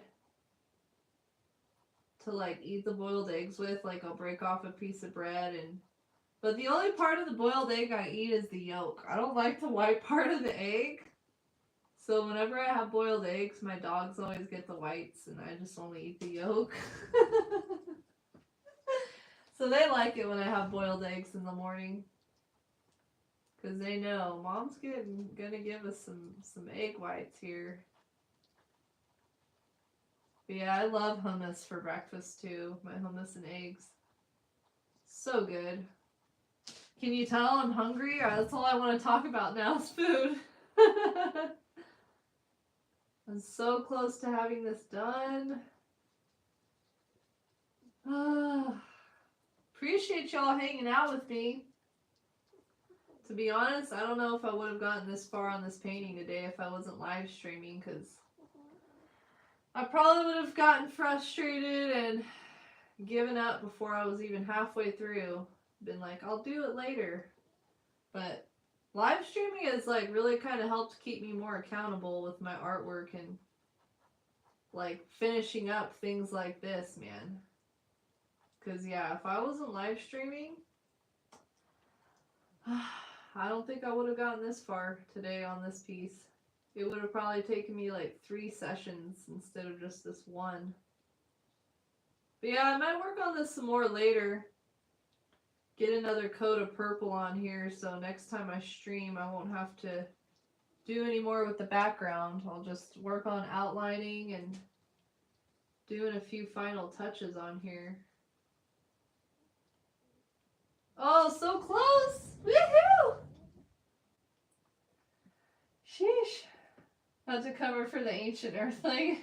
to like eat the boiled eggs with. Like I'll break off a piece of bread, but the only part of the boiled egg I eat is the yolk. I don't like the white part of the egg. So whenever I have boiled eggs, my dogs always get the whites and I just only eat the yolk. So they like it when I have boiled eggs in the morning. Because they know Mom's gonna give us some egg whites here. But yeah, I love hummus for breakfast too. My hummus and eggs. So good. Can you tell I'm hungry? That's all I want to talk about now is food. I'm so close to having this done. Appreciate y'all hanging out with me. To be honest, I don't know if I would have gotten this far on this painting today if I wasn't live streaming, because I probably would have gotten frustrated and given up before I was even halfway through. Been like, I'll do it later. But live streaming has like really kind of helped keep me more accountable with my artwork and like finishing up things like this, man. Because yeah, if I wasn't live streaming, I don't think I would have gotten this far today on this piece. It would have probably taken me like 3 sessions instead of just this one. But yeah, I might work on this some more later. Get another coat of purple on here so next time I stream I won't have to do any more with the background. I'll just work on outlining and doing a few final touches on here. Oh, so close! Woohoo! Sheesh. Had to cover for the ancient earthling.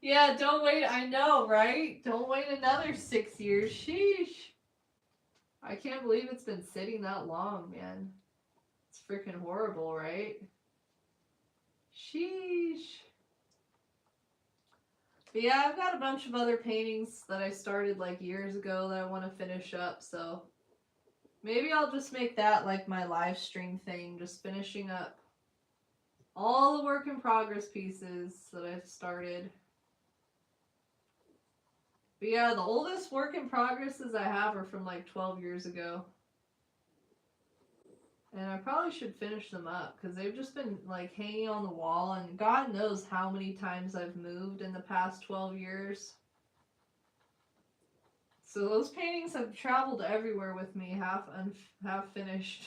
Yeah, don't wait. I know, right? Don't wait another 6 years. Sheesh. I can't believe it's been sitting that long, man. It's freaking horrible, right? Sheesh. But yeah, I've got a bunch of other paintings that I started like years ago that I want to finish up, so maybe I'll just make that like my live stream thing, just finishing up all the work in progress pieces that I've started. But yeah, the oldest work in progresses I have are from like 12 years ago. And I probably should finish them up because they've just been like hanging on the wall, and God knows how many times I've moved in the past 12 years. So those paintings have traveled everywhere with me, half finished.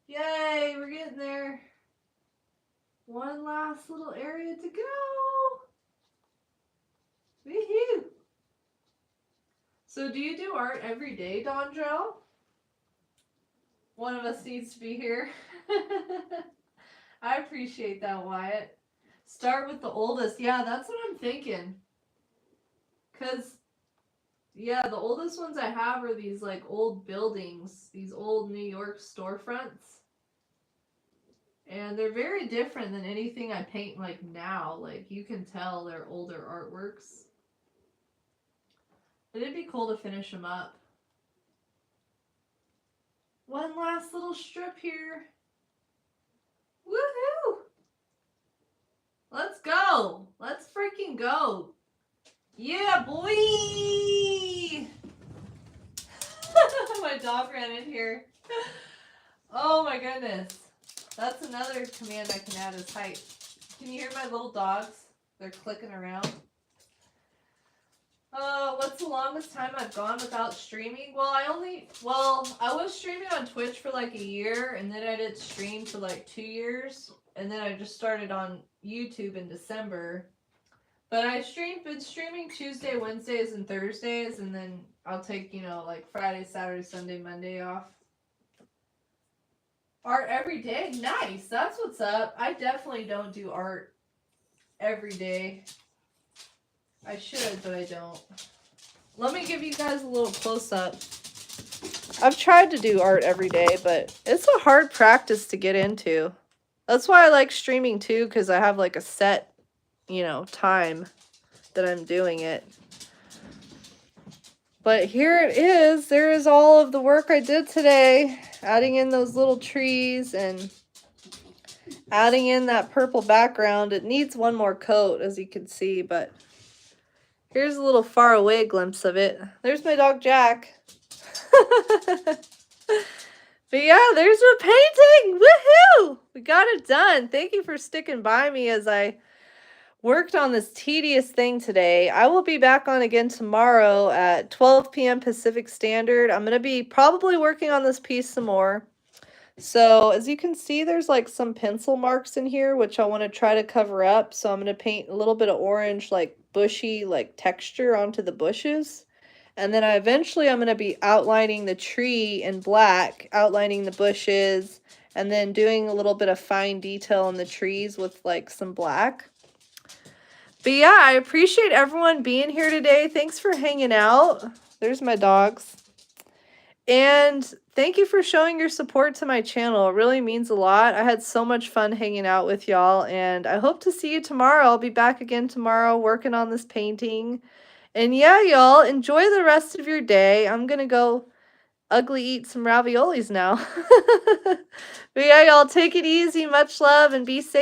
Yay, we're getting there. One last little area to go. Woohoo! So do you do art every day, Dondrell? One of us needs to be here. I appreciate that, Wyatt. Start with the oldest. Yeah, that's what I'm thinking. Because, yeah, the oldest ones I have are these, like, old buildings. These old New York storefronts. And they're very different than anything I paint, like, now. Like, you can tell they're older artworks. But it'd be cool to finish them up. One last little strip here. Woohoo! Let's go. Let's freaking go. Yeah, boy! My dog ran in here. Oh my goodness. That's another command I can add is height. Can you hear my little dogs? They're clicking around. What's the longest time I've gone without streaming? Well, I was streaming on Twitch for like a year, and then I didn't stream for like 2 years, and then I just started on YouTube in December. But been streaming Tuesday, Wednesdays, and Thursdays, and then I'll take, like Friday, Saturday, Sunday, Monday off. Art every day? Nice, that's what's up. I definitely don't do art every day. I should, but I don't. Let me give you guys a little close-up. I've tried to do art every day, but it's a hard practice to get into. That's why I like streaming too, because I have like a set, time that I'm doing it. But here it is. There is all of the work I did today. Adding in those little trees and adding in that purple background. It needs one more coat, as you can see, but here's a little far away glimpse of it. There's my dog Jack. But yeah, there's a painting. Woohoo! We got it done. Thank you for sticking by me as I worked on this tedious thing today. I will be back on again tomorrow at 12 p.m. Pacific Standard. I'm going to be probably working on this piece some more. So as you can see, there's like some pencil marks in here, which I want to try to cover up. So I'm going to paint a little bit of orange, like bushy, like texture onto the bushes. And then I'm going to be outlining the tree in black, outlining the bushes, and then doing a little bit of fine detail in the trees with like some black. But yeah, I appreciate everyone being here today. Thanks for hanging out. There's my dogs. And thank you for showing your support to my channel. It really means a lot. I had so much fun hanging out with y'all, and I hope to see you tomorrow. I'll be back again tomorrow working on this painting. And yeah, y'all, enjoy the rest of your day. I'm going to go ugly eat some raviolis now. But yeah, y'all, take it easy. Much love and be safe.